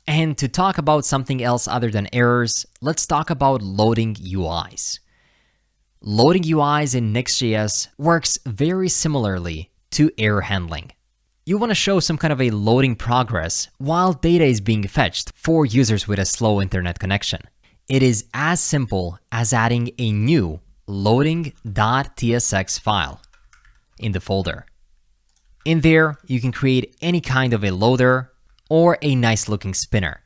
And to talk about something else other than errors, let's talk about loading UIs. Loading UIs in Next.js works very similarly to error handling. You want to show some kind of a loading progress while data is being fetched for users with a slow internet connection. It is as simple as adding a new loading.tsx file in the folder. In there, you can create any kind of a loader or a nice looking spinner.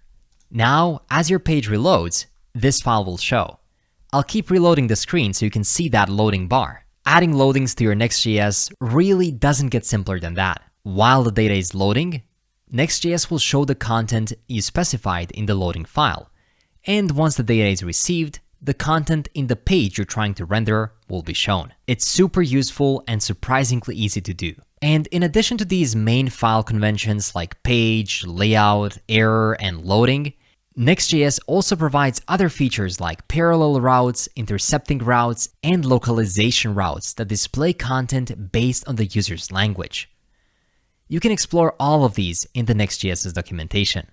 Now, as your page reloads, this file will show. I'll keep reloading the screen so you can see that loading bar. Adding loadings to your Next.js really doesn't get simpler than that. While the data is loading, Next.js will show the content you specified in the loading file. And once the data is received, the content in the page you're trying to render will be shown. It's super useful and surprisingly easy to do. And in addition to these main file conventions like page, layout, error, and loading, Next.js also provides other features like parallel routes, intercepting routes, and localization routes that display content based on the user's language. You can explore all of these in the Next.js's documentation.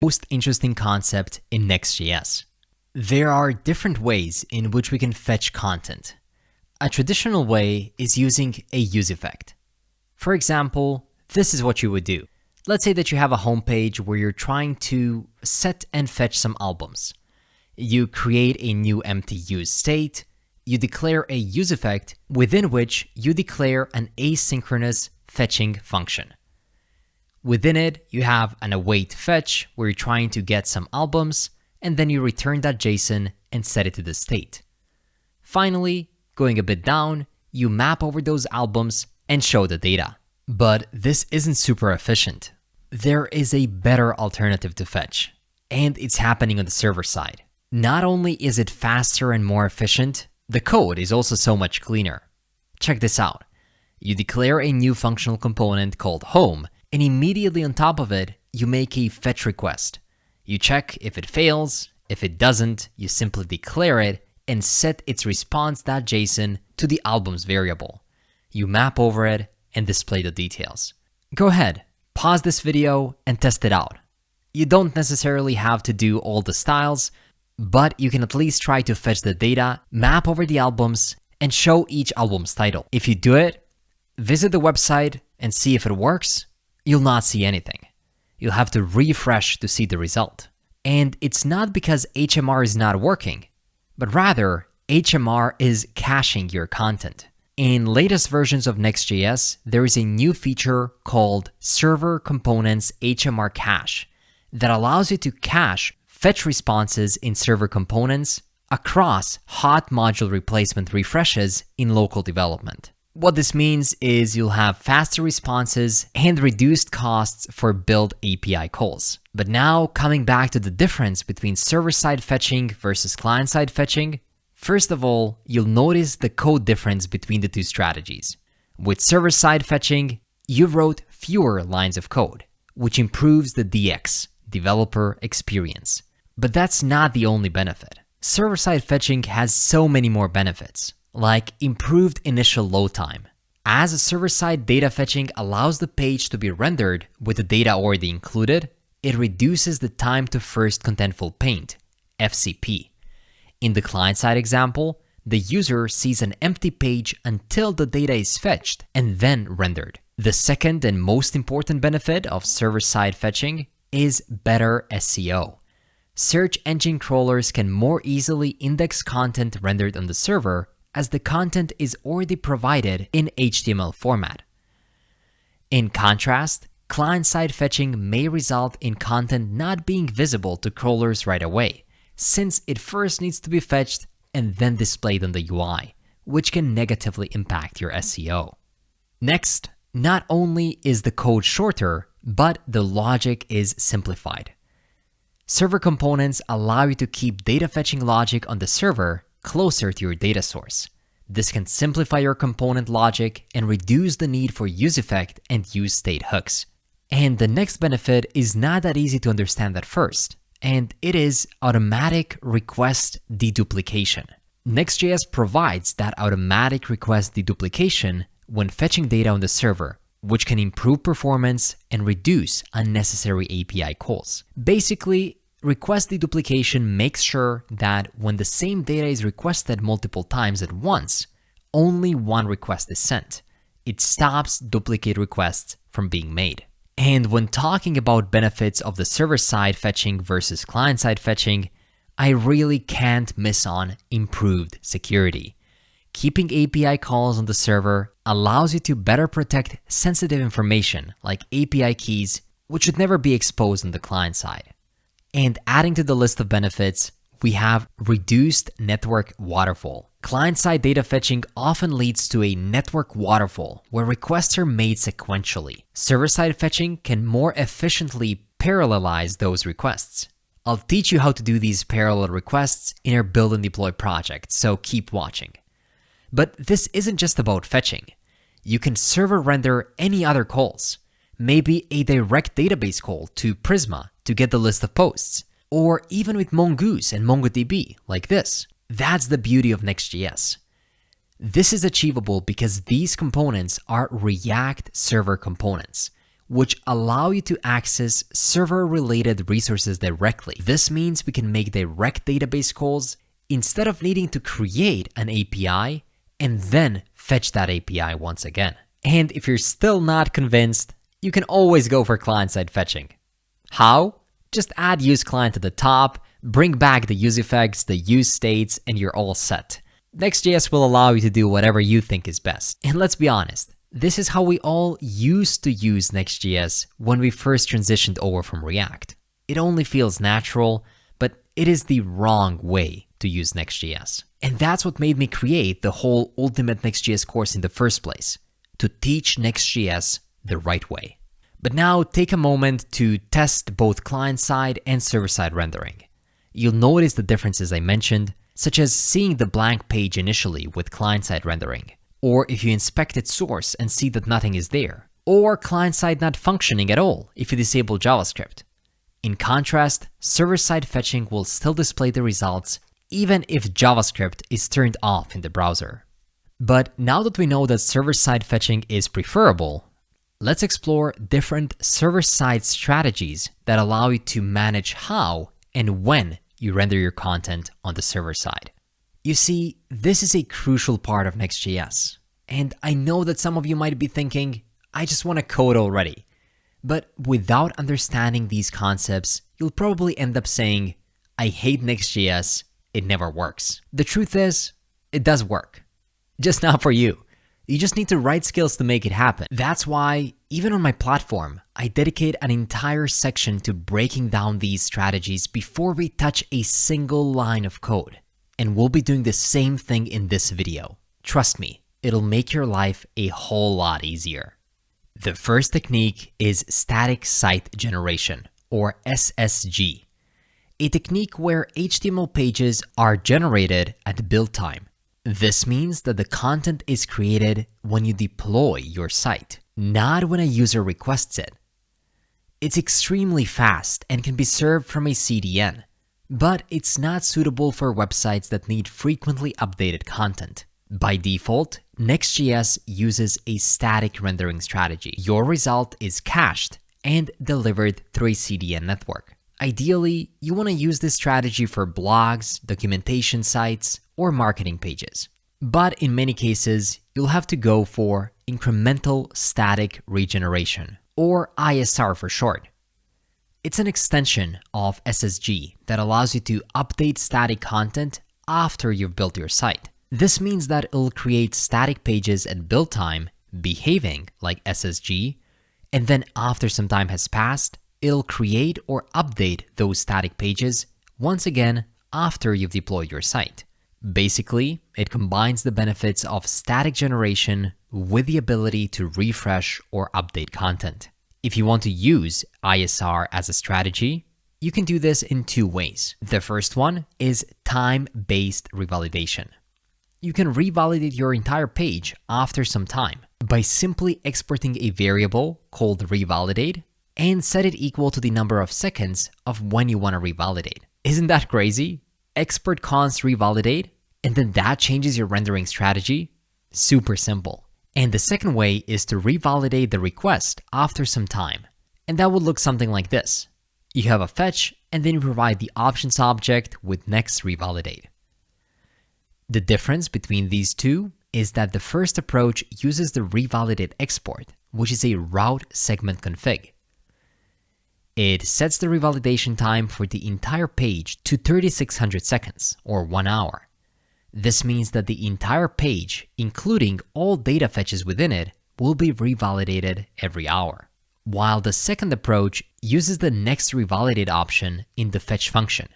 Most interesting concept in Next.js. There are different ways in which we can fetch content. A traditional way is using a use effect. For example, this is what you would do. Let's say that you have a homepage where you're trying to set and fetch some albums. You create a new empty use state, you declare a use effect within which you declare an asynchronous fetching function. Within it, you have an await fetch where you're trying to get some albums, and then you return that JSON and set it to the state. Finally, going a bit down, you map over those albums and show the data. But this isn't super efficient. There is a better alternative to fetch, and it's happening on the server side. Not only is it faster and more efficient, the code is also so much cleaner. Check this out. You declare a new functional component called home, and immediately on top of it, you make a fetch request. You check if it fails. If it doesn't, you simply declare it and set its response.json to the albums variable. You map over it and display the details. Go ahead, Pause this video and test it out. You don't necessarily have to do all the styles, but you can at least try to fetch the data, map over the albums, and show each album's title. If you do it, visit the website and see if it works, you'll not see anything. You'll have to refresh to see the result. And it's not because HMR is not working, but rather HMR is caching your content. In latest versions of Next.js, there is a new feature called Server Components HMR Cache that allows you to cache fetch responses in server components across hot module replacement refreshes in local development. What this means is you'll have faster responses and reduced costs for build API calls. But now, coming back to the difference between server-side fetching versus client-side fetching, first of all, you'll notice the code difference between the two strategies. With server-side fetching, you wrote fewer lines of code, which improves the DX, developer experience. But that's not the only benefit. Server-side fetching has so many more benefits, like improved initial load time. As server-side data fetching allows the page to be rendered with the data already included, it reduces the time to first contentful paint, FCP. In the client-side example, the user sees an empty page until the data is fetched and then rendered. The second and most important benefit of server-side fetching is better SEO. Search engine crawlers can more easily index content rendered on the server as the content is already provided in HTML format. In contrast, client-side fetching may result in content not being visible to crawlers right away, since it first needs to be fetched and then displayed on the UI, which can negatively impact your SEO. Next, not only is the code shorter, but the logic is simplified. Server components allow you to keep data fetching logic on the server closer to your data source. This can simplify your component logic and reduce the need for useEffect and useState hooks. And the next benefit is not that easy to understand at first, and it is automatic request deduplication. Next.js provides that automatic request deduplication when fetching data on the server, which can improve performance and reduce unnecessary API calls. Basically, request deduplication makes sure that when the same data is requested multiple times at once, only one request is sent. It stops duplicate requests from being made. And when talking about benefits of the server-side fetching versus client-side fetching, I really can't miss on improved security. Keeping API calls on the server allows you to better protect sensitive information like API keys, which should never be exposed on the client side. And adding to the list of benefits, we have reduced network waterfall. Client-side data fetching often leads to a network waterfall where requests are made sequentially. Server-side fetching can more efficiently parallelize those requests. I'll teach you how to do these parallel requests in our build and deploy project, so keep watching. But this isn't just about fetching. You can server render any other calls, maybe a direct database call to Prisma to get the list of posts, or even with Mongoose and MongoDB like this. That's the beauty of Next.js. This is achievable because these components are React server components, which allow you to access server-related resources directly. This means we can make direct database calls instead of needing to create an API and then fetch that API once again. And if you're still not convinced, you can always go for client-side fetching. How? Just add useClient at the top, bring back the useEffects, the useStates, and you're all set. Next.js will allow you to do whatever you think is best. And let's be honest, this is how we all used to use Next.js when we first transitioned over from React. It only feels natural, but it is the wrong way to use Next.js. And that's what made me create the whole Ultimate Next.js course in the first place, to teach Next.js the right way. But now take a moment to test both client-side and server-side rendering. You'll notice the differences I mentioned, such as seeing the blank page initially with client-side rendering, or if you inspect its source and see that nothing is there, or client-side not functioning at all if you disable JavaScript. In contrast, server-side fetching will still display the results even if JavaScript is turned off in the browser. But now that we know that server-side fetching is preferable, let's explore different server-side strategies that allow you to manage how and when you render your content on the server side. You see, this is a crucial part of Next.js. And I know that some of you might be thinking, I just want to code already. But without understanding these concepts, you'll probably end up saying, I hate Next.js, it never works. The truth is, it does work. Just not for you. You just need the right skills to make it happen. That's why, even on my platform, I dedicate an entire section to breaking down these strategies before we touch a single line of code. And we'll be doing the same thing in this video. Trust me, it'll make your life a whole lot easier. The first technique is static site generation, or SSG, a technique where HTML pages are generated at build time. This means that the content is created when you deploy your site, not when a user requests it. It's extremely fast and can be served from a CDN, but it's not suitable for websites that need frequently updated content. By default, Next.js uses a static rendering strategy. Your result is cached and delivered through a CDN network. Ideally, you want to use this strategy for blogs, documentation sites, or marketing pages. But in many cases, you'll have to go for incremental static regeneration, or ISR for short. It's an extension of SSG that allows you to update static content after you've built your site. This means that it'll create static pages at build time, behaving like SSG, and then after some time has passed, it'll create or update those static pages once again after you've deployed your site. Basically, it combines the benefits of static generation with the ability to refresh or update content. If you want to use ISR as a strategy, you can do this in two ways. The first one is time-based revalidation. You can revalidate your entire page after some time by simply exporting a variable called revalidate and set it equal to the number of seconds of when you want to revalidate. Isn't that crazy? Export const revalidate, and then that changes your rendering strategy? Super simple. And the second way is to revalidate the request after some time. And that would look something like this. You have a fetch, and then you provide the options object with next revalidate. The difference between these two is that the first approach uses the revalidate export, which is a route segment config. It sets the revalidation time for the entire page to 3600 seconds, or 1 hour. This means that the entire page, including all data fetches within it, will be revalidated every hour. While the second approach uses the next revalidate option in the fetch function.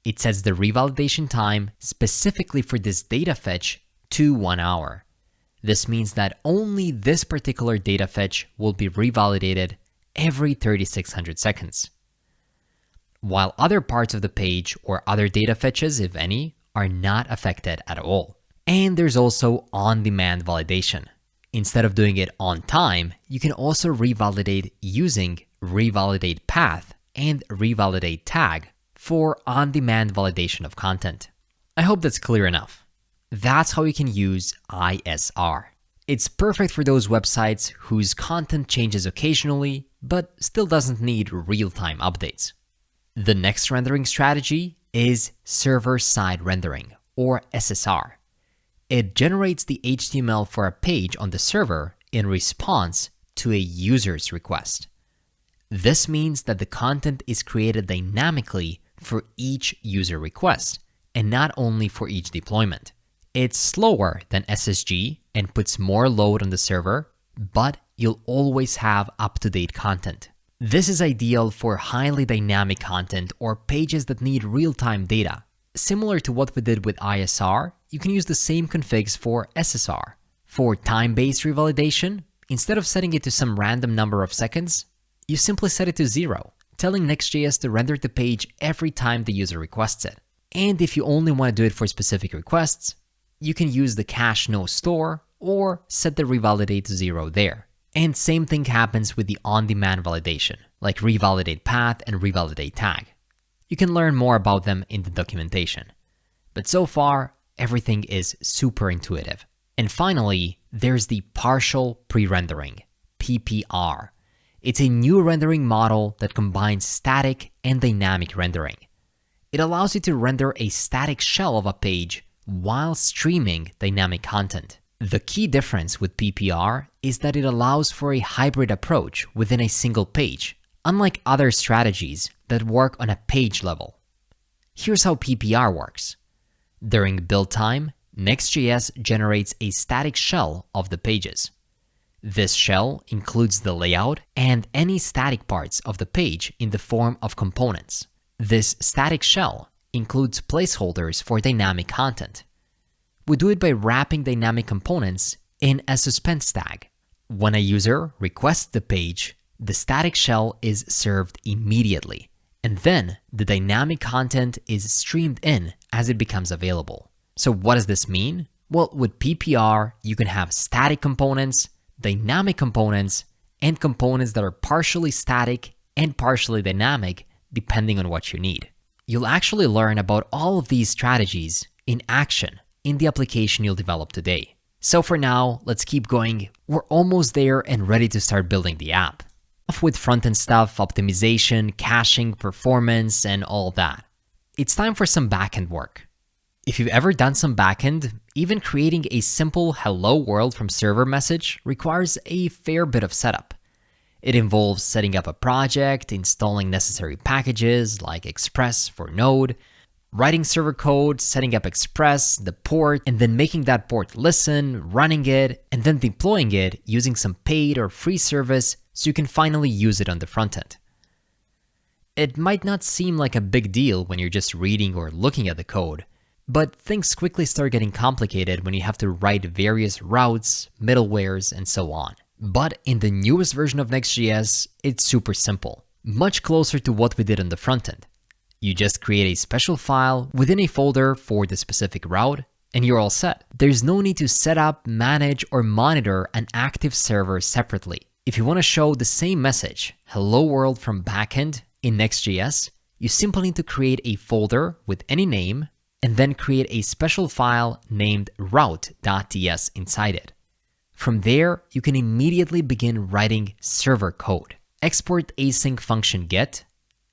It sets the revalidation time specifically for this data fetch to 1 hour. This means that only this particular data fetch will be revalidated every 3600 seconds. While other parts of the page or other data fetches, if any, are not affected at all. And there's also on-demand validation. Instead of doing it on time, you can also revalidate using revalidate path and revalidate tag for on-demand validation of content. I hope that's clear enough. That's how you can use ISR. It's perfect for those websites whose content changes occasionally, but still doesn't need real-time updates. The next rendering strategy is server-side rendering, or SSR. It generates the HTML for a page on the server in response to a user's request. This means that the content is created dynamically for each user request, and not only for each deployment. It's slower than SSG and puts more load on the server, but you'll always have up-to-date content. This is ideal for highly dynamic content or pages that need real-time data. Similar to what we did with ISR, you can use the same configs for SSR. For time-based revalidation, instead of setting it to some random number of seconds, you simply set it to 0, telling Next.js to render the page every time the user requests it. And if you only want to do it for specific requests, you can use the cache no store or set the revalidate to 0 there. And same thing happens with the on-demand validation, like revalidate path and revalidate tag. You can learn more about them in the documentation. But so far, everything is super intuitive. And finally, there's the partial pre-rendering, PPR. It's a new rendering model that combines static and dynamic rendering. It allows you to render a static shell of a page while streaming dynamic content. The key difference with PPR is that it allows for a hybrid approach within a single page, unlike other strategies that work on a page level. Here's how PPR works. During build time, Next.js generates a static shell of the pages. This shell includes the layout and any static parts of the page in the form of components. This static shell includes placeholders for dynamic content. We do it by wrapping dynamic components in a suspense tag. When a user requests the page, the static shell is served immediately, and then the dynamic content is streamed in as it becomes available. So what does this mean? Well, with PPR, you can have static components, dynamic components, and components that are partially static and partially dynamic, depending on what you need. You'll actually learn about all of these strategies in action in the application you'll develop today. So for now, let's keep going. We're almost there and ready to start building the app. Off with front-end stuff, optimization, caching, performance, and all that. It's time for some backend work. If you've ever done some backend, even creating a simple hello world from server message requires a fair bit of setup. It involves setting up a project, installing necessary packages like Express for Node, writing server code, setting up Express, the port, and then making that port listen, running it, and then deploying it using some paid or free service so you can finally use it on the front end. It might not seem like a big deal when you're just reading or looking at the code, but things quickly start getting complicated when you have to write various routes, middlewares, and so on. But in the newest version of Next.js, it's super simple, much closer to what we did on the front end. You just create a special file within a folder for the specific route, and you're all set. There's no need to set up, manage, or monitor an active server separately. If you want to show the same message, hello world from backend, in Next.js, you simply need to create a folder with any name, and then create a special file named route.ts inside it. From there, you can immediately begin writing server code. Export async function get,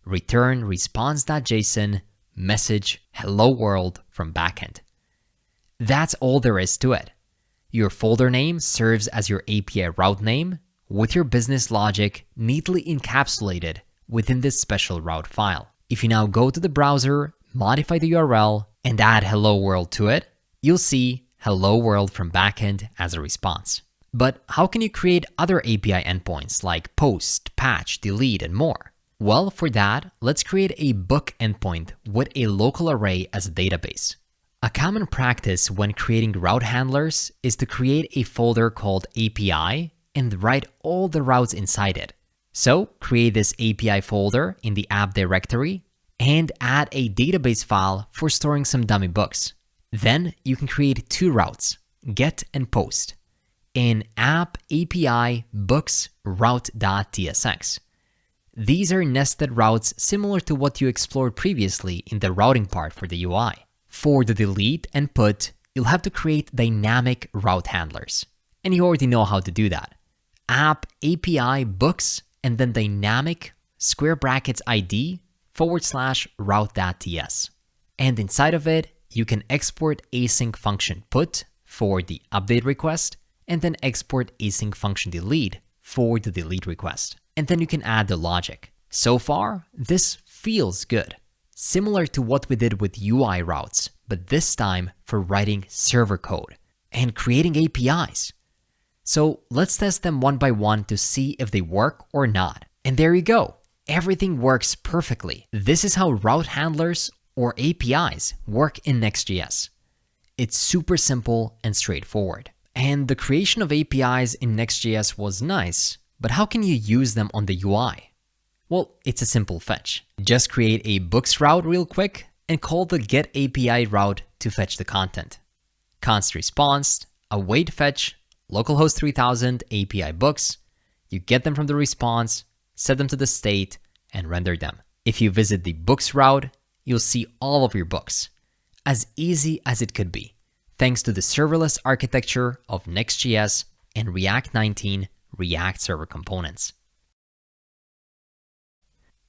return response.json, message hello world from backend. That's all there is to it. Your folder name serves as your API route name with your business logic neatly encapsulated within this special route file. If you now go to the browser, modify the URL, and add hello world to it, you'll see hello world from backend as a response. But how can you create other API endpoints like post, patch, delete, and more? Well, for that, let's create a book endpoint with a local array as a database. A common practice when creating route handlers is to create a folder called API and write all the routes inside it. So create this API folder in the app directory and add a database file for storing some dummy books. Then you can create two routes, get and post, in app API books route.tsx. These are nested routes similar to what you explored previously in the routing part for the UI. For the delete and put, you'll have to create dynamic route handlers. And you already know how to do that. App API books and then dynamic square brackets ID /route.ts. And inside of it, you can export async function put for the update request, and then export async function delete for the delete request. And then you can add the logic. So far, this feels good. Similar to what we did with UI routes, but this time for writing server code and creating APIs. So let's test them one by one to see if they work or not. And there you go. Everything works perfectly. This is how route handlers or APIs work in Next.js. It's super simple and straightforward. And the creation of APIs in Next.js was nice, but how can you use them on the UI? Well, it's a simple fetch. Just create a books route real quick and call the get API route to fetch the content. Const response, await fetch, localhost 3000 API books. You get them from the response, set them to the state, and render them. If you visit the books route, you'll see all of your books. As easy as it could be, thanks to the serverless architecture of Next.js and React 19 React server components.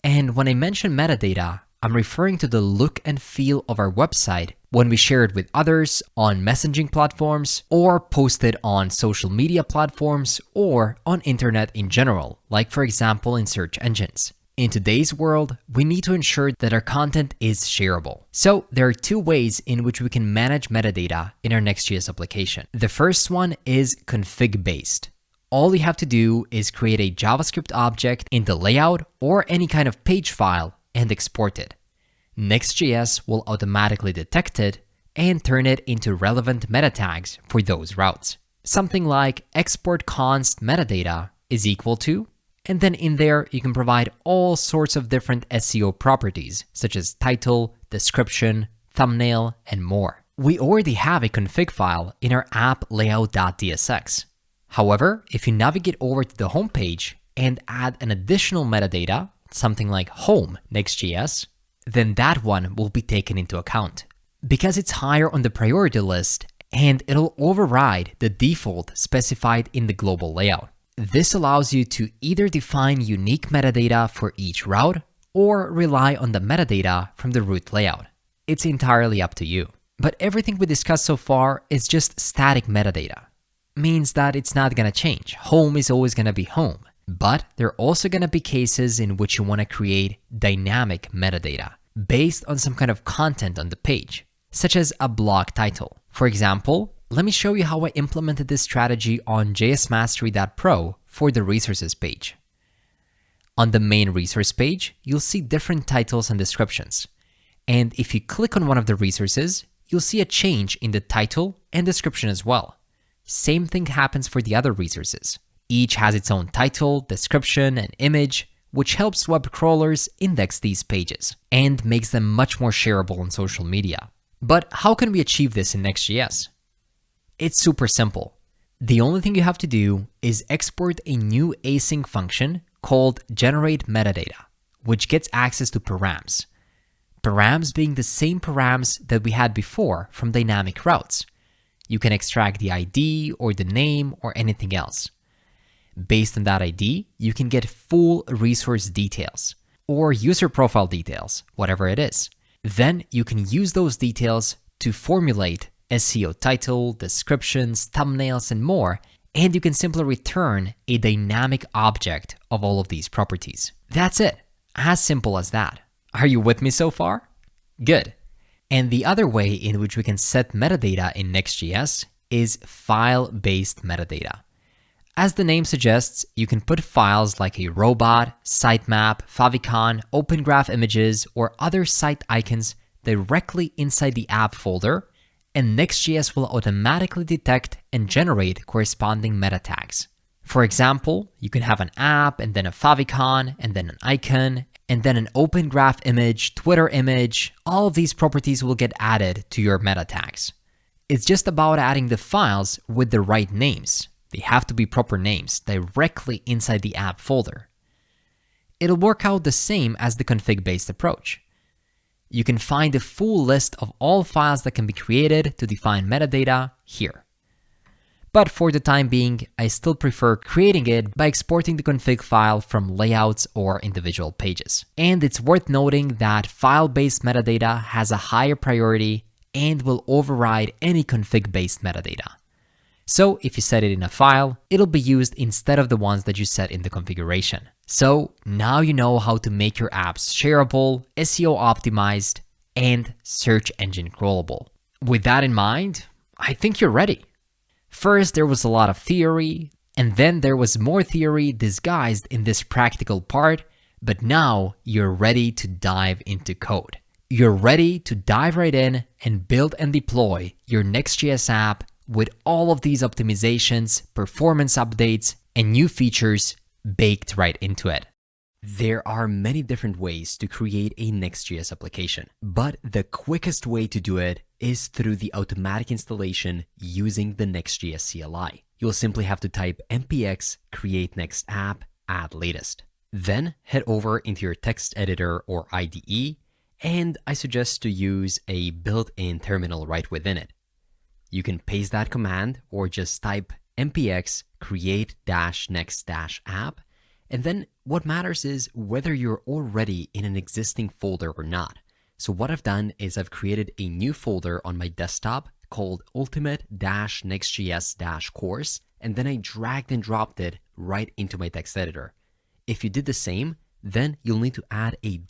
And when I mention metadata, I'm referring to the look and feel of our website when we share it with others on messaging platforms or post it on social media platforms or on internet in general, like for example in search engines. In today's world, we need to ensure that our content is shareable. So there are two ways in which we can manage metadata in our Next.js application. The first one is config-based. All you have to do is create a JavaScript object in the layout or any kind of page file and export it. Next.js will automatically detect it and turn it into relevant meta tags for those routes. Something like export const metadata is equal to, and then in there you can provide all sorts of different SEO properties such as title, description, thumbnail, and more. We already have a config file in our app layout.dsx. However, if you navigate over to the homepage and add an additional metadata, something like home Next.js, then that one will be taken into account because it's higher on the priority list and it'll override the default specified in the global layout. This allows you to either define unique metadata for each route or rely on the metadata from the root layout. It's entirely up to you. But everything we discussed so far is just static metadata. Means that it's not gonna change. Home is always gonna be home. But there are also gonna be cases in which you wanna create dynamic metadata based on some kind of content on the page, such as a blog title. For example, let me show you how I implemented this strategy on jsmastery.pro for the resources page. On the main resource page, you'll see different titles and descriptions. And if you click on one of the resources, you'll see a change in the title and description as well. Same thing happens for the other resources. Each has its own title, description, and image, which helps web crawlers index these pages and makes them much more shareable on social media. But how can we achieve this in Next.js? It's super simple. The only thing you have to do is export a new async function called generate metadata, which gets access to params. Params being the same params that we had before from dynamic routes. You can extract the ID or the name or anything else. Based on that ID, you can get full resource details or user profile details, whatever it is. Then you can use those details to formulate SEO title, descriptions, thumbnails, and more, and you can simply return a dynamic object of all of these properties. That's it. As simple as that. Are you with me so far? Good. And the other way in which we can set metadata in Next.js is file-based metadata. As the name suggests, you can put files like a robot, sitemap, favicon, open graph images, or other site icons directly inside the app folder, and Next.js will automatically detect and generate corresponding meta tags. For example, you can have an app and then a favicon and then an icon and then an open graph image, Twitter image. All of these properties will get added to your meta tags. It's just about adding the files with the right names. They have to be proper names directly inside the app folder. It'll work out the same as the config-based approach. You can find the full list of all files that can be created to define metadata here. But for the time being, I still prefer creating it by exporting the config file from layouts or individual pages. And it's worth noting that file-based metadata has a higher priority and will override any config-based metadata. So if you set it in a file, it'll be used instead of the ones that you set in the configuration. So now you know how to make your apps shareable, SEO optimized, and search engine crawlable. With that in mind, I think you're ready. First, there was a lot of theory, and then there was more theory disguised in this practical part, but now you're ready to dive into code. You're ready to dive right in and build and deploy your Next.js app with all of these optimizations, performance updates, and new features baked right into it. There are many different ways to create a Next.js application, but the quickest way to do it is through the automatic installation using the Next.js CLI. You'll simply have to type npx create next app add latest. Then head over into your text editor or IDE, and I suggest to use a built-in terminal right within it. You can paste that command or just type npx create-next-app, and then what matters is whether you're already in an existing folder or not. So what I've done is I've created a new folder on my desktop called ultimate-nextjs-course, and then I dragged and dropped it right into my text editor. If you did the same, then you'll need to add a /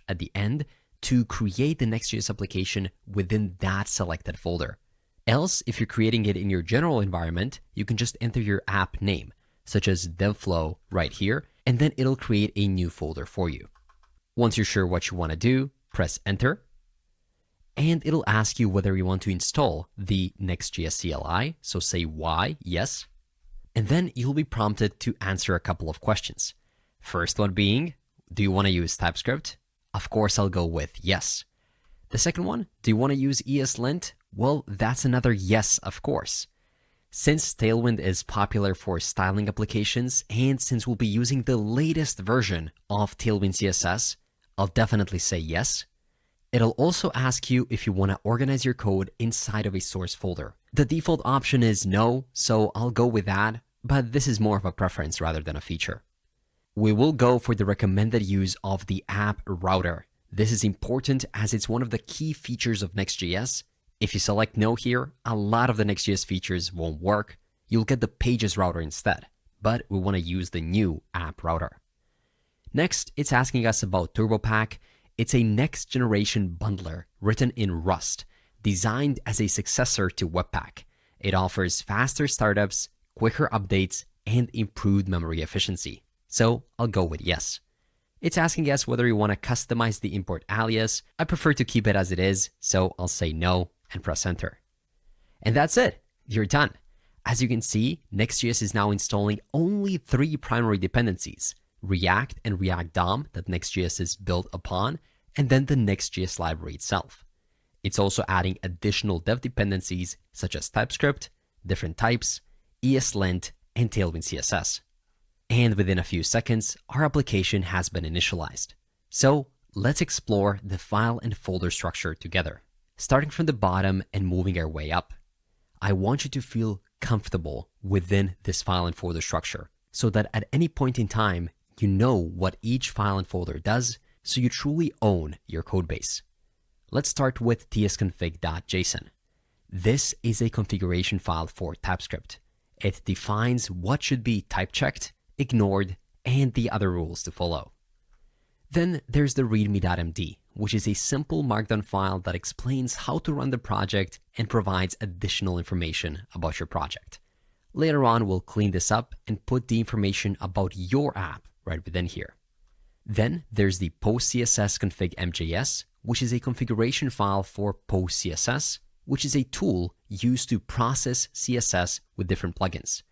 at the end to create the Next.js application within that selected folder. Else, if you're creating it in your general environment, you can just enter your app name, such as devflow right here, and then it'll create a new folder for you. Once you're sure what you want to do, press enter, and it'll ask you whether you want to install the Next.js CLI, so say Y, yes, and then you'll be prompted to answer a couple of questions. First one being, do you want to use TypeScript? Of course, I'll go with yes. The second one, do you want to use ESLint? Well, that's another yes, of course. Since Tailwind is popular for styling applications, and since we'll be using the latest version of Tailwind CSS, I'll definitely say yes. It'll also ask you if you want to organize your code inside of a source folder. The default option is no, so I'll go with that, but this is more of a preference rather than a feature. We will go for the recommended use of the app router. This is important as it's one of the key features of Next.js. If you select no here, a lot of the Next.js features won't work. You'll get the pages router instead, but we want to use the new app router. Next, it's asking us about TurboPack. It's a next generation bundler written in Rust, designed as a successor to Webpack. It offers faster startups, quicker updates, and improved memory efficiency. So I'll go with yes. It's asking us whether we want to customize the import alias. I prefer to keep it as it is, so I'll say no and press enter. And that's it. You're done. As you can see, Next.js is now installing only 3 primary dependencies: React and React DOM that Next.js is built upon, and then the Next.js library itself. It's also adding additional dev dependencies such as TypeScript, different types, ESLint, and Tailwind CSS. And within a few seconds, our application has been initialized. So let's explore the file and folder structure together. Starting from the bottom and moving our way up, I want you to feel comfortable within this file and folder structure so that at any point in time, you know what each file and folder does, so you truly own your codebase. Let's start with tsconfig.json. This is a configuration file for TypeScript. It defines what should be type checked, ignored, and the other rules to follow. Then there's the readme.md, which is a simple markdown file that explains how to run the project and provides additional information about your project. Later on, we'll clean this up and put the information about your app right within here. Then there's the post-CSS config.mjs, which is a configuration file for post-CSS, which is a tool used to process CSS with different plugins.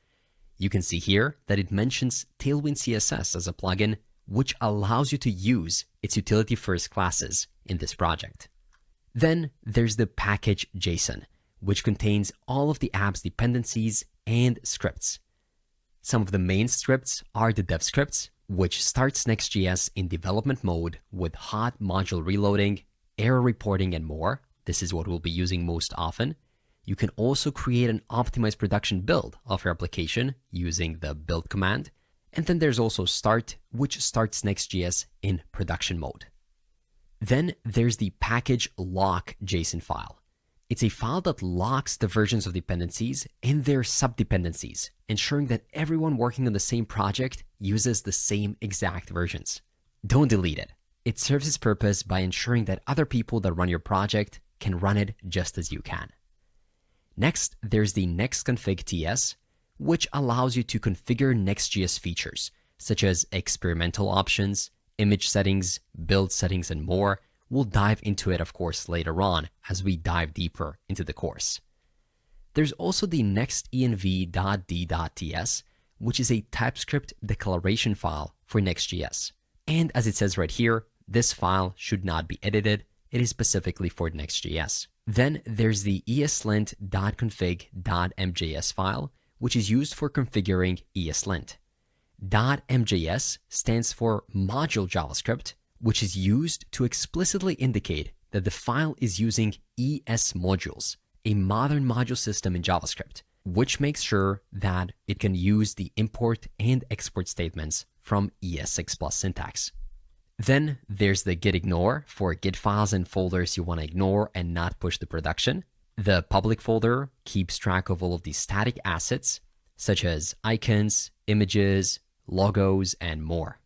You can see here that it mentions Tailwind CSS as a plugin, which allows you to use its utility-first classes in this project. Then there's the package.json, which contains all of the app's dependencies and scripts. Some of the main scripts are the dev scripts, which starts Next.js in development mode with hot module reloading, error reporting, and more. This is what we'll be using most often. You can also create an optimized production build of your application using the build command. And then there's also start, which starts Next.js in production mode. Then there's the package lock.json file. It's a file that locks the versions of dependencies and their subdependencies, ensuring that everyone working on the same project uses the same exact versions. Don't delete it. It serves its purpose by ensuring that other people that run your project can run it just as you can. Next, there's the nextconfig.ts, which allows you to configure Next.js features, such as experimental options, image settings, build settings, and more. We'll dive into it, of course, later on as we dive deeper into the course. There's also the nextenv.d.ts, which is a TypeScript declaration file for Next.js. And as it says right here, this file should not be edited. It is specifically for Next.js. Then there's the eslint.config.mjs file, which is used for configuring ESLint. .mjs stands for module JavaScript, which is used to explicitly indicate that the file is using ES modules, a modern module system in JavaScript. which makes sure that it can use the import and export statements from ES6 Plus syntax. Then there's the git ignore for git files and folders you want to ignore and not push to production. The public folder keeps track of all of the static assets, such as icons, images, logos, and more.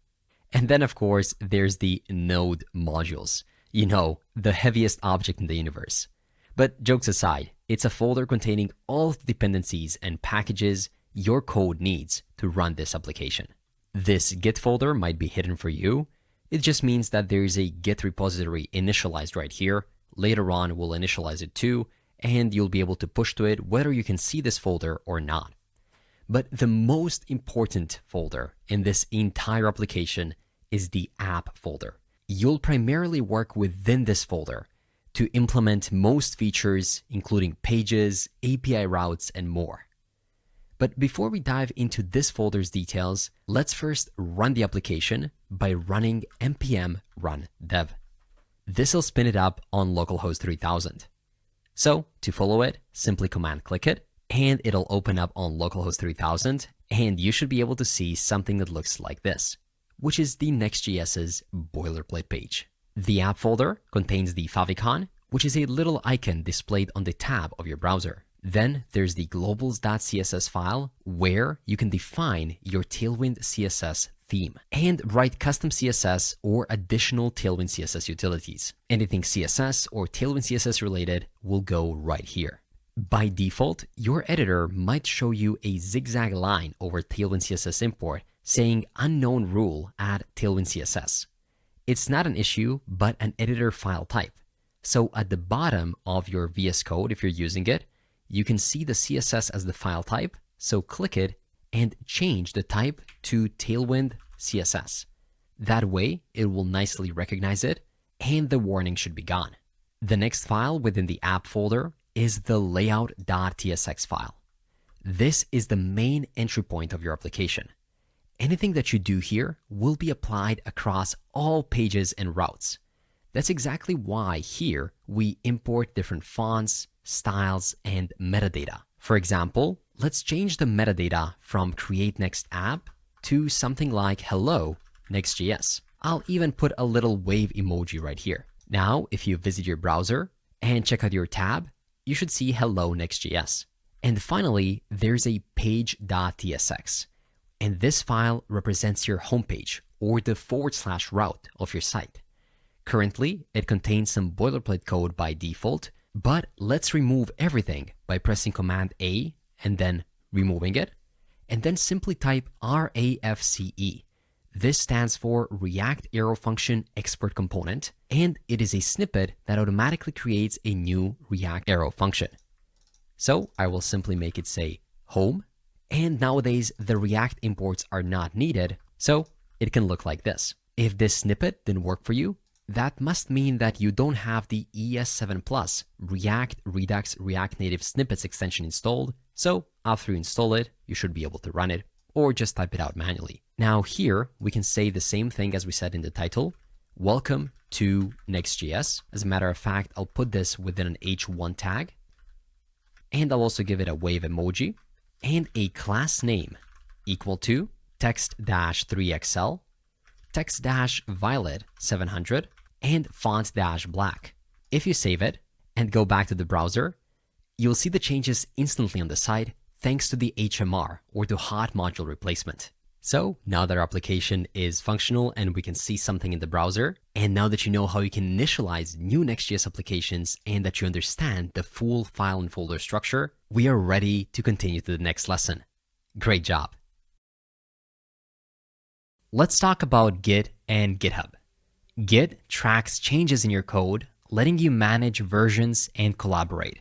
And then, of course, there's the node modules. You know, the heaviest object in the universe. But jokes aside, it's a folder containing all of the dependencies and packages your code needs to run this application. This Git folder might be hidden for you. It just means that there is a Git repository initialized right here. Later on, we'll initialize it too, and you'll be able to push to it whether you can see this folder or not. But the most important folder in this entire application is the app folder. You'll primarily work within this folder to implement most features, including pages, API routes, and more. But before we dive into this folder's details, let's first run the application by running npm run dev. This will spin it up on localhost 3000. So to follow it, simply command click it, and it'll open up on localhost 3000, and you should be able to see something that looks like this, which is the Next.js's boilerplate page. The app folder contains the favicon, which is a little icon displayed on the tab of your browser. Then there's the globals.css file where you can define your Tailwind CSS theme and write custom CSS or additional Tailwind CSS utilities. Anything CSS or Tailwind CSS related will go right here. By default, your editor might show you a zigzag line over Tailwind CSS import saying unknown rule add Tailwind CSS. It's not an issue, but an editor file type. So at the bottom of your VS Code, if you're using it, you can see the CSS as the file type. So click it and change the type to Tailwind CSS. That way, it will nicely recognize it and the warning should be gone. The next file within the app folder is the layout.tsx file. This is the main entry point of your application. Anything that you do here will be applied across all pages and routes. That's exactly why here we import different fonts, styles, and metadata. For example, let's change the metadata from create next app to something like hello Next.js. I'll even put a little wave emoji right here. Now, if you visit your browser and check out your tab, you should see hello Next.js. And finally, there's a page.tsx. And this file represents your homepage or the / route of your site. Currently, it contains some boilerplate code by default, but let's remove everything by pressing Command A and then removing it, and then simply type RAFCE. This stands for React Arrow Function Export Component, and it is a snippet that automatically creates a new React Arrow function. So I will simply make it say home, and nowadays the React imports are not needed, so it can look like this. If this snippet didn't work for you, that must mean that you don't have the ES7 Plus React Redux React Native Snippets extension installed, so after you install it, you should be able to run it, or just type it out manually. Now here, we can say the same thing as we said in the title. Welcome to Next.js. As a matter of fact, I'll put this within an h1 tag, and I'll also give it a wave emoji, and a class name equal to text-3xl, text-violet 700, and font-black. If you save it and go back to the browser, you'll see the changes instantly on the site thanks to the HMR or the hot module replacement. So now that our application is functional and we can see something in the browser, and now that you know how you can initialize new Next.js applications and that you understand the full file and folder structure, we are ready to continue to the next lesson. Great job! Let's talk about Git and GitHub. Git tracks changes in your code, letting you manage versions and collaborate.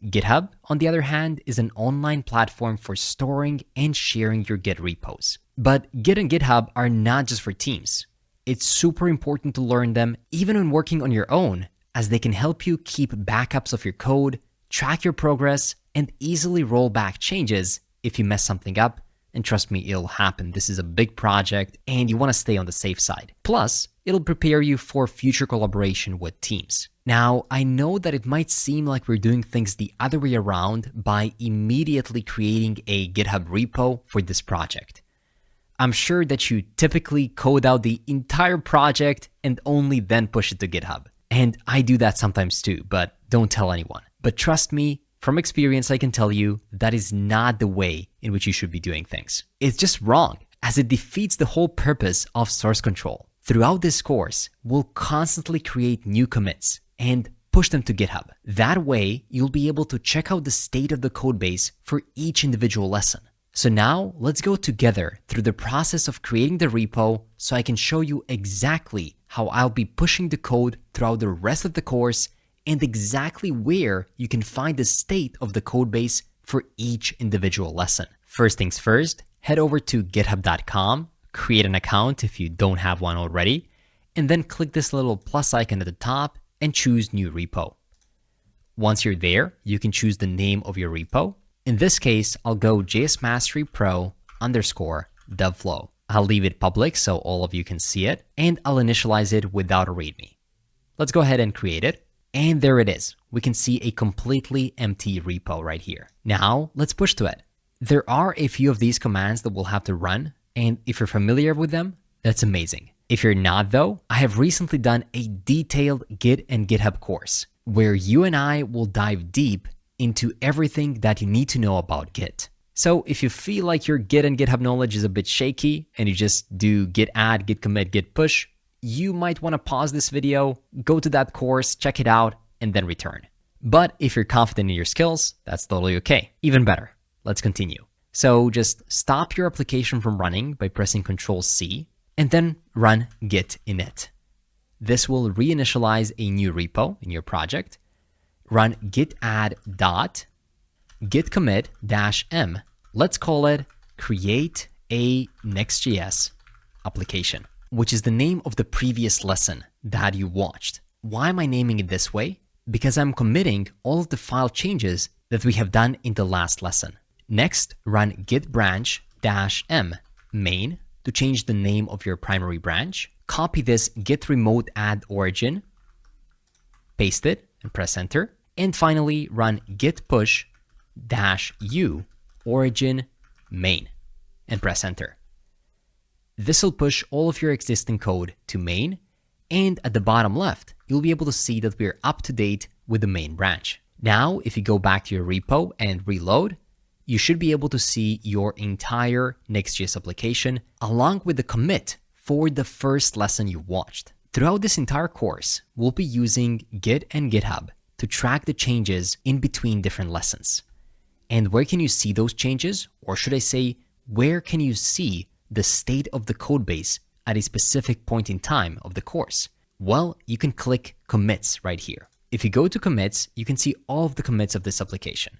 GitHub, on the other hand, is an online platform for storing and sharing your Git repos. But Git and GitHub are not just for teams. It's super important to learn them even when working on your own, as they can help you keep backups of your code, track your progress, and easily roll back changes if you mess something up. And trust me, it'll happen. This is a big project and you want to stay on the safe side. Plus, It'll prepare you for future collaboration with teams. Now, I know that it might seem like we're doing things the other way around by immediately creating a GitHub repo for this project. I'm sure that you typically code out the entire project and only then push it to GitHub. And I do that sometimes too, but don't tell anyone. But trust me, from experience, I can tell you that is not the way in which you should be doing things. It's just wrong, as it defeats the whole purpose of source control. Throughout this course, we'll constantly create new commits and push them to GitHub. That way, you'll be able to check out the state of the codebase for each individual lesson. So now, let's go together through the process of creating the repo so I can show you exactly how I'll be pushing the code throughout the rest of the course and exactly where you can find the state of the codebase for each individual lesson. First things first, head over to github.com, create an account if you don't have one already, and then click this little plus icon at the top and choose New Repo. Once you're there, you can choose the name of your repo. In this case, I'll go JS Mastery Pro _devflow. I'll leave it public so all of you can see it, and I'll initialize it without a README. Let's go ahead and create it. And there it is. We can see a completely empty repo right here. Now, let's push to it. There are a few of these commands that we'll have to run, and if you're familiar with them, that's amazing. If you're not though, I have recently done a detailed Git and GitHub course where you and I will dive deep into everything that you need to know about Git. So if you feel like your Git and GitHub knowledge is a bit shaky and you just do git add, git commit, git push, you might want to pause this video, go to that course, check it out, and then return. But if you're confident in your skills, that's totally okay. Even better. Let's continue. So just stop your application from running by pressing Ctrl+C, and then run git init. This will reinitialize a new repo in your project. Run git add dot git commit -m. Let's call it create a Next.js application, which is the name of the previous lesson that you watched. Why am I naming it this way? Because I'm committing all of the file changes that we have done in the last lesson. Next, run git branch -m main to change the name of your primary branch. Copy this git remote add origin, paste it, and press enter. And finally, run git push -u origin main and press enter. This will push all of your existing code to main, and at the bottom left, you'll be able to see that we're up to date with the main branch. Now, if you go back to your repo and reload, you should be able to see your entire Next.js application along with the commit for the first lesson you watched. Throughout this entire course, we'll be using Git and GitHub to track the changes in between different lessons. And where can you see those changes? Or should I say, where can you see the state of the codebase at a specific point in time of the course? Well, you can click commits right here. If you go to commits, you can see all of the commits of this application.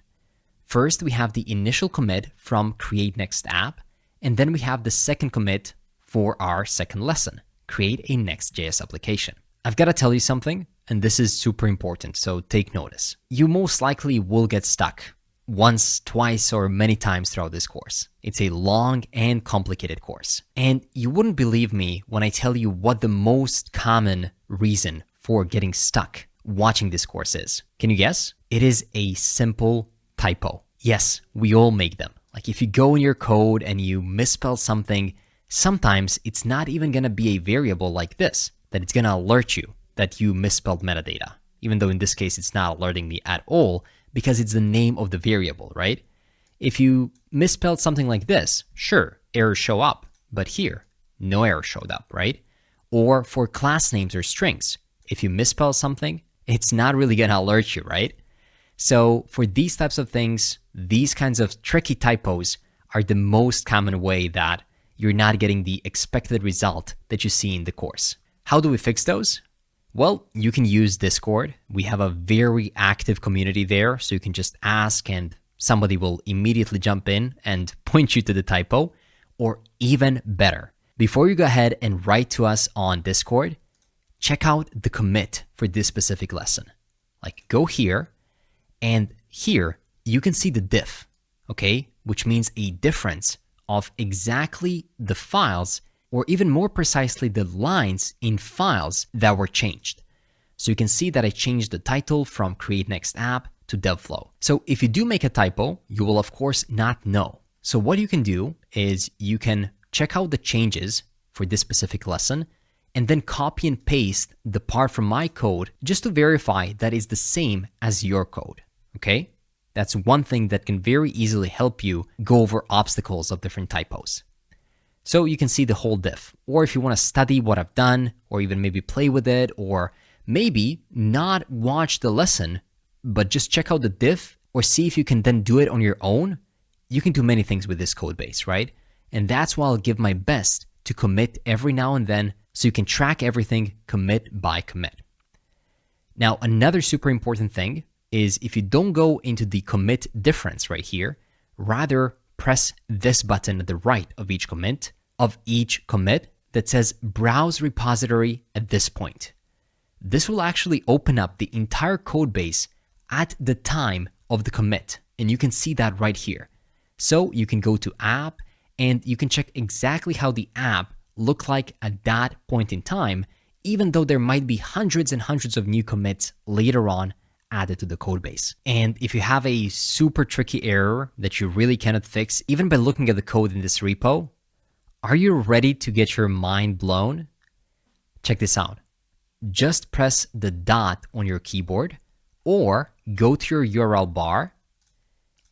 First, we have the initial commit from create next app, and then we have the second commit for our second lesson, create a Next.js application. I've got to tell you something, and this is super important, so take notice. You most likely will get stuck once, twice, or many times throughout this course. It's a long and complicated course. And you wouldn't believe me when I tell you what the most common reason for getting stuck watching this course is. Can you guess? It is a simple typo. Yes, we all make them. Like if you go in your code and you misspell something, sometimes it's not even going to be a variable like this, that it's going to alert you that you misspelled metadata. Even though in this case, it's not alerting me at all because it's the name of the variable, right? If you misspelled something like this, sure, errors show up, but here, no error showed up, right? Or for class names or strings, if you misspell something, it's not really going to alert you, right? So for these types of things, these kinds of tricky typos are the most common way that you're not getting the expected result that you see in the course. How do we fix those? Well, you can use Discord. We have a very active community there, so you can just ask and somebody will immediately jump in and point you to the typo, or even better. Before you go ahead and write to us on Discord, check out the commit for this specific lesson. Like go here, and here you can see the diff, okay? Which means a difference of exactly the files or even more precisely, the lines in files that were changed. So you can see that I changed the title from Create Next App to DevFlow. So if you do make a typo, you will of course not know. So what you can do is you can check out the changes for this specific lesson and then copy and paste the part from my code just to verify that it's the same as your code, okay? That's one thing that can very easily help you go over obstacles of different typos. So you can see the whole diff, or if you want to study what I've done, or even maybe play with it, or maybe not watch the lesson, but just check out the diff or see if you can then do it on your own. You can do many things with this code base, right? And that's why I'll give my best to commit every now and then so you can track everything commit by commit. Now, another super important thing is if you don't go into the commit difference right here, rather press this button at the right of each commit that says browse repository at this point. This will actually open up the entire code base at the time of the commit, and you can see that right here. So you can go to app and you can check exactly how the app looked like at that point in time, even though there might be hundreds and hundreds of new commits later on added to the code base. And if you have a super tricky error that you really cannot fix, even by looking at the code in this repo, are you ready to get your mind blown? Check this out. Just press the dot on your keyboard or go to your URL bar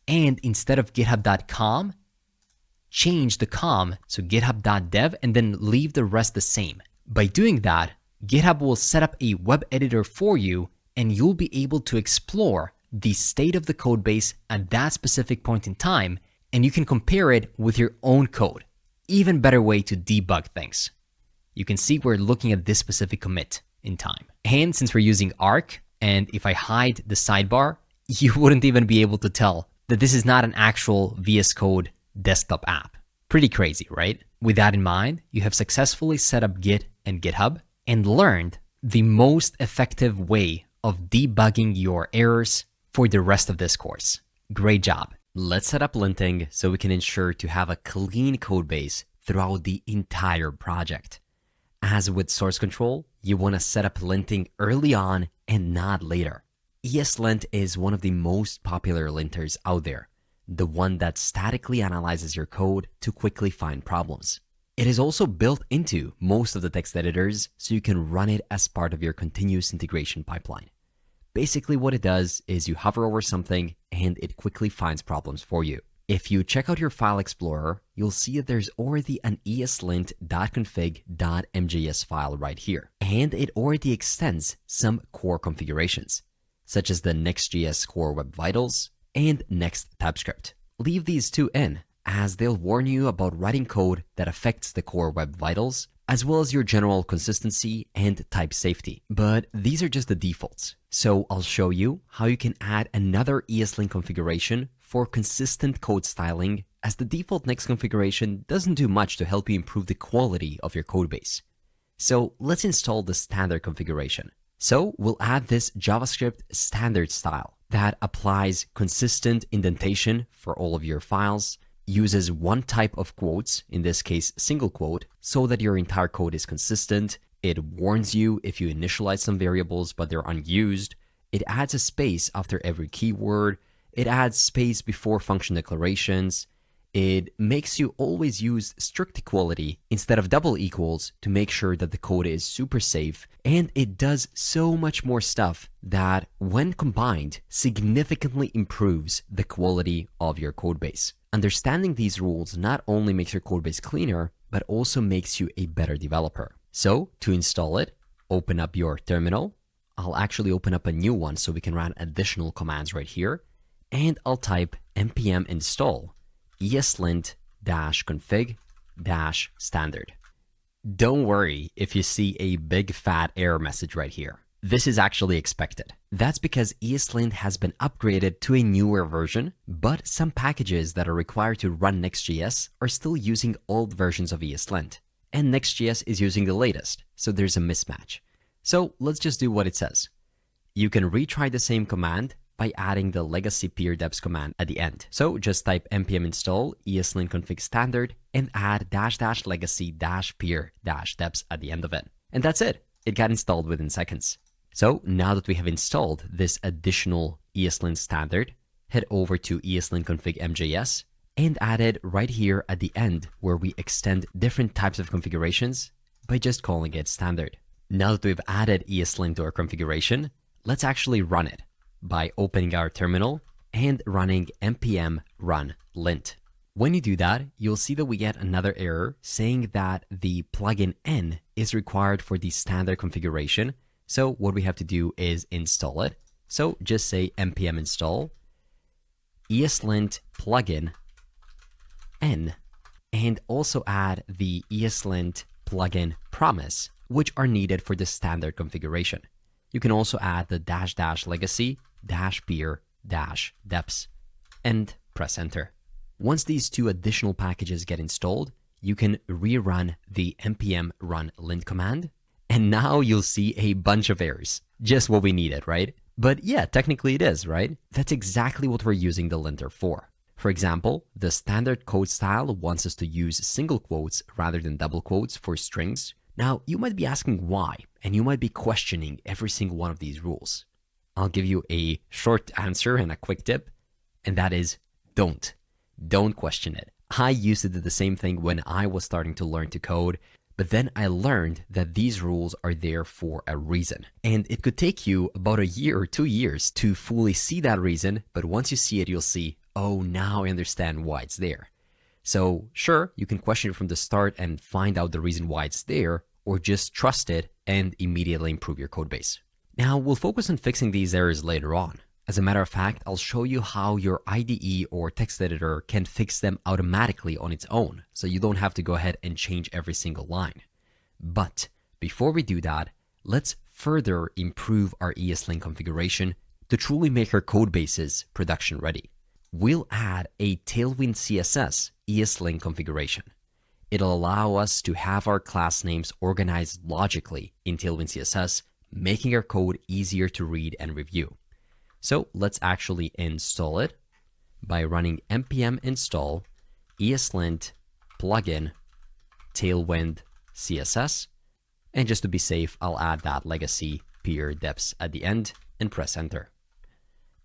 and instead of github.com, change the com, so github.dev, and then leave the rest the same. By doing that, GitHub will set up a web editor for you and you'll be able to explore the state of the code base at that specific point in time, and you can compare it with your own code. Even better way to debug things. You can see we're looking at this specific commit in time. And since we're using Arc, and if I hide the sidebar, you wouldn't even be able to tell that this is not an actual VS Code desktop app. Pretty crazy, right? With that in mind, you have successfully set up Git and GitHub and learned the most effective way of debugging your errors for the rest of this course. Great job. Let's set up linting so we can ensure to have a clean code base throughout the entire project. As with source control, you want to set up linting early on and not later. ESLint is one of the most popular linters out there, the one that statically analyzes your code to quickly find problems. It is also built into most of the text editors, so you can run it as part of your continuous integration pipeline. Basically what it does is you hover over something and it quickly finds problems for you. If you check out your file explorer, you'll see that there's already an eslint.config.mjs file right here, and it already extends some core configurations, such as the Next.js core web vitals and Next TypeScript. Leave these two in, as they'll warn you about writing code that affects the core web vitals, as well as your general consistency and type safety. But these are just the defaults. So I'll show you how you can add another ESLint configuration for consistent code styling, as the default Next configuration doesn't do much to help you improve the quality of your code base. So let's install the standard configuration. So we'll add this JavaScript standard style that applies consistent indentation for all of your files, uses one type of quotes, in this case single quote, so that your entire code is consistent. It warns you if you initialize some variables but they're unused. It adds a space after every keyword. It adds space before function declarations. It makes you always use strict equality instead of double equals to make sure that the code is super safe. And it does so much more stuff that, when combined, significantly improves the quality of your code base. Understanding these rules not only makes your code base cleaner, but also makes you a better developer. So to install it, open up your terminal. I'll actually open up a new one so we can run additional commands right here. And I'll type npm install eslint-config-standard. Don't worry if you see a big fat error message right here. This is actually expected. That's because ESLint has been upgraded to a newer version, but some packages that are required to run Next.js are still using old versions of ESLint, and Next.js is using the latest, so there's a mismatch. So let's just do what it says. You can retry the same command by adding the legacy p.deps command at the end. So just type npm install ESLint config standard and add -- legacy -peer-deps at the end of it. And that's it. It got installed within seconds. So now that we have installed this additional ESLint standard, head over to ESLint config MJS and add it right here at the end where we extend different types of configurations by just calling it standard. Now that we've added ESLint to our configuration, let's actually run it by opening our terminal and running npm run lint. When you do that, you'll see that we get another error saying that the plugin n is required for the standard configuration. So what we have to do is install it. So just say npm install ESLint plugin n, and also add the ESLint plugin promise, which are needed for the standard configuration. You can also add the -- legacy -peer-deps and press enter. Once these two additional packages get installed, you can rerun the npm run lint command, and now you'll see a bunch of errors. Just what we needed, right? But yeah, technically it is, right? That's exactly what we're using the linter for. For example, the standard code style wants us to use single quotes rather than double quotes for strings. Now, you might be asking why, and you might be questioning every single one of these rules. I'll give you a short answer and a quick tip, and that is don't. Don't question it. I used to do the same thing when I was starting to learn to code, but then I learned that these rules are there for a reason. And it could take you about a year or 2 years to fully see that reason, but once you see it, you'll see, oh, now I understand why it's there. So sure, you can question it from the start and find out the reason why it's there, or just trust it and immediately improve your code base. Now, we'll focus on fixing these errors later on. As a matter of fact, I'll show you how your IDE or text editor can fix them automatically on its own, so you don't have to go ahead and change every single line. But before we do that, let's further improve our ESLint configuration to truly make our code bases production ready. We'll add a Tailwind CSS ESLint configuration. It'll allow us to have our class names organized logically in Tailwind CSS, making our code easier to read and review. So let's actually install it by running npm install ESLint plugin Tailwind CSS. And just to be safe, I'll add that legacy peer-deps at the end and press enter.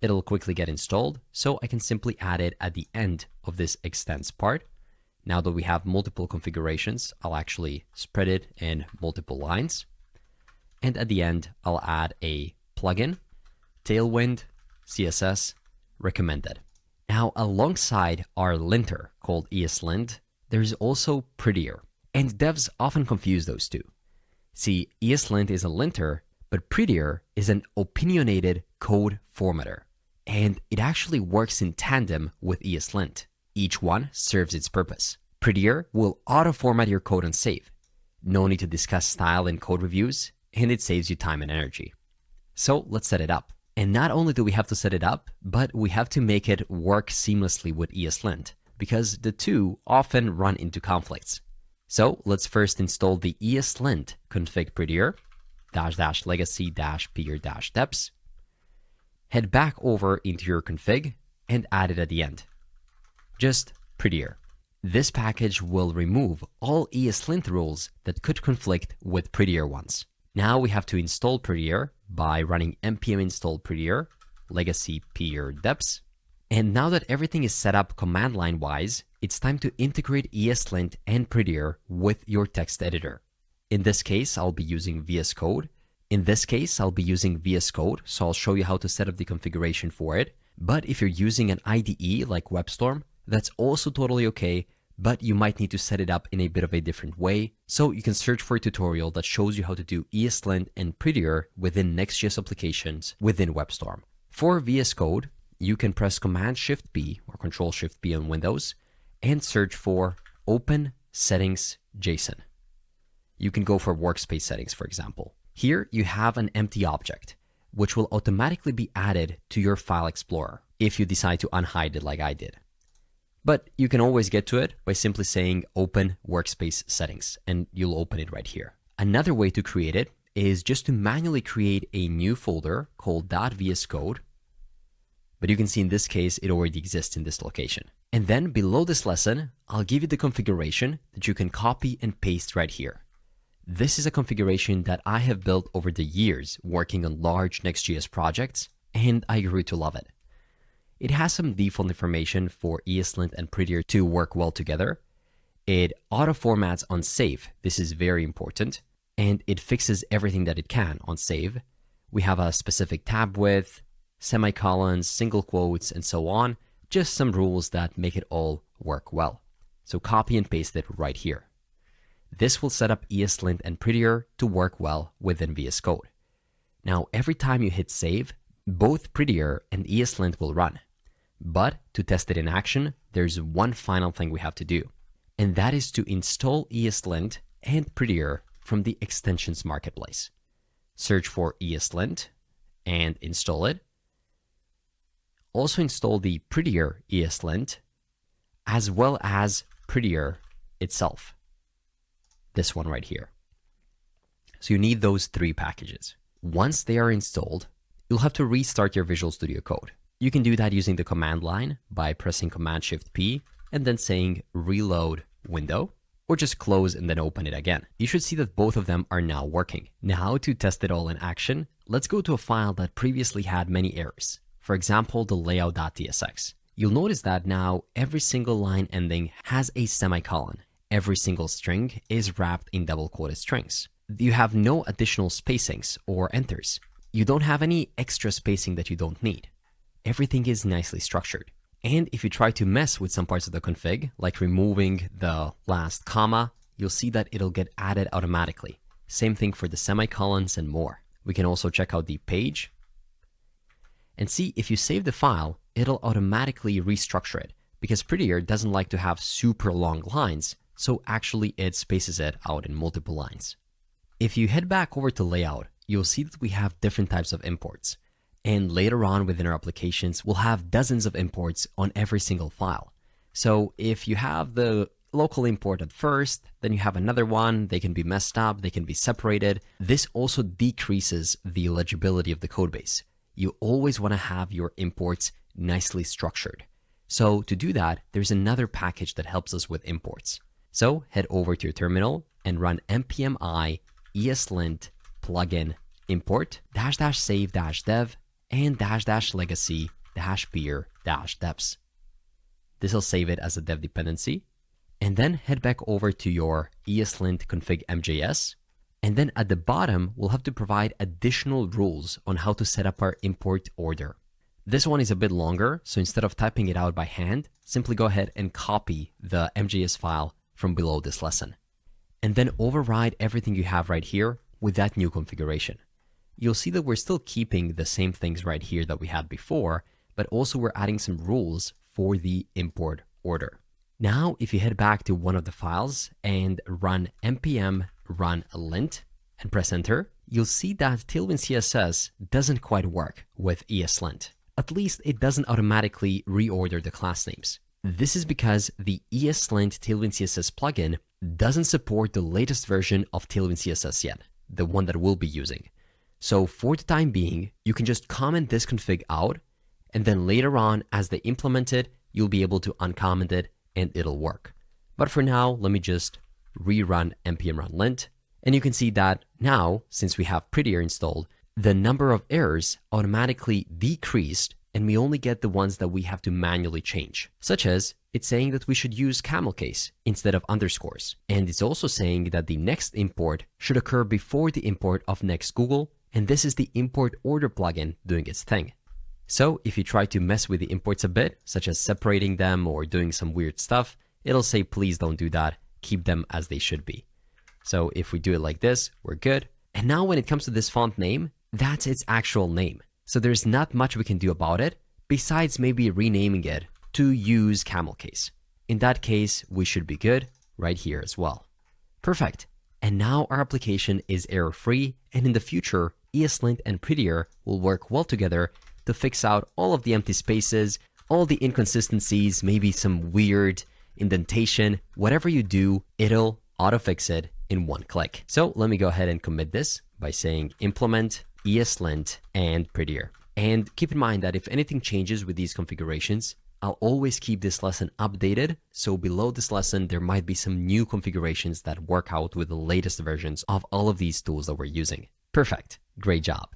It'll quickly get installed, so I can simply add it at the end of this extends part. Now that we have multiple configurations, I'll actually spread it in multiple lines. And at the end, I'll add a plugin, Tailwind CSS recommended. Now, alongside our linter called ESLint, there's also prettier, and devs often confuse those two. See, ESLint is a linter, but prettier is an opinionated code formatter, and it actually works in tandem with ESLint. Each one serves its purpose. Prettier will auto-format your code on save. No need to discuss style in code reviews, and it saves you time and energy. So let's set it up. And not only do we have to set it up, but we have to make it work seamlessly with ESLint, because the two often run into conflicts. So let's first install the ESLint config prettier, -- legacy -peer-deps. Head back into your config and add it at the end. Just prettier. This package will remove all ESLint rules that could conflict with prettier ones. Now we have to install prettier by running npm install prettier legacy peer-deps. And now that everything is set up command line wise, it's time to integrate ESLint and prettier with your text editor. In this case, I'll be using VS Code. So I'll show you how to set up the configuration for it. But if you're using an IDE like WebStorm, that's also totally okay, but you might need to set it up in a bit of a different way. So you can search for a tutorial that shows you how to do ESLint and prettier within Next.js applications within WebStorm. For VS Code, you can press Command-Shift-B or Control-Shift-B on Windows and search for Open Settings JSON. You can go for workspace settings, for example. Here you have an empty object, which will automatically be added to your file explorer if you decide to unhide it like I did. But you can always get to it by simply saying Open Workspace Settings, and you'll open it right here. Another way to create it is just to manually create a new folder called .vscode But you can see in this case, it already exists in this location. And then below this lesson, I'll give you the configuration that you can copy and paste right here. This is a configuration that I have built over the years working on large Next.js projects, and I grew to love it. It has some default information for ESLint and Prettier to work well together. It auto-formats on save. This is very important. And it fixes everything that it can on save. We have a specific tab width, semicolons, single quotes, and so on. Just some rules that make it all work well. So copy and paste it right here. This will set up ESLint and Prettier to work well within VS Code. Now, every time you hit save, both Prettier and ESLint will run. But to test it in action, there's one final thing we have to do. And that is to install ESLint and Prettier from the extensions marketplace. Search for ESLint and install it. Also install the Prettier ESLint as well as Prettier itself. This one right here. So you need those 3 packages. Once they are installed, you'll have to restart your Visual Studio Code. You can do that using the command line by pressing Command-Shift-P and then saying reload window, or just close and then open it again. You should see that both of them are now working. Now to test it all in action, let's go to a file that previously had many errors. For example, the layout.tsx. You'll notice that now every single line ending has a semicolon. Every single string is wrapped in double-quoted strings. You have no additional spacings or enters. You don't have any extra spacing that you don't need. Everything is nicely structured. And if you try to mess with some parts of the config, like removing the last comma, you'll see that it'll get added automatically. Same thing for the semicolons and more. We can also check out the page and see if you save the file, it'll automatically restructure it because Prettier doesn't like to have super long lines, so actually it spaces it out in multiple lines. If you head back over to layout, you'll see that we have different types of imports. And later on within our applications, we'll have dozens of imports on every single file. So if you have the local import at first, then you have another one, they can be messed up, they can be separated. This also decreases the legibility of the codebase. You always want to have your imports nicely structured. So to do that, there's another package that helps us with imports. So head over to your terminal and run npm i ESLint plugin import --save-dev and --legacy-peer-deps. This will save it as a dev dependency. And then head back over to your ESLint config MJS. And then at the bottom, we'll have to provide additional rules on how to set up our import order. This one is a bit longer, so instead of typing it out by hand, simply go ahead and copy the MJS file from below this lesson. And then override everything you have right here with that new configuration. You'll see that we're still keeping the same things right here that we had before, but also we're adding some rules for the import order. Now, if you head back to one of the files and run npm run lint and press enter, you'll see that Tailwind CSS doesn't quite work with ESLint. At least it doesn't automatically reorder the class names. This is because the ESLint Tailwind CSS plugin doesn't support the latest version of Tailwind CSS yet, the one that we'll be using. So for the time being, you can just comment this config out, and then later on, as they implement it, you'll be able to uncomment it and it'll work. But for now, let me just rerun npm run lint, and you can see that now, since we have Prettier installed, the number of errors automatically decreased, and we only get the ones that we have to manually change, such as it's saying that we should use camel case instead of underscores. And it's also saying that the next import should occur before the import of next Google, and this is the import order plugin doing its thing. So if you try to mess with the imports a bit, such as separating them or doing some weird stuff, it'll say, please don't do that, keep them as they should be. So if we do it like this, we're good. And now when it comes to this font name, that's its actual name. So there's not much we can do about it, besides maybe renaming it to use camel case. In that case, we should be good right here as well. Perfect. And now our application is error-free, and in the future, ESLint and Prettier will work well together to fix out all of the empty spaces, all the inconsistencies, maybe some weird indentation. Whatever you do, it'll auto-fix it in one click. So let me go ahead and commit this by saying implement ESLint and Prettier. And keep in mind that if anything changes with these configurations, I'll always keep this lesson updated, so below this lesson there might be some new configurations that work out with the latest versions of all of these tools that we're using. Perfect, great job.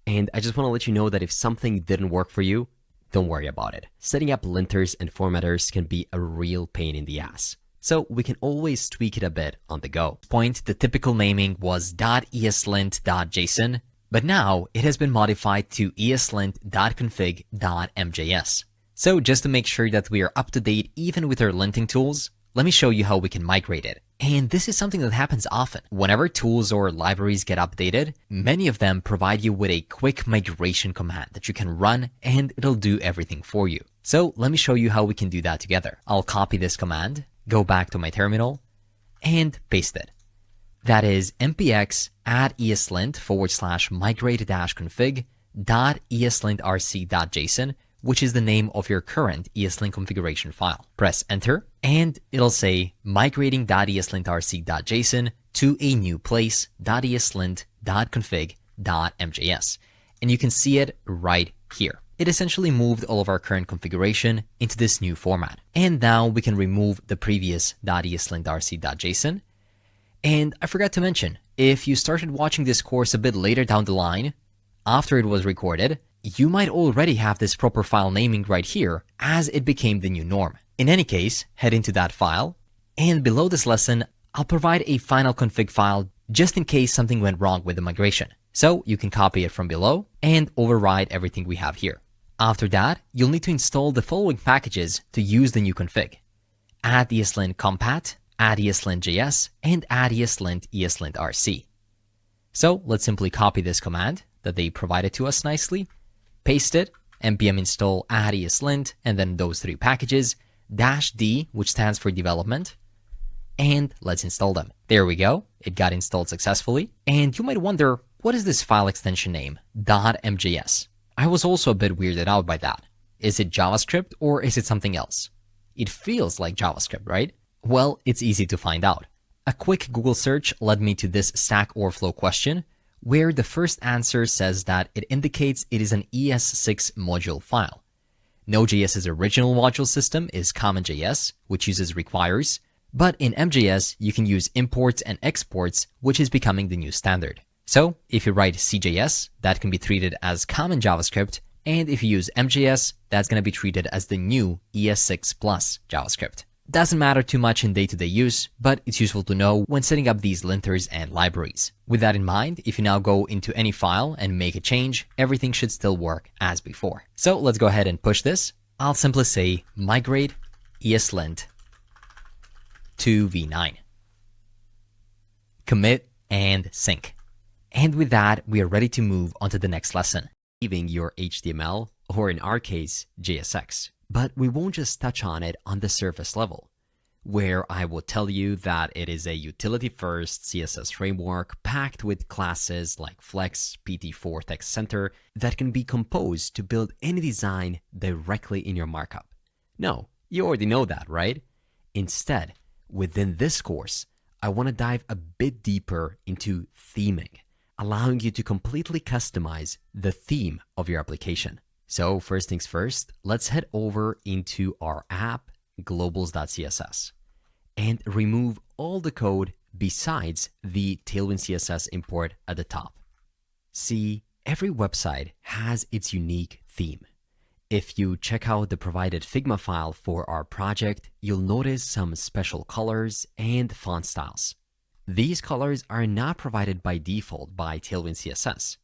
And I just want to let you know that if something didn't work for you, don't worry about it. Setting up linters and formatters can be a real pain in the ass, so we can always tweak it a bit on the go. Point, the typical naming was .eslint.json, but now it has been modified to eslint.config.mjs. So just to make sure that we are up to date even with our linting tools, let me show you how we can migrate it. And this is something that happens often. Whenever tools or libraries get updated, many of them provide you with a quick migration command that you can run and it'll do everything for you. So let me show you how we can do that together. I'll copy this command, go back to my terminal, and paste it. That is npx add eslint/migrate-config.eslintrc.json, which is the name of your current ESLint configuration file. Press enter, and it'll say migrating.eslintrc.json to a new place, .eslint.config.mjs. And you can see it right here. It essentially moved all of our current configuration into this new format. And now we can remove the previous .eslintrc.json. And I forgot to mention, if you started watching this course a bit later down the line, after it was recorded, you might already have this proper file naming right here as it became the new norm. In any case, head into that file, and below this lesson, I'll provide a final config file just in case something went wrong with the migration. So you can copy it from below and override everything we have here. After that, you'll need to install the following packages to use the new config: add eslint compat, add eslint.js, and add eslint eslintrc. So let's simply copy this command that they provided to us nicely, paste it, npm install add eslint, and then those three packages, -d, which stands for development, and let's install them. There we go, it got installed successfully. And you might wonder, what is this file extension name, .mjs? I was also a bit weirded out by that. Is it JavaScript or is it something else? It feels like JavaScript, right? Well, it's easy to find out. A quick Google search led me to this Stack Overflow question, where the first answer says that it indicates it is an ES6 module file. Node.js's original module system is CommonJS, which uses requires, but in MJS, you can use imports and exports, which is becoming the new standard. So if you write CJS, that can be treated as common JavaScript, and if you use MJS, that's going to be treated as the new ES6 plus JavaScript. Doesn't matter too much in day-to-day use, but it's useful to know when setting up these linters and libraries. With that in mind, if you now go into any file and make a change, everything should still work as before. So let's go ahead and push this. I'll simply say migrate eslint to v9. Commit and sync. And with that, we are ready to move on to the next lesson, leaving your HTML, or in our case, JSX. But we won't just touch on it on the surface level, where I will tell you that it is a utility-first CSS framework packed with classes like Flex, p.1 Text Center that can be composed to build any design directly in your markup. No, you already know that, right? Instead, within this course, I want to dive a bit deeper into theming, allowing you to completely customize the theme of your application. So first things first, let's head over into our app, globals.css, and remove all the code besides the Tailwind CSS import at the top. See, every website has its unique theme. If you check out the provided Figma file for our project, you'll notice some special colors and font styles. These colors are not provided by default by Tailwind CSS.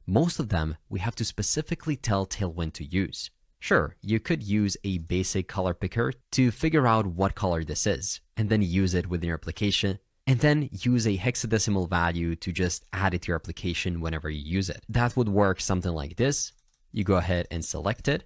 Most of them we have to specifically tell Tailwind to use. Sure, you could use a basic color picker to figure out what color this is, and then use it within your application, and then use a hexadecimal value to just add it to your application whenever you use it. That would work something like this. You go ahead and select it,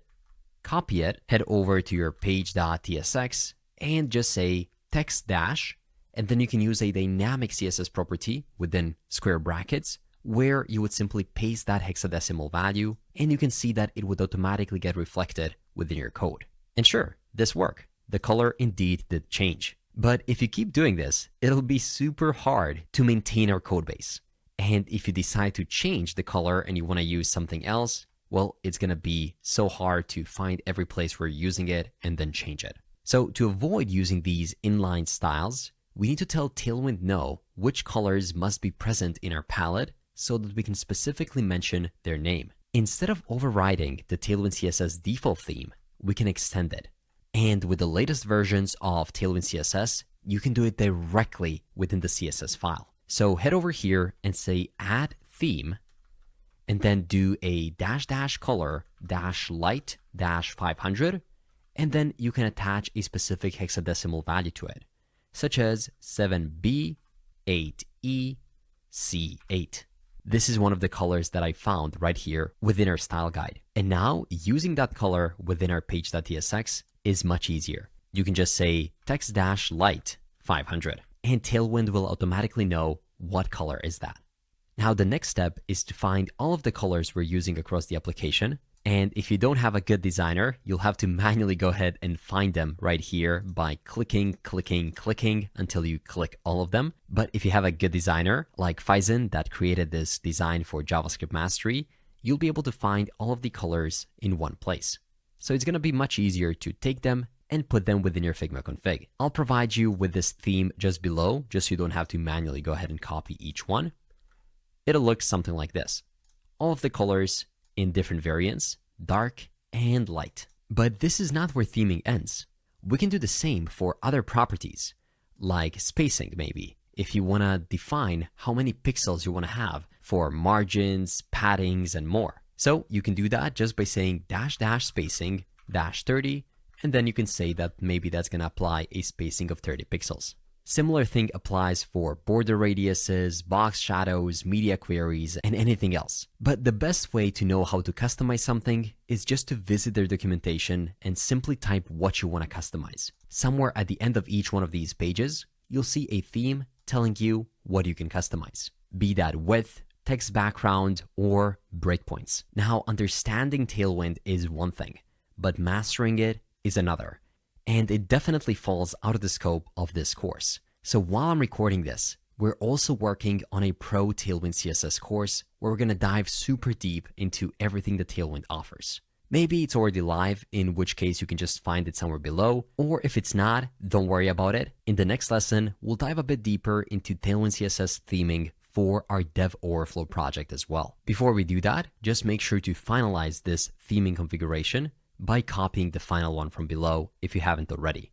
copy it, head over to your page.tsx, and just say text dash, and then you can use a dynamic CSS property within square brackets, where you would simply paste that hexadecimal value, and you can see that it would automatically get reflected within your code. And sure, this worked. The color indeed did change. But if you keep doing this, it'll be super hard to maintain our code base. And if you decide to change the color and you want to use something else, well, it's going to be so hard to find every place we're using it and then change it. So to avoid using these inline styles, we need to tell Tailwind no which colors must be present in our palette so that we can specifically mention their name. Instead of overriding the Tailwind CSS default theme, we can extend it. And with the latest versions of Tailwind CSS, you can do it directly within the CSS file. So head over here and say add theme, and then do a --color -light -500, and then you can attach a specific hexadecimal value to it, such as 7B 8E C8. This is one of the colors that I found right here within our style guide. And now using that color within our page.tsx is much easier. You can just say text-light 500 and Tailwind will automatically know what color is that. Now the next step is to find all of the colors we're using across the application. And if you don't have a good designer, you'll have to manually go ahead and find them right here by clicking until you click all of them. But if you have a good designer like Faizan that created this design for JavaScript Mastery, you'll be able to find all of the colors in one place. So it's going to be much easier to take them and put them within your Figma config. I'll provide you with this theme just below, just so you don't have to manually go ahead and copy each one. It'll look something like this. All of the colors in different variants, dark and light. But this is not where theming ends. We can do the same for other properties, like spacing maybe, if you want to define how many pixels you want to have for margins, paddings, and more. So you can do that just by saying --spacing -30, and then you can say that maybe that's going to apply a spacing of 30 pixels. Similar thing applies for border radiuses, box shadows, media queries, and anything else. But the best way to know how to customize something is just to visit their documentation and simply type what you want to customize. Somewhere at the end of each one of these pages, you'll see a theme telling you what you can customize, be that width, text background, or breakpoints. Now, understanding Tailwind is one thing, but mastering it is another. And it definitely falls out of the scope of this course. So while I'm recording this, we're also working on a pro Tailwind CSS course where we're going to dive super deep into everything that Tailwind offers. Maybe it's already live, in which case you can just find it somewhere below, or if it's not, don't worry about it. In the next lesson, we'll dive a bit deeper into Tailwind CSS theming for our Dev Overflow project as well. Before we do that, just make sure to finalize this theming configuration by copying the final one from below if you haven't already.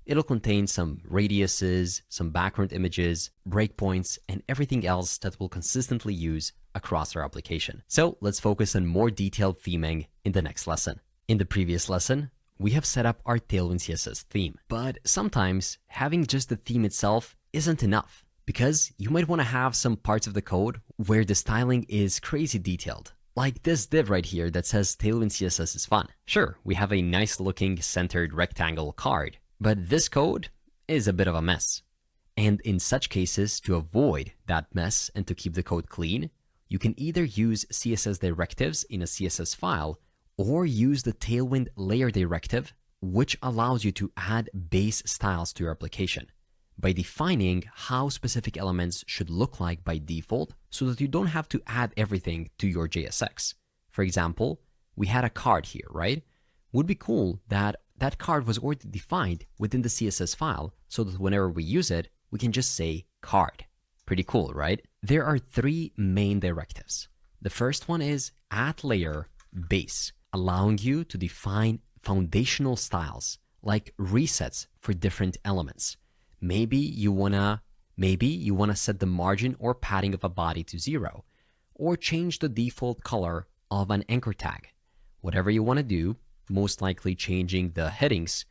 It'll contain some radiuses, some background images, breakpoints, and everything else that we'll consistently use across our application. So let's focus on more detailed theming in the next lesson. In the previous lesson, we have set up our Tailwind CSS theme, but sometimes having just the theme itself isn't enough, because you might want to have some parts of the code where the styling is crazy detailed. Like this div right here that says Tailwind CSS is fun. Sure, we have a nice looking centered rectangle card, but this code is a bit of a mess. And in such cases, to avoid that mess and to keep the code clean, you can either use CSS directives in a CSS file or use the Tailwind layer directive, which allows you to add base styles to your application by defining how specific elements should look like by default so that you don't have to add everything to your JSX. For example, we had a card here, right? Would be cool that that card was already defined within the CSS file so that whenever we use it, we can just say card. Pretty cool, right? There are three main directives. The first one is add layer base, allowing you to define foundational styles like resets for different elements. Maybe you wanna set the margin or padding of a body to 0, or change the default color of an anchor tag. Whatever you wanna do, most likely changing the headings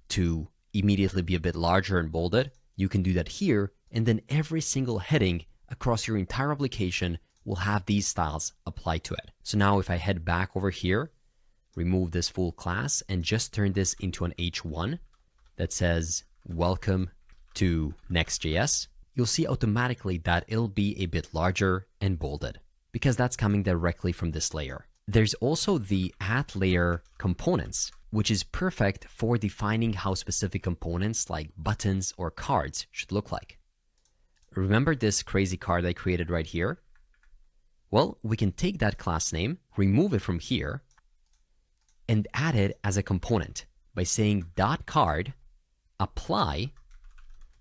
to immediately be a bit larger and bolded, you can do that here, and then every single heading across your entire application will have these styles applied to it. So now if I head back over here, remove this full class, and just turn this into an H1 that says, welcome to Next.js, you'll see automatically that it'll be a bit larger and bolded because that's coming directly from this layer. There's also the add layer components, which is perfect for defining how specific components like buttons or cards should look like. Remember this crazy card I created right here? Well, we can take that class name, remove it from here, and add it as a component by saying .card, apply,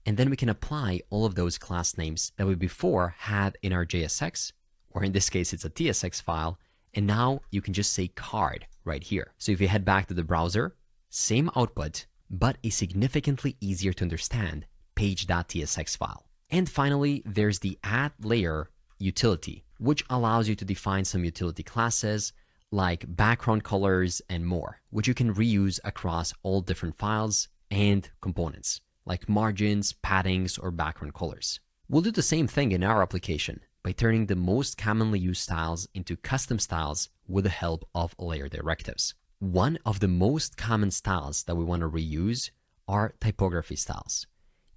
and then we can apply all of those class names that we before had in our JSX, or in this case, it's a TSX file, and now you can just say card right here. So if you head back to the browser, same output, but a significantly easier to understand page.tsx file. And finally, there's the add layer utility, which allows you to define some utility classes like background colors and more, which you can reuse across all different files and components, like margins, paddings, or background colors. We'll do the same thing in our application by turning the most commonly used styles into custom styles with the help of layer directives. One of the most common styles that we want to reuse are typography styles.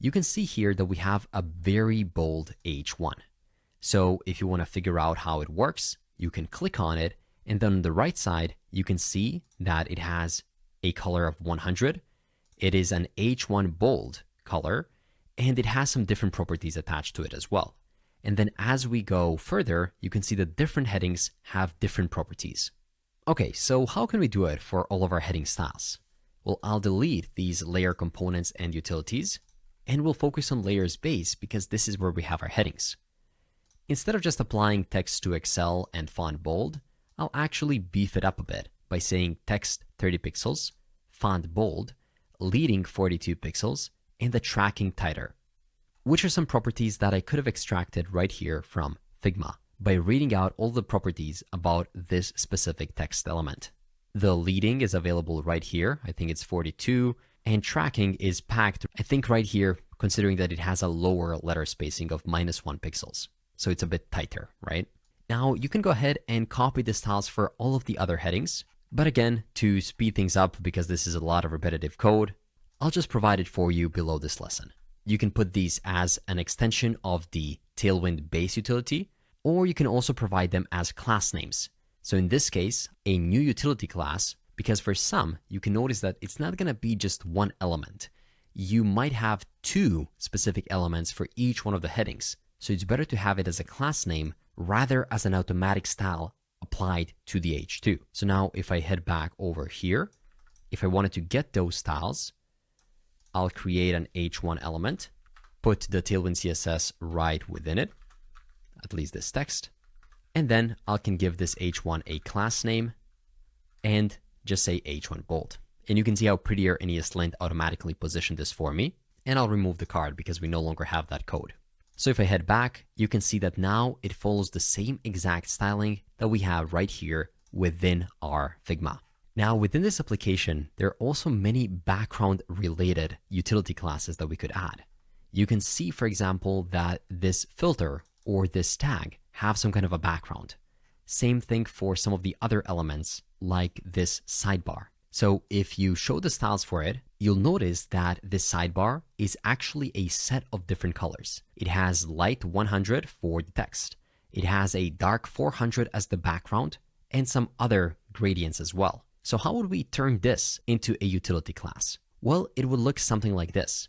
You can see here that we have a very bold H1. So if you want to figure out how it works, you can click on it, and then on the right side, you can see that it has a color of 100. It is an H1 bold color, and it has some different properties attached to it as well. And then as we go further, you can see that different headings have different properties. Okay, so how can we do it for all of our heading styles? Well, I'll delete these layer components and utilities, and we'll focus on layers base because this is where we have our headings. Instead of just applying text to Excel and font bold, I'll actually beef it up a bit by saying text 30 pixels, font bold, leading 42 pixels, and the tracking tighter, which are some properties that I could have extracted right here from Figma by reading out all the properties about this specific text element. The leading is available right here. I think it's 42, and tracking is packed, I think right here, considering that it has a lower letter spacing of -1 pixels. So it's a bit tighter, right? Now you can go ahead and copy the styles for all of the other headings. But again, to speed things up, because this is a lot of repetitive code, I'll just provide it for you below this lesson. You can put these as an extension of the Tailwind base utility, or you can also provide them as class names. So in this case, a new utility class, because for some, you can notice that it's not going to be just one element. You might have two specific elements for each one of the headings. So it's better to have it as a class name rather as an automatic style applied to the H2. So now if I head back over here, if I wanted to get those styles, I'll create an H1 element, put the Tailwind CSS right within it, at least this text, and then I can give this H1 a class name and just say H1 bold. And you can see how prettier and ESLint automatically positioned this for me. And I'll remove the card because we no longer have that code. So if I head back, you can see that now it follows the same exact styling that we have right here within our Figma. Now within this application, there are also many background related utility classes that we could add. You can see, for example, that this filter or this tag have some kind of a background. Same thing for some of the other elements like this sidebar. So if you show the styles for it, you'll notice that this sidebar is actually a set of different colors. It has light 100 for the text. It has a dark 400 as the background and some other gradients as well. So how would we turn this into a utility class? Well, it would look something like this.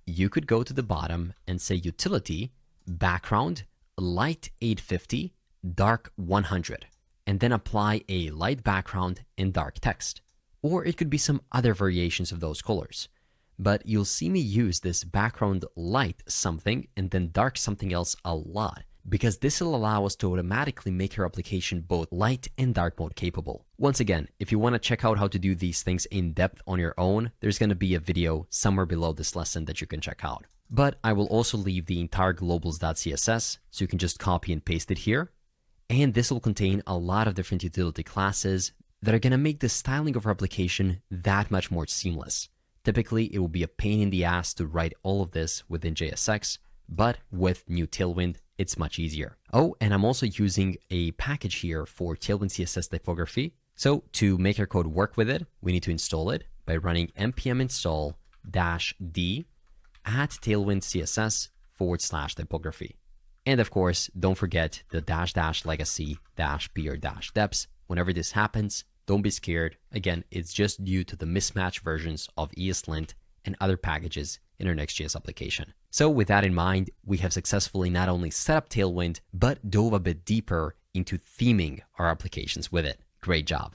You could go to the bottom and say utility, background, light 850, dark 100, and then apply a light background and dark text. Or it could be some other variations of those colors. But you'll see me use this background light something and then dark something else a lot, because this will allow us to automatically make your application both light and dark mode capable. Once again, if you want to check out how to do these things in depth on your own, there's going to be a video somewhere below this lesson that you can check out. But I will also leave the entire globals.css, so you can just copy and paste it here. And this will contain a lot of different utility classes that are going to make the styling of our application that much more seamless. Typically, it will be a pain in the ass to write all of this within JSX, but with new Tailwind, it's much easier. Oh, and I'm also using a package here for Tailwind CSS typography. So to make our code work with it, we need to install it by running npm install -d at Tailwind CSS /typography. And of course, don't forget the --legacy -peer -deps. Whenever this happens, don't be scared. Again, it's just due to the mismatched versions of ESLint and other packages in our Next.js application. So with that in mind, we have successfully not only set up Tailwind, but dove a bit deeper into theming our applications with it. Great job.